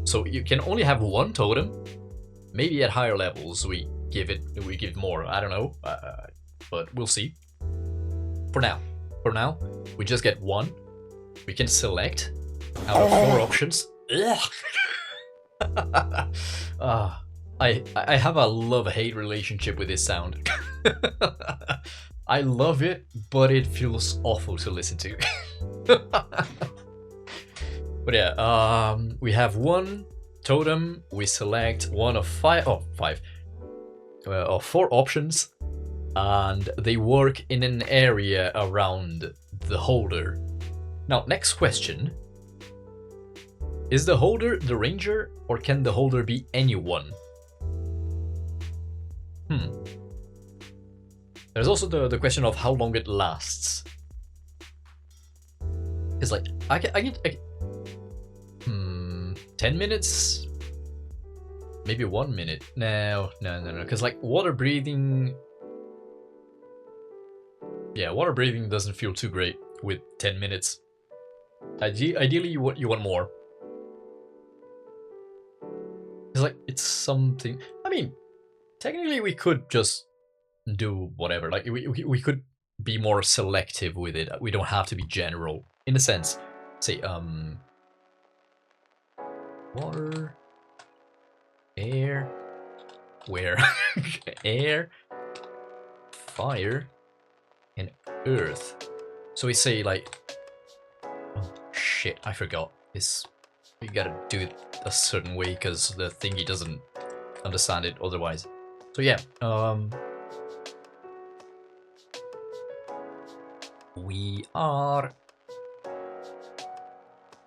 So you can only have one totem. Maybe at higher levels we give more. I don't know, but we'll see. For now, we just get one. We can select out of 4 options. I have a love-hate relationship with this sound. I love it, but it feels awful to listen to. But yeah, we have one totem. We select one of 4 options, and they work in an area around the holder. Now, next question. Is the holder the ranger, or can the holder be anyone? There's also the question of how long it lasts. It's like, I get 10 minutes? Maybe 1 minute. No. Because like water breathing. Yeah, water breathing doesn't feel too great with 10 minutes. Ideally, you want more. It's like it's something. I mean, technically, we could just do whatever. Like we could be more selective with it. We don't have to be general in a sense. Say water, air, where, air, fire, and earth. So we say like, oh shit, I forgot. We gotta do it a certain way because the thingy doesn't understand it otherwise. So yeah, we are.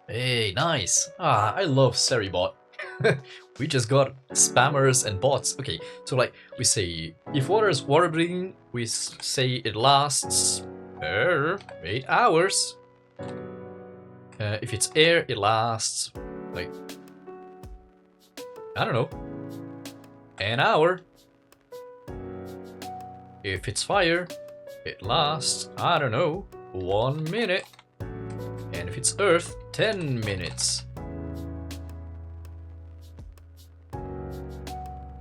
Hey, nice. Ah, I love Seribot. We just got spammers and bots. Okay, so like we say, if water is water breathing, we say it lasts 8 hours. If it's air, it lasts like, I don't know, an hour. If it's fire, it lasts, I don't know, 1 minute. And if it's earth, 10 minutes.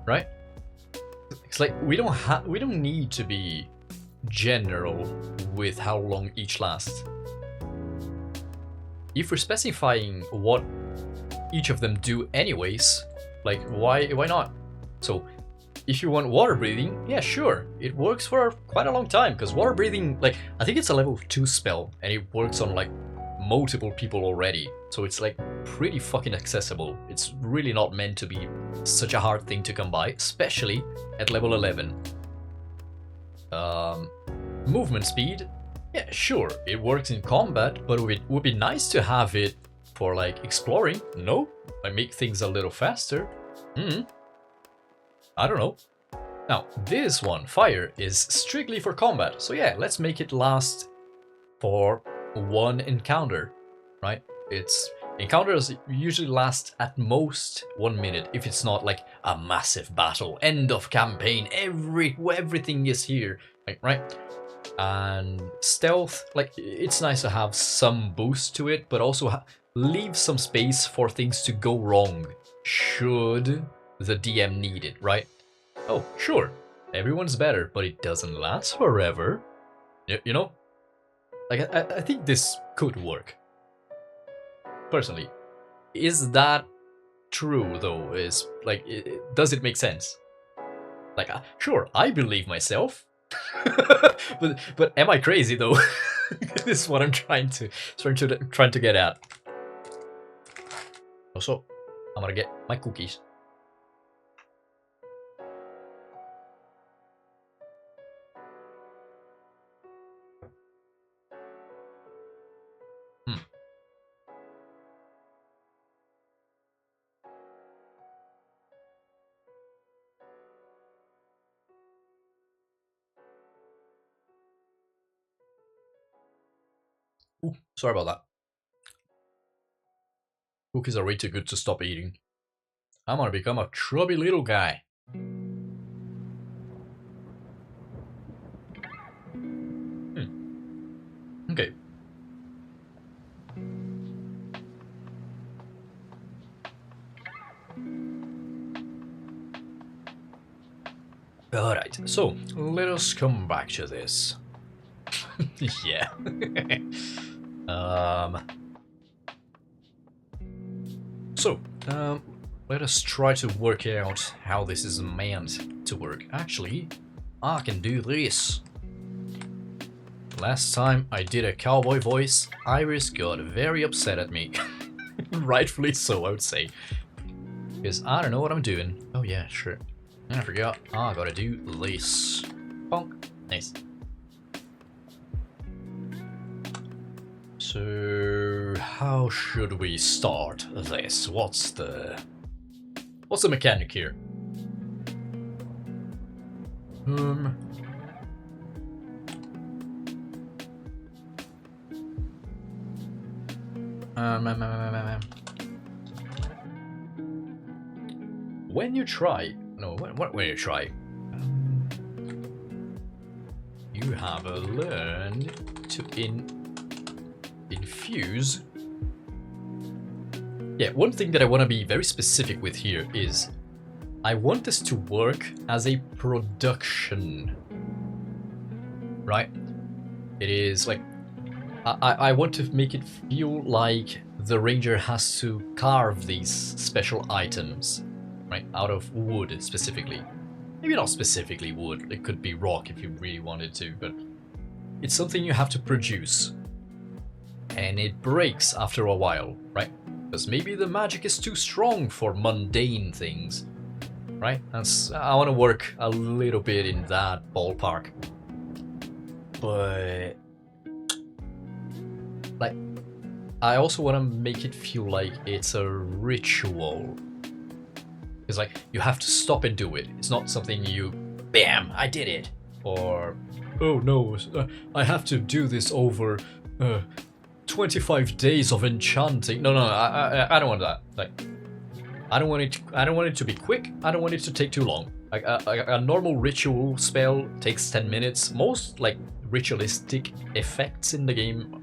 Right? It's like we don't need to be general with how long each lasts. If we're specifying what each of them do anyways, like why not? So if you want water breathing, yeah, sure, it works for quite a long time because water breathing, like I think it's a level 2 spell and it works on like multiple people already, so it's like pretty fucking accessible. It's really not meant to be such a hard thing to come by, especially at level 11. Movement speed, yeah, sure, it works in combat, but it would be nice to have it for like exploring. No, I make things a little faster. I don't know. Now this one, fire, is strictly for combat, so yeah, let's make it last for 1 encounter, right? Encounters usually last at most 1 minute if it's not like a massive battle, end of campaign, everything is here, like, right? And stealth, like it's nice to have some boost to it, but also leave some space for things to go wrong should the DM need it, right? Oh, sure, everyone's better, but it doesn't last forever. You know? Like, I think this could work. Personally. Is that true, though? Is, like, does it make sense? Like, sure, I believe myself. but am I crazy, though? This is what I'm trying to get at. Also, I'm gonna get my cookies. Ooh, sorry about that. Cookies are way too good to stop eating. I'm gonna become a chubby little guy. Okay. Alright, so let us come back to this. Yeah. Let us try to work out how this is meant to work. Actually, I can do this. Last time I did a cowboy voice, Iris got very upset at me. Rightfully so, I would say. Because I don't know what I'm doing. Oh yeah, sure. I forgot. I gotta do this. Bonk. Nice. So how should we start this? What's the mechanic here? when you try, when you try, you have learned to infuse. Yeah, one thing that I want to be very specific with here is I want this to work as a production, right? It is like, I want to make it feel like the ranger has to carve these special items, right, out of wood specifically. Maybe not specifically wood, it could be rock if you really wanted to, but it's something you have to produce. And it breaks after a while, right? Because maybe the magic is too strong for mundane things, right? I want to work a little bit in that ballpark. But like, I also want to make it feel like it's a ritual. Because like, you have to stop and do it. It's not something you, bam, I did it. Or, oh no, I have to do this over 25 days of enchanting. No, I don't want that. Like, I don't want it to be quick. I don't want it to take too long. Like a normal ritual spell takes 10 minutes. Most like ritualistic effects in the game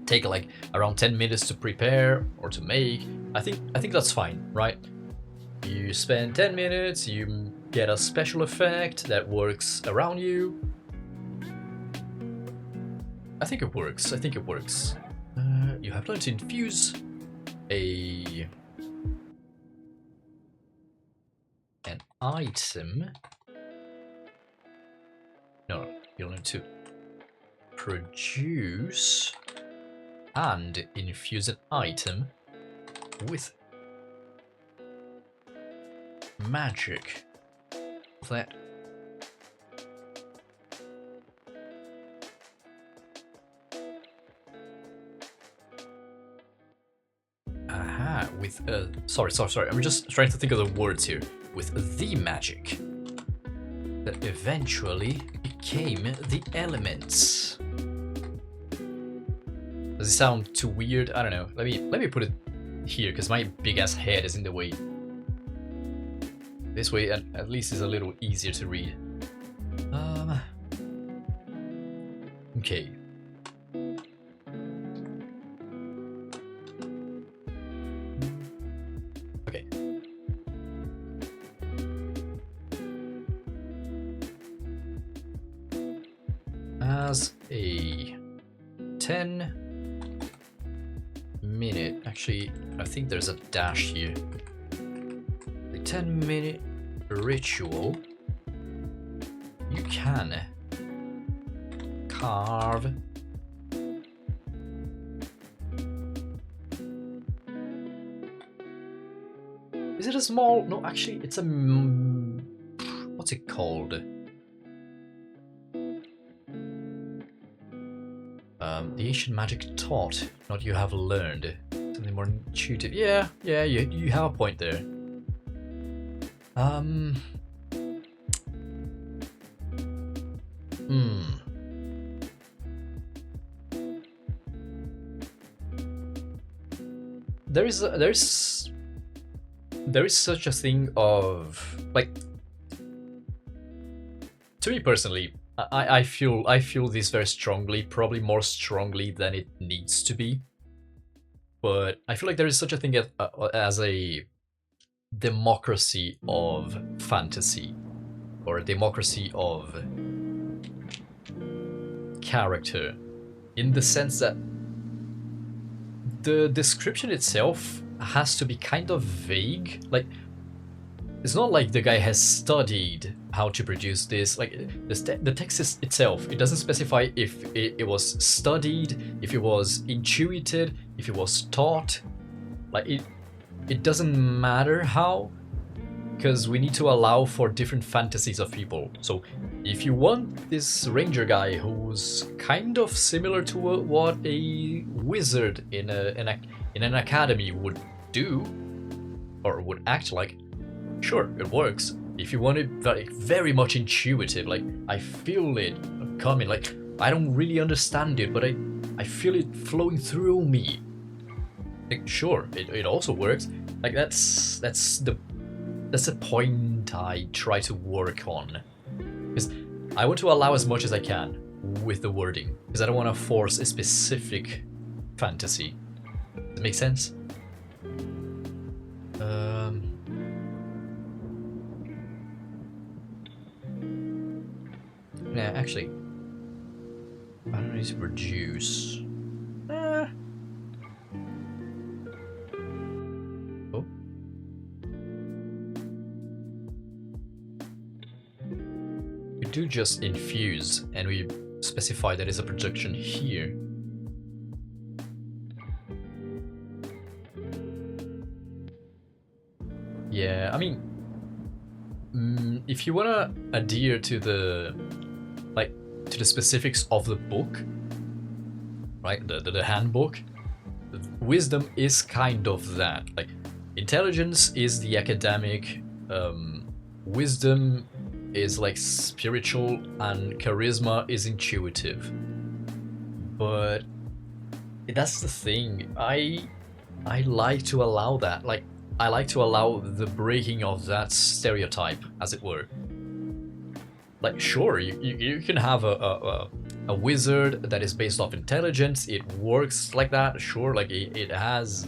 take like around 10 minutes to prepare or to make. I think that's fine, right? You spend 10 minutes, you get a special effect that works around you. I think it works. You have learned to infuse an item. No, you learn to produce and infuse an item with magic. That with sorry, I'm just trying to think of the words here. With the magic that eventually became the elements. Does it sound too weird? I don't know. Let me put it here because my big ass head is in the way. This way at least is a little easier to read. Okay. Okay. As a 10-minute, actually, I think there's a dash here. A 10-minute ritual, you can carve Is it a small? No, actually, it's a what's it called? The ancient magic taught, not you have learned. Something more intuitive. Yeah, you have a point there. There is such a thing of, like, to me personally, I feel this very strongly, probably more strongly than it needs to be. But I feel like there is such a thing as a democracy of fantasy, or a democracy of character, in the sense that the description itself has to be kind of vague. Like, it's not like the guy has studied how to produce this. Like, the text itself, it doesn't specify if it was studied, if it was intuited, if it was taught. Like, it doesn't matter how, because we need to allow for different fantasies of people. So if you want this ranger guy who's kind of similar to what a wizard in an academy would do, or would act like, sure, it works. If you want it very much intuitive, like, I feel it coming, like, I don't really understand it, but I feel it flowing through me. Like, sure, it also works. Like, that's that's a point I try to work on. Because I want to allow as much as I can with the wording, because I don't want to force a specific fantasy. Does that make sense? Yeah, actually, I don't need to reduce. Oh. We do just infuse, and we specify that it's a projection here. Yeah, I mean, if you wanna adhere to the specifics of the book, right? The handbook. Wisdom is kind of that. Like, intelligence is the academic. Wisdom is like spiritual, and charisma is intuitive. But that's the thing. I like to allow that. Like, I like to allow the breaking of that stereotype, as it were. Like, sure, you can have a wizard that is based off intelligence. It works like that. Sure, like it has.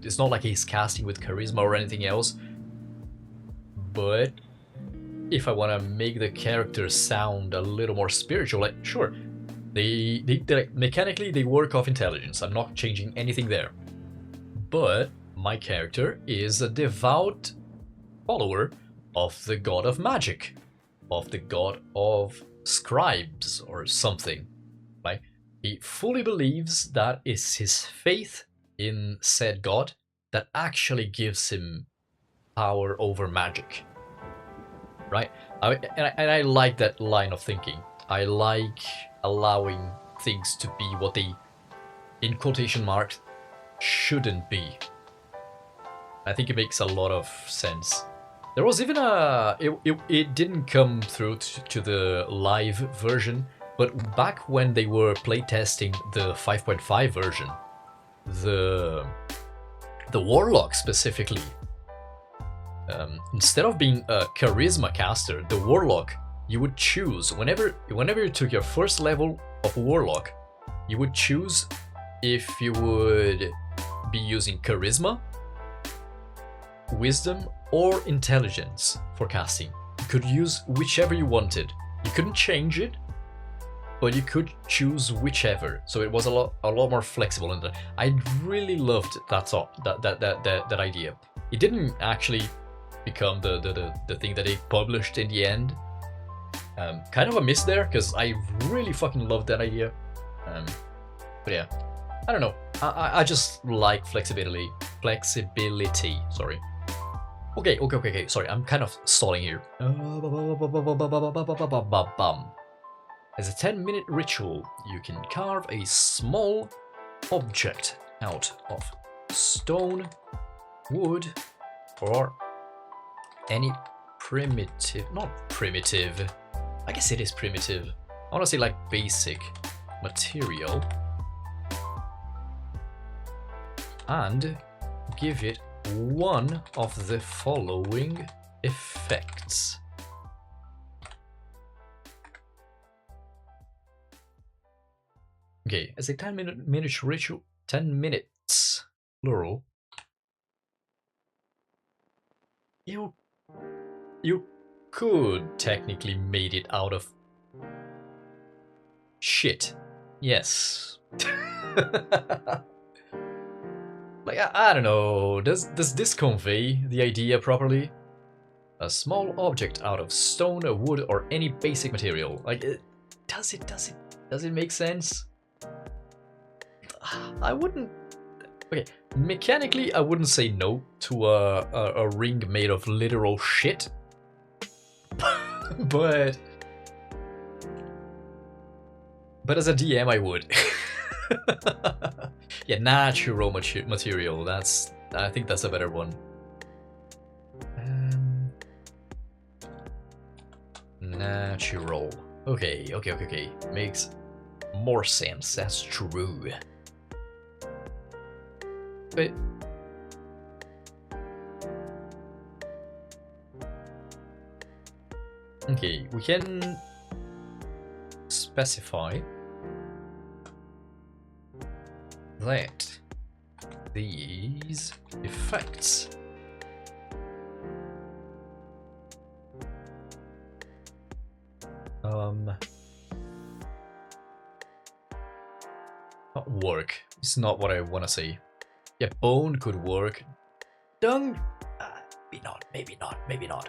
It's not like he's casting with charisma or anything else. But if I want to make the character sound a little more spiritual, like, sure, they like, mechanically they work off intelligence. I'm not changing anything there. But my character is a devout follower of the god of magic, of the god of scribes or something, right? He fully believes that it's his faith in said god that actually gives him power over magic, right? And I like that line of thinking. I like allowing things to be what they, in quotation marks, shouldn't be. I think it makes a lot of sense. There was even a... It didn't come through to the live version, but back when they were playtesting the 5.5 version, the warlock specifically, instead of being a charisma caster, the warlock, you would choose, whenever you took your first level of warlock, you would choose if you would be using charisma, wisdom, or intelligence for casting. You could use whichever you wanted. You couldn't change it, but you could choose whichever. So it was a lot more flexible. And I really loved that idea. It didn't actually become the thing that they published in the end. Kind of a miss there, because I really fucking loved that idea. But yeah, I don't know. I just like flexibility. Sorry. Okay. Sorry, I'm kind of stalling here. As a 10-minute ritual, you can carve a small object out of stone, wood, or any primitive... Not primitive. I guess it is primitive. I want to say like basic material. And give it one of the following effects. Okay, as a 10-minute ritual, 10 minutes, plural. You could technically made it out of shit. Yes. Like, I don't know, does this convey the idea properly? A small object out of stone, wood, or any basic material. Like, does it make sense? I wouldn't... Okay, mechanically, I wouldn't say no to a ring made of literal shit. But as a DM, I would. Yeah, natural material. I think that's a better one. Natural. Okay. Makes more sense. That's true. But Okay, we can specify that these effects not work. It's not what I want to say. Yeah, bone could work. Dung, maybe not, maybe not, maybe not.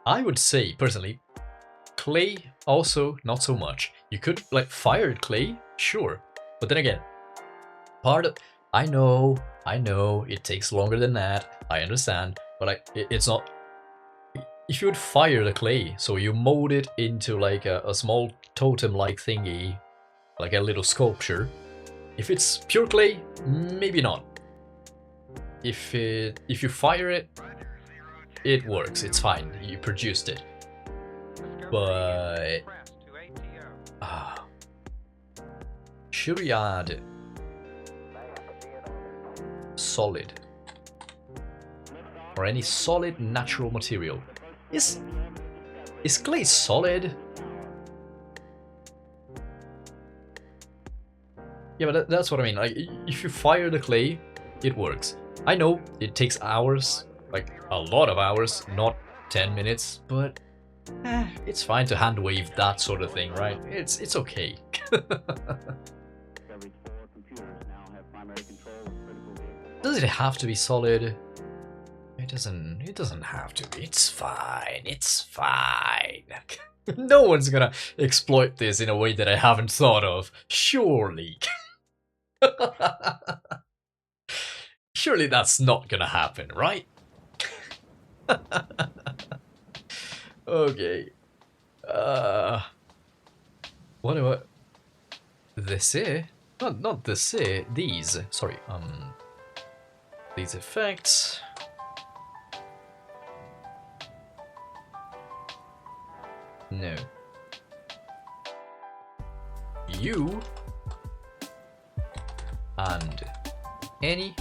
I would say personally, clay also not so much. You could like fired clay, sure, but then again, part of I know it takes longer than that. I understand, but like it's not. If you would fire the clay, so you mold it into like a small totem-like thingy, like a little sculpture. If it's pure clay, maybe not. If you fire it, it works. It's fine. You produced it. But should we add solid or any solid natural material? Is clay solid? Yeah, but that's what I mean. Like, if you fire the clay, it works. I know it takes hours, like a lot of hours, not 10 minutes, but it's fine to hand wave that sort of thing, right? It's okay. Does it have to be solid? It doesn't have to be. It's fine. It's fine. No one's gonna exploit this in a way that I haven't thought of. Surely. Surely that's not gonna happen, right? Okay. What do I... This is... Not this is... These. Sorry. These effects... No. You... and any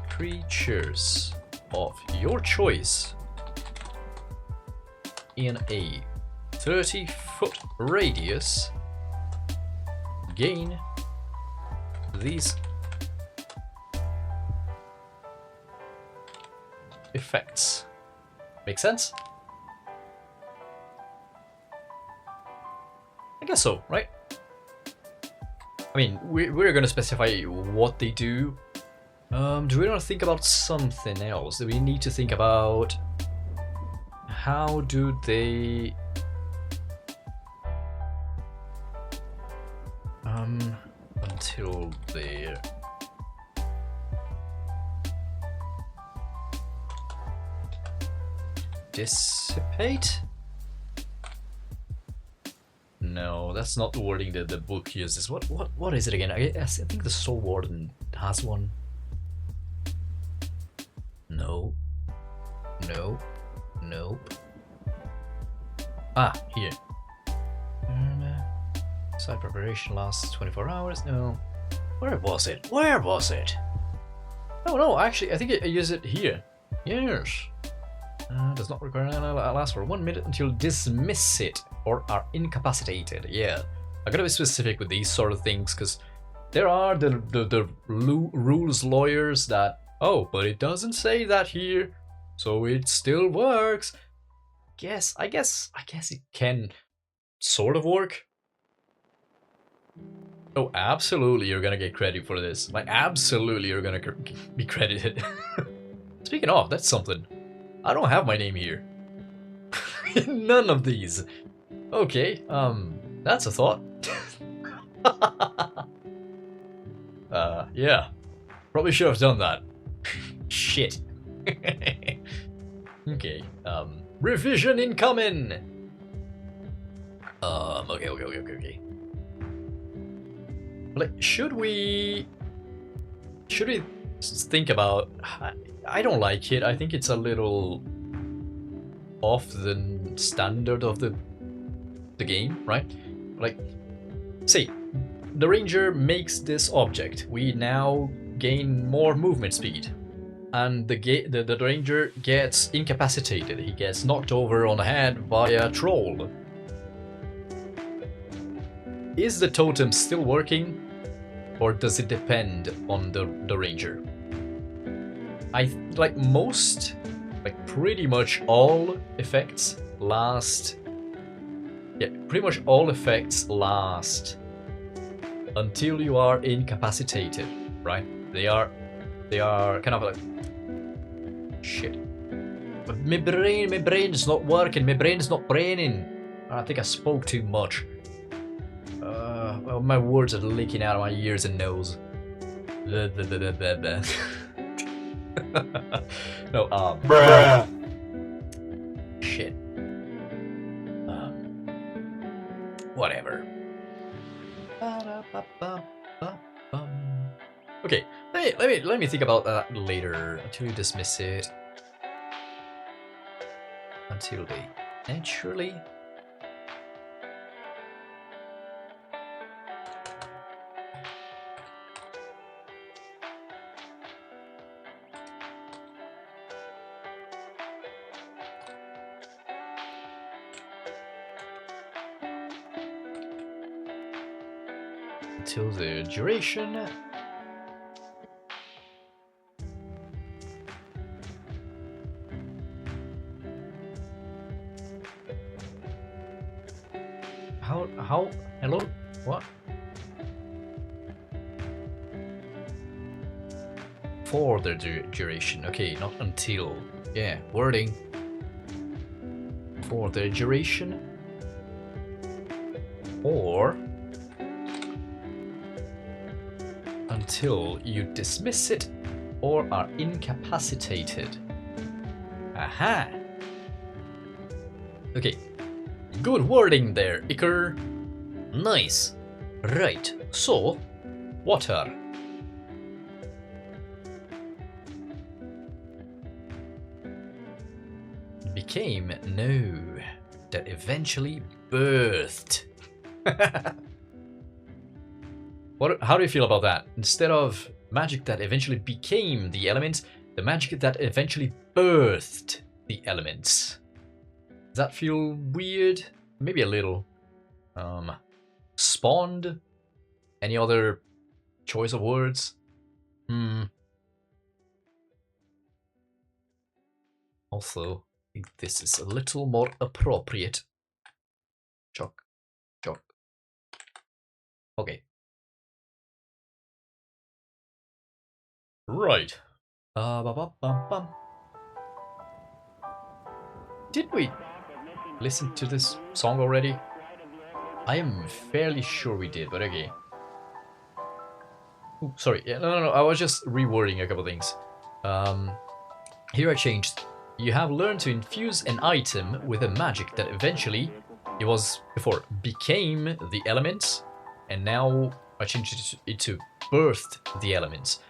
creatures of your choice in a 30-foot radius gain these effects. Make sense? I guess so, right? I mean, we're gonna specify what they do. Do we want to think about something else? Do we need to think about how do they until they're dissipate? No, that's not the wording that the book uses. What is it again? I think the Soul Warden has one. No. No. Nope. Ah, here. Side preparation lasts 24 hours. No. Where was it? Where was it? Oh no, actually, I think I use it here. Yes. Does not require last for 1 minute until dismiss it or are incapacitated. Yeah, I gotta be specific with these sort of things because there are the rules lawyers that, oh, but it doesn't say that here, so it still works. I guess it can sort of work. Oh, absolutely, you're gonna get credit for this. Like, absolutely, you're gonna be credited. Speaking of, that's something. I don't have my name here. None of these. Okay, that's a thought. Yeah. Probably should have done that. Shit. Okay, revision incoming! Okay. Like, should we think about... I don't like it. I think it's a little off the standard of the game, right? Like, say, the ranger makes this object. We now gain more movement speed. and the ranger gets incapacitated. He gets knocked over on the head by a troll. Is the totem still working, or does it depend on the ranger? Pretty much all effects last. Yeah, pretty much all effects last until you are incapacitated, right? They are kind of like shit. But my brain's not working. My brain's not braining. I think I spoke too much. Well, my words are leaking out of my ears and nose. No, Bruh. Shit. Whatever. Okay, let me think about that later. Until you dismiss it. Until they naturally. Until the duration. How, hello, what? For the duration, okay, not until. Yeah, wording. For the duration. Or until you dismiss it or are incapacitated. Aha! Okay, good wording there, Ikkur. Nice. Right, so, water. Became no, that eventually birthed. How do you feel about that? Instead of magic that eventually became the elements, the magic that eventually birthed the elements. Does that feel weird? Maybe a little. Spawned? Any other choice of words? Also, I think this is a little more appropriate. Chock. Okay. Right. Did we listen to this song already? I am fairly sure we did, but okay. Ooh, sorry. Yeah, no. I was just rewording a couple things. Here I changed. You have learned to infuse an item with a magic that eventually, it was before, became the elements, and now I changed it to birthed the elements.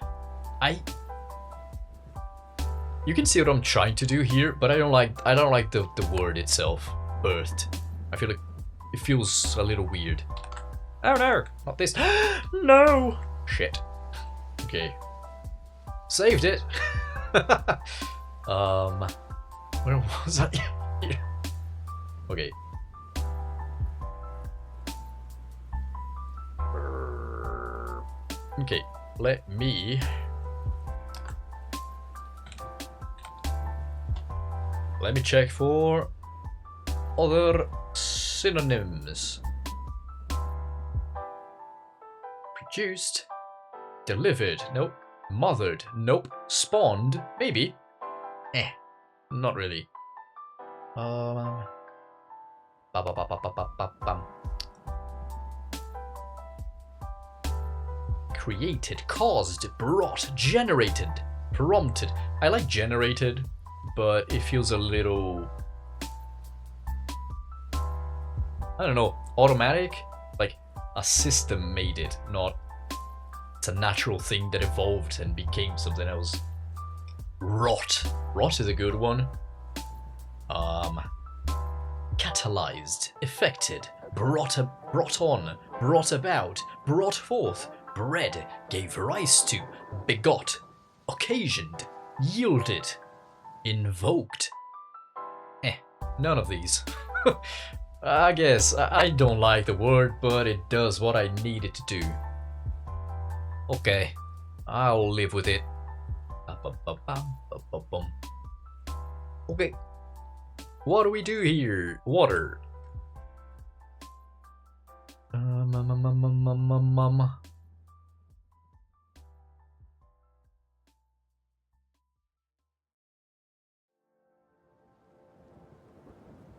You can see what I'm trying to do here, but I don't like the word itself, birthed. I feel like it feels a little weird. Oh no, not this. No! Shit. Okay. Saved it. Where was I? Okay. Okay, let me check for other synonyms. Produced, delivered, nope. Mothered, nope. Spawned, maybe. Not really. Created, caused, brought, generated, prompted. I like generated, but it feels a little, I don't know, automatic? Like a system made it, not it's a natural thing that evolved and became something else. Wrought. Wrought is a good one. Catalyzed, effected, brought on, brought about, brought forth, bred, gave rise to, begot, occasioned, Yielded. Invoked. None of these. I guess I don't like the word, but it does what I need it to do. Okay, I'll live with it. Okay, what do we do here? Water.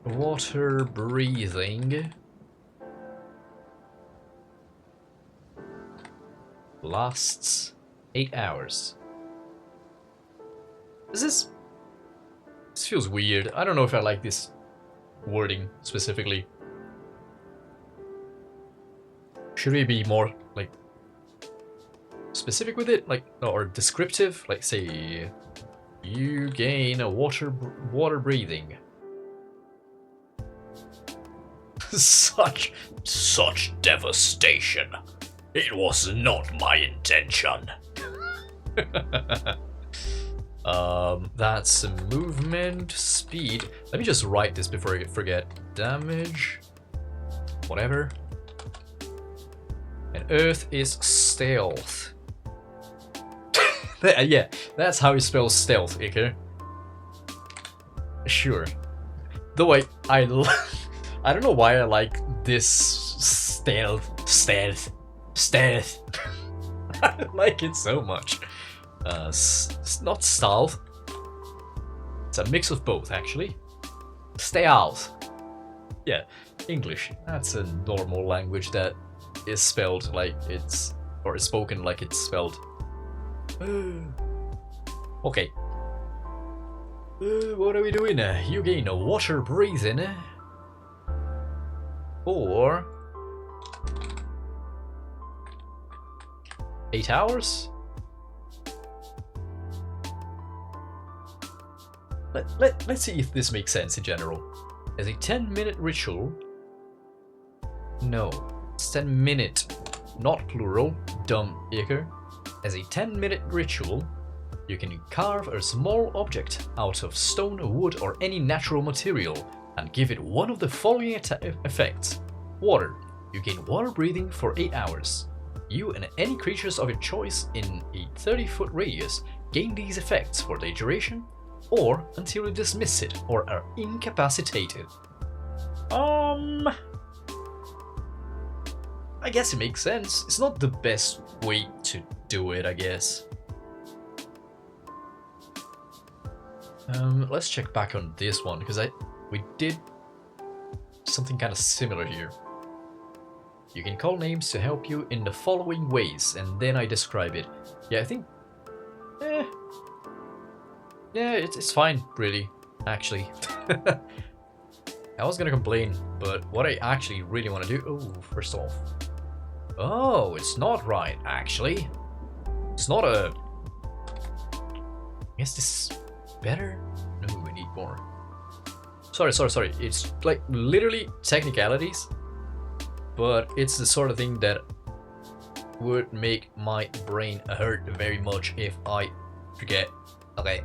Water breathing lasts 8 hours. This feels weird. I don't know if I like this wording specifically. Should we be more like specific with it, like, or descriptive? Like, say, you gain a water breathing. Such devastation. It was not my intention. That's movement, speed. Let me just write this before I forget. Damage, whatever. And earth is stealth. Yeah, that's how you spell stealth, Ikkur. Sure. Though I don't know why I like this stealth. I like it so much. It's not stealth. It's a mix of both, actually. Stealth. Yeah, English. That's a normal language that is spelled like it's, or is spoken like it's spelled. Okay. What are we doing? You gain a water breathing. For 8 hours? Let's see if this makes sense in general. As a 10-minute ritual... No, it's 10-minute, not plural, dumb Ikkur. As a 10-minute ritual, you can carve a small object out of stone, wood, or any natural material and give it one of the following effects. Water. You gain water breathing for 8 hours. You and any creatures of your choice in a 30-foot radius gain these effects for the duration or until you dismiss it or are incapacitated. I guess it makes sense. It's not the best way to do it, I guess. Let's check back on this one, because we did something kind of similar here. You can call names to help you in the following ways, and then I describe it. Yeah, I think... yeah, it's fine, really, actually. I was gonna complain, but what I actually really want to do... Oh, first off... Oh, it's not right, actually. It's not a... I guess this is better? No, we need more. Sorry. It's like literally technicalities, but it's the sort of thing that would make my brain hurt very much if I forget. Okay.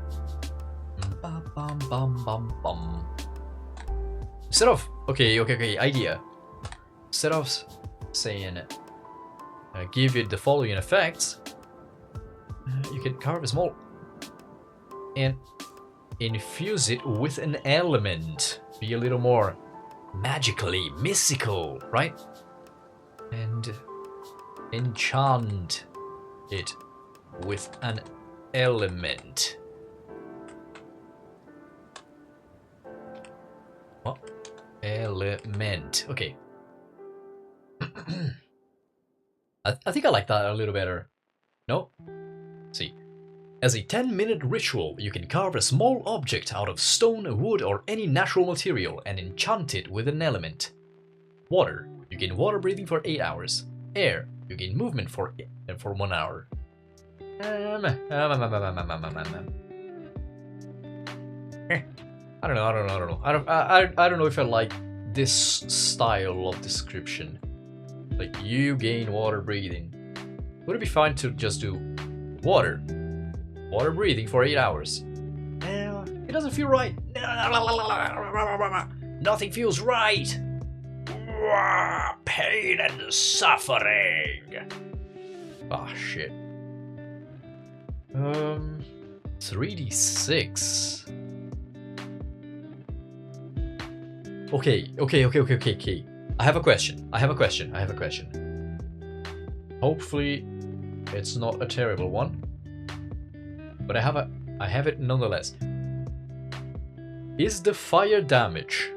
Instead of... Okay, idea. Instead of saying... give it the following effects, you can carve a small and infuse it with an element. Be a little more magically mystical, right? And enchant it with an element. What? Element. Okay. I think I like that a little better. No? See. As a 10-minute ritual, you can carve a small object out of stone, wood, or any natural material and enchant it with an element. Water. You gain water breathing for 8 hours. Air. You gain movement for 1 hour. I don't know. I don't know if I like this style of description. Like, you gain water breathing. Would it be fine to just do water? Water breathing for 8 hours. It doesn't feel right. Nothing feels right. Pain and suffering. Ah, shit. 3d6. Okay. I have a question. Hopefully, it's not a terrible one. But I have it nonetheless. Is the fire damage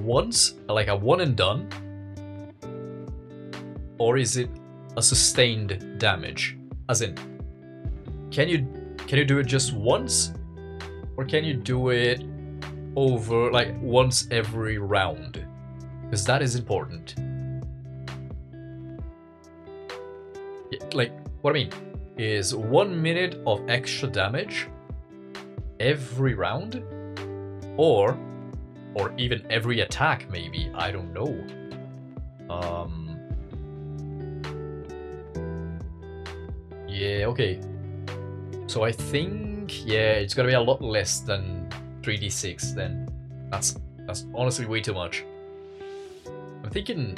once, like a one and done? Or is it a sustained damage? As in, can you do it just once? Or can you do it over, like, once every round? Because that is important. Like, what I mean is 1 minute of extra damage every round? Or even every attack, maybe. I don't know. Yeah, okay. So I think, yeah, it's gonna be a lot less than 3d6 then. That's honestly way too much. I'm thinking...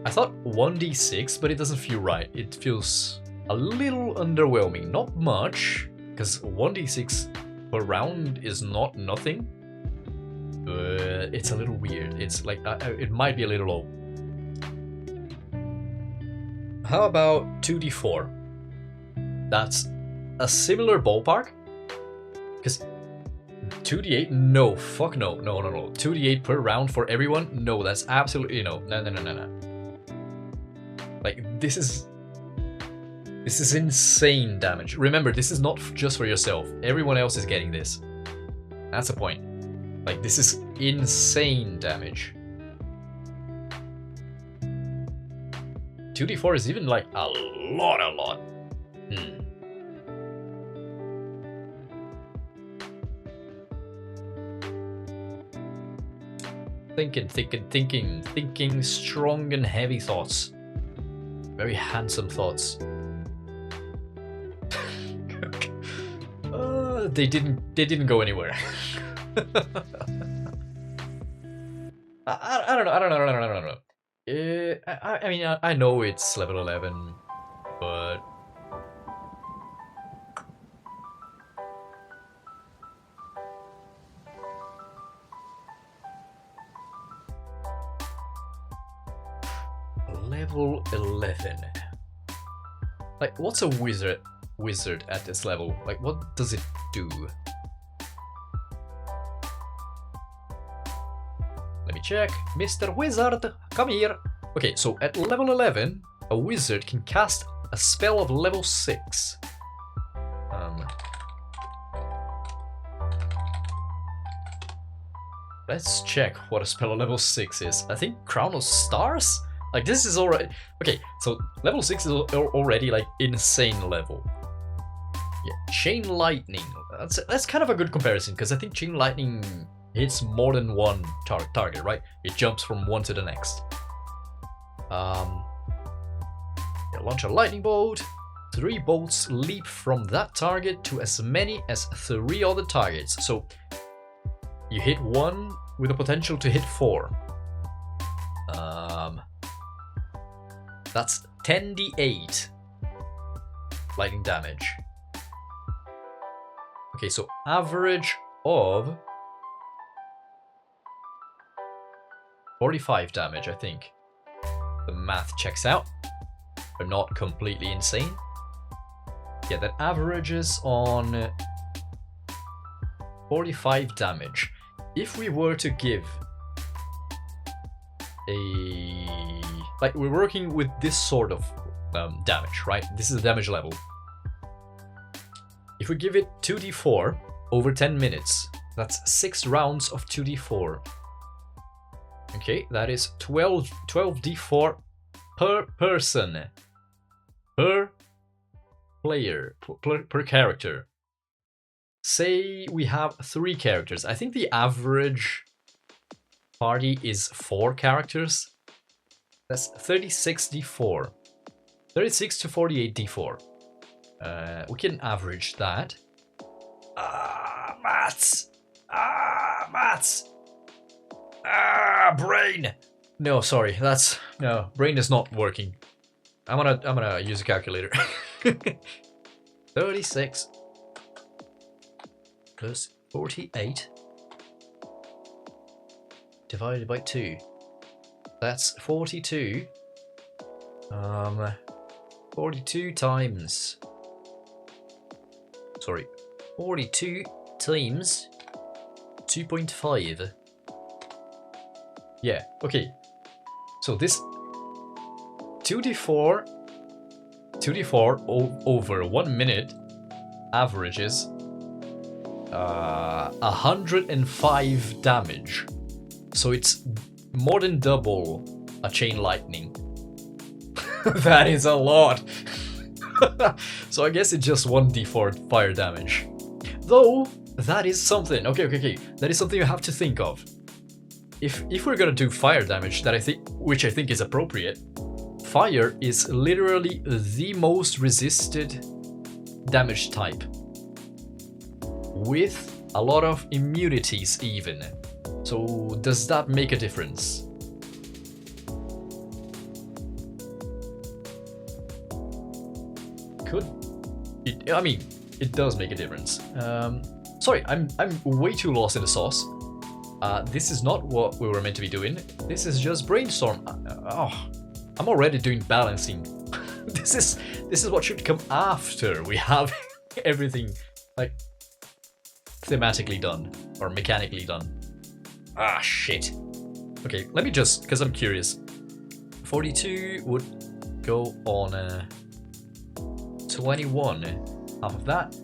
I thought 1d6, but it doesn't feel right. It feels a little underwhelming. Not much, because 1d6 per round is not nothing. But it's a little weird. It's like, it might be a little low. How about 2d4? That's a similar ballpark. Because 2d8? No, fuck no. No. 2d8 per round for everyone? No, that's absolutely no. No. Like, this is insane damage. Remember, this is not just for yourself. Everyone else is getting this. That's the point. Like, this is insane damage. 2d4 is even like a lot. Thinking strong and heavy thoughts. Very handsome thoughts. They didn't go anywhere. I don't know. I mean, I know it's level 11, but level 11. Like, what's a wizard at this level? Like, what does it do? Let me check. Mr. Wizard, come here. Okay, so at level 11, a wizard can cast a spell of level 6. Let's check what a spell of level 6 is. I think Crown of Stars? Like, this is already... Okay, so level 6 is already, like, insane level. Yeah, Chain Lightning. That's kind of a good comparison, because I think Chain Lightning hits more than one target, right? It jumps from one to the next. Launch a lightning bolt. 3 bolts leap from that target to as many as 3 other targets. So you hit 1 with a potential to hit 4. That's 10d8 lightning damage. Okay, so average of 45 damage, I think. The math checks out, but not completely insane. Yeah, that averages on 45 damage. If we were to give a... Like, we're working with this sort of damage, right? This is the damage level. If we give it 2d4 over 10 minutes, that's 6 rounds of 2d4. Okay, that is 12d4 per person, per player, per character. Say we have 3 characters. I think the average party is 4 characters. That's 36 d4. 36 to 48 d4. We can average that. Maths! Maths! Brain! No, sorry, no, brain is not working. I'm gonna use a calculator. 36 plus 48 divided by 2. That's 42. 42 times. Sorry, 42 times 2.5. Yeah, okay. So this 2d4 over 1 minute averages 105 damage. So it's more than double a chain lightning. That is a lot. So I guess it's just 1d4 fire damage. Though that is something. Okay. That is something you have to think of. If we're gonna do fire damage, which I think is appropriate, fire is literally the most resisted damage type, with a lot of immunities even. So does that make a difference? I mean, it does make a difference. Sorry, I'm way too lost in the sauce. This is not what we were meant to be doing. This is just brainstorm. I'm already doing balancing. This is what should come after we have everything like thematically done or mechanically done. Shit. Okay, let me just, because I'm curious. 42 would go on 21, half of that.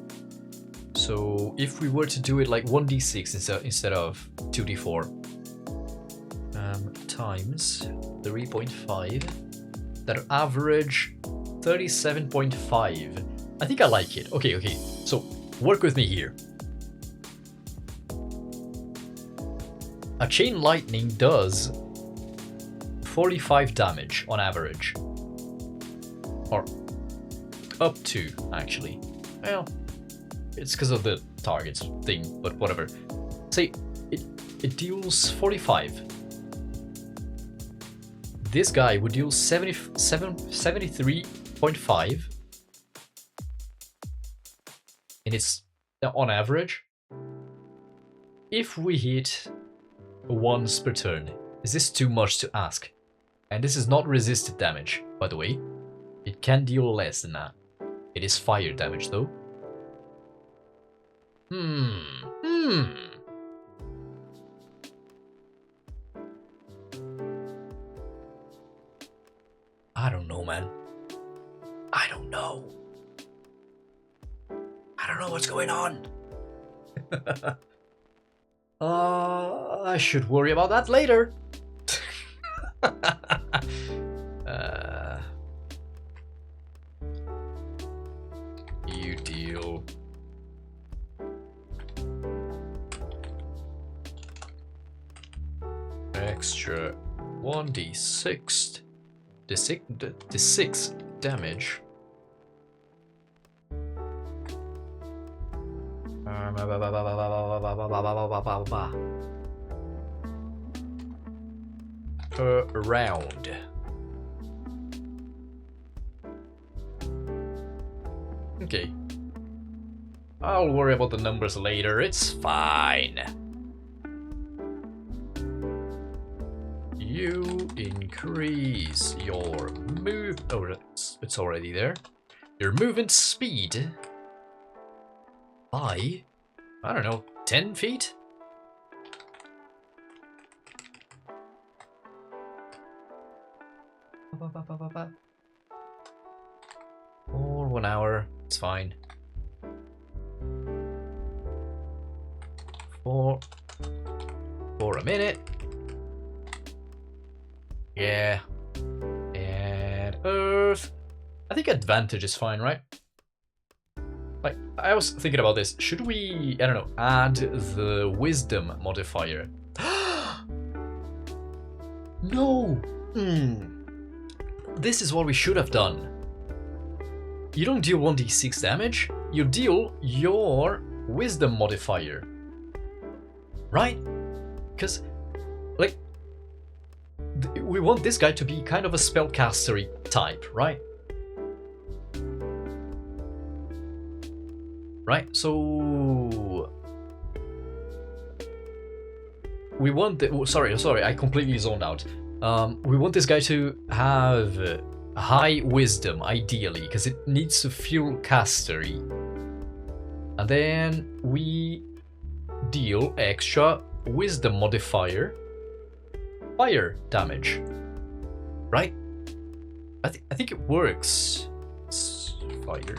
So if we were to do it like 1d6 instead of 2d4, times 3.5, that average 37.5. I think I like it. Okay. So work with me here. A chain lightning does 45 damage on average. Or up to, actually. Well, it's because of the targets thing, but whatever. Say, it deals 45. This guy would deal 73.5. And it's on average. If we hit once per turn, is this too much to ask? And this is not resisted damage, by the way. It can deal less than that. It is fire damage, though. I don't know, man. I don't know what's going on. I should worry about that later. You deal extra 1d6 the 6 damage. Per round. Okay. I'll worry about the numbers later, it's fine. You increase your move... Oh, it's already there. Your movement speed by, I don't know, 10 feet? Or 1 hour, it's fine. For a minute. Yeah. And Earth. I think advantage is fine, right? Like, I was thinking about this. Should we, I don't know, add the wisdom modifier? No! this is what we should have done. You don't deal 1d6 damage, you deal your wisdom modifier. Right? Because, like, we want this guy to be kind of a spellcastery type, right? Right, so... we want the... sorry, I completely zoned out. We want this guy to have high wisdom, ideally, because it needs to feel castery. And then we deal extra wisdom modifier fire damage. Right? I think it works. It's fire.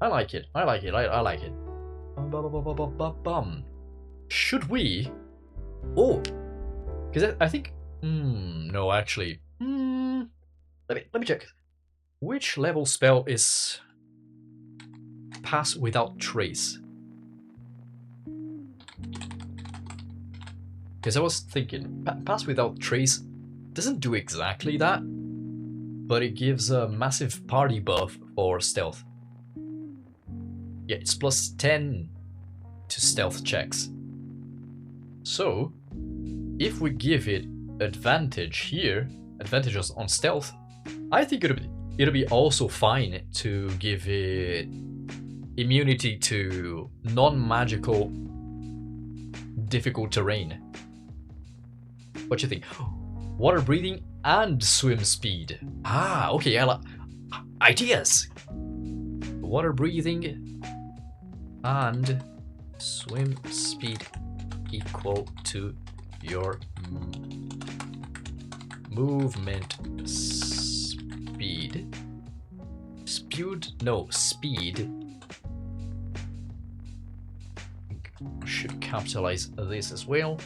I like it. I like it. Should we? Oh, because I think. No, actually. Let me check. Which level spell is Pass Without Trace? Because I was thinking, Pass Without Trace doesn't do exactly that, but it gives a massive party buff for stealth. Yeah, it's plus 10 to stealth checks. So, if we give it advantage here, advantages on stealth, I think it'll be also fine to give it immunity to non-magical difficult terrain. What you think? Water breathing and swim speed. Ah, okay, ideas! Water breathing and swim speed equal to your movement speed. Speed. Should capitalize this as well.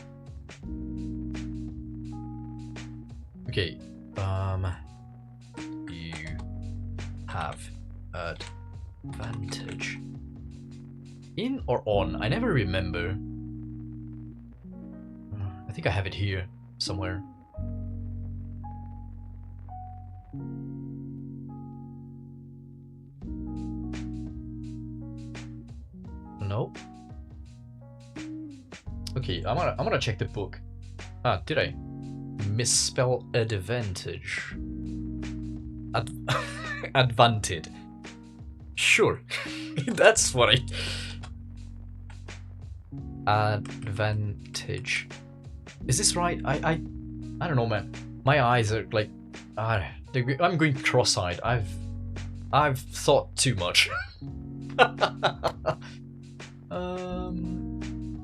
Okay, you have advantage. In or on? I never remember. I think I have it here somewhere. No. Okay, I'm gonna check the book. Ah, did I misspell advantage? Advanted. Sure, that's what I. Advantage. Is this right? I don't know, man. My eyes are like, I'm going cross-eyed. I've thought too much.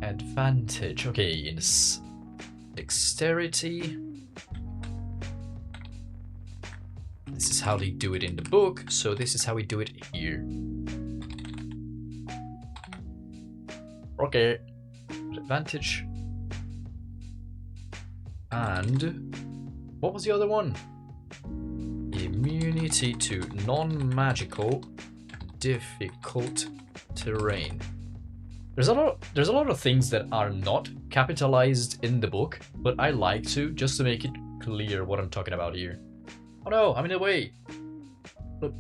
Advantage. Okay, in dexterity. This is how they do it in the book, so this is how we do it here. Okay. Advantage. And what was the other one? Immunity to non-magical difficult terrain. There's a lot of things that are not capitalized in the book, but I like to, just to make it clear what I'm talking about here. Oh no, I'm in the way. Look.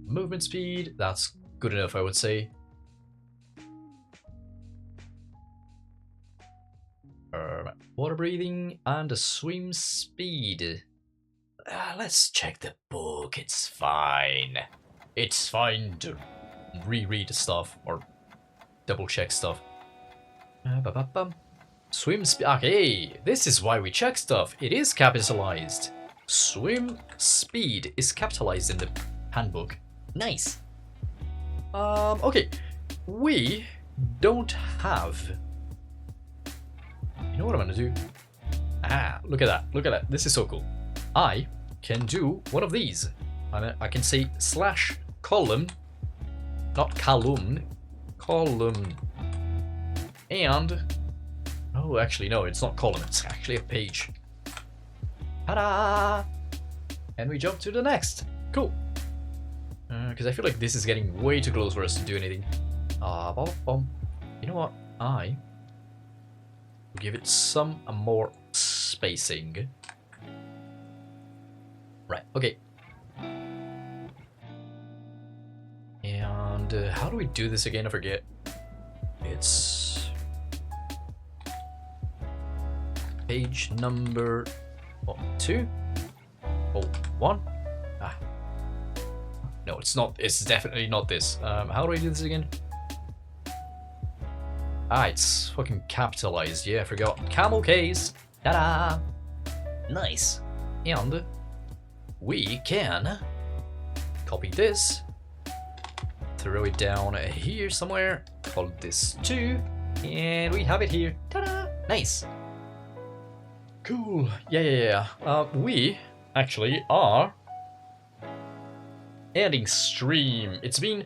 Movement speed, that's good enough, I would say. Water breathing and a swim speed. Let's check the book. It's fine. It's fine to reread stuff or double check stuff. Swim speed. Okay, this is why we check stuff. It is capitalized. Swim speed is capitalized in the handbook. Nice. Okay, we don't have. You know what I'm gonna do? Ah, look at that. Look at that. This is so cool. I can do one of these. I can say slash column, not column, column, and oh, actually no, it's not column. It's actually a page. Ta-da! And we jump to the next. Cool. because I feel like this is getting way too close for us to do anything. You know what? I will give it some more spacing. Right, okay. And how do we do this again? I forget. It's page number 2? Oh, 1? Ah. No, it's not. It's definitely not this. How do I do this again? Ah, it's fucking capitalized. Yeah, I forgot. Camel case. Ta-da! Nice. And we can copy this, throw it down here somewhere, call this 2, and we have it here. Ta-da! Nice. Cool. Yeah. We actually are ending stream. It's been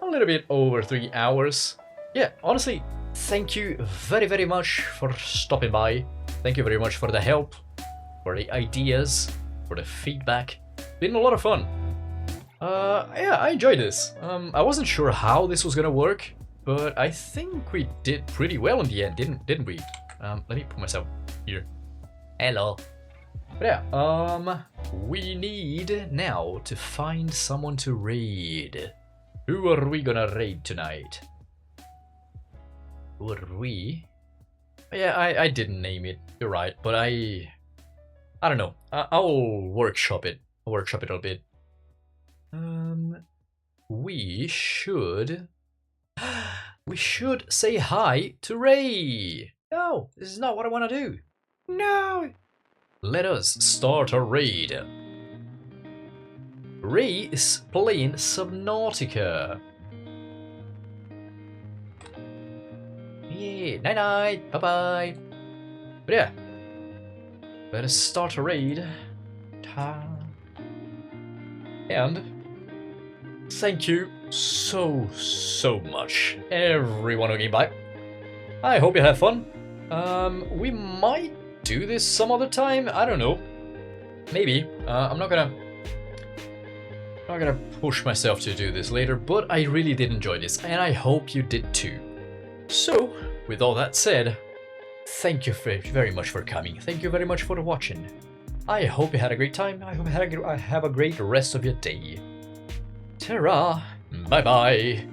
a little bit over 3 hours. Yeah, honestly, thank you very, very much for stopping by. Thank you very much for the help, for the ideas, for the feedback. Been a lot of fun. Yeah, I enjoyed this. I wasn't sure how this was gonna work, but I think we did pretty well in the end, didn't we? Let me put myself here. Hello. But yeah, we need now to find someone to raid. Who are we gonna raid tonight? Who are we? Yeah, I didn't name it. You're right, but I don't know. I'll workshop it. I'll workshop it a bit. We should say hi to Ray. No, this is not what I want to do. No. Let us start a raid. Ray is playing Subnautica. Yeah, night night, bye bye. But yeah, let us start a raid. And thank you so much, everyone who came by. I hope you had fun. We might do this some other time. I don't know. Maybe. I'm not gonna push myself to do this later, but I really did enjoy this, and I hope you did too. So, with all that said, thank you very much for coming. Thank you very much for watching. I hope you had a great time. I hope you have a great rest of your day. Ta-ra. Bye-bye.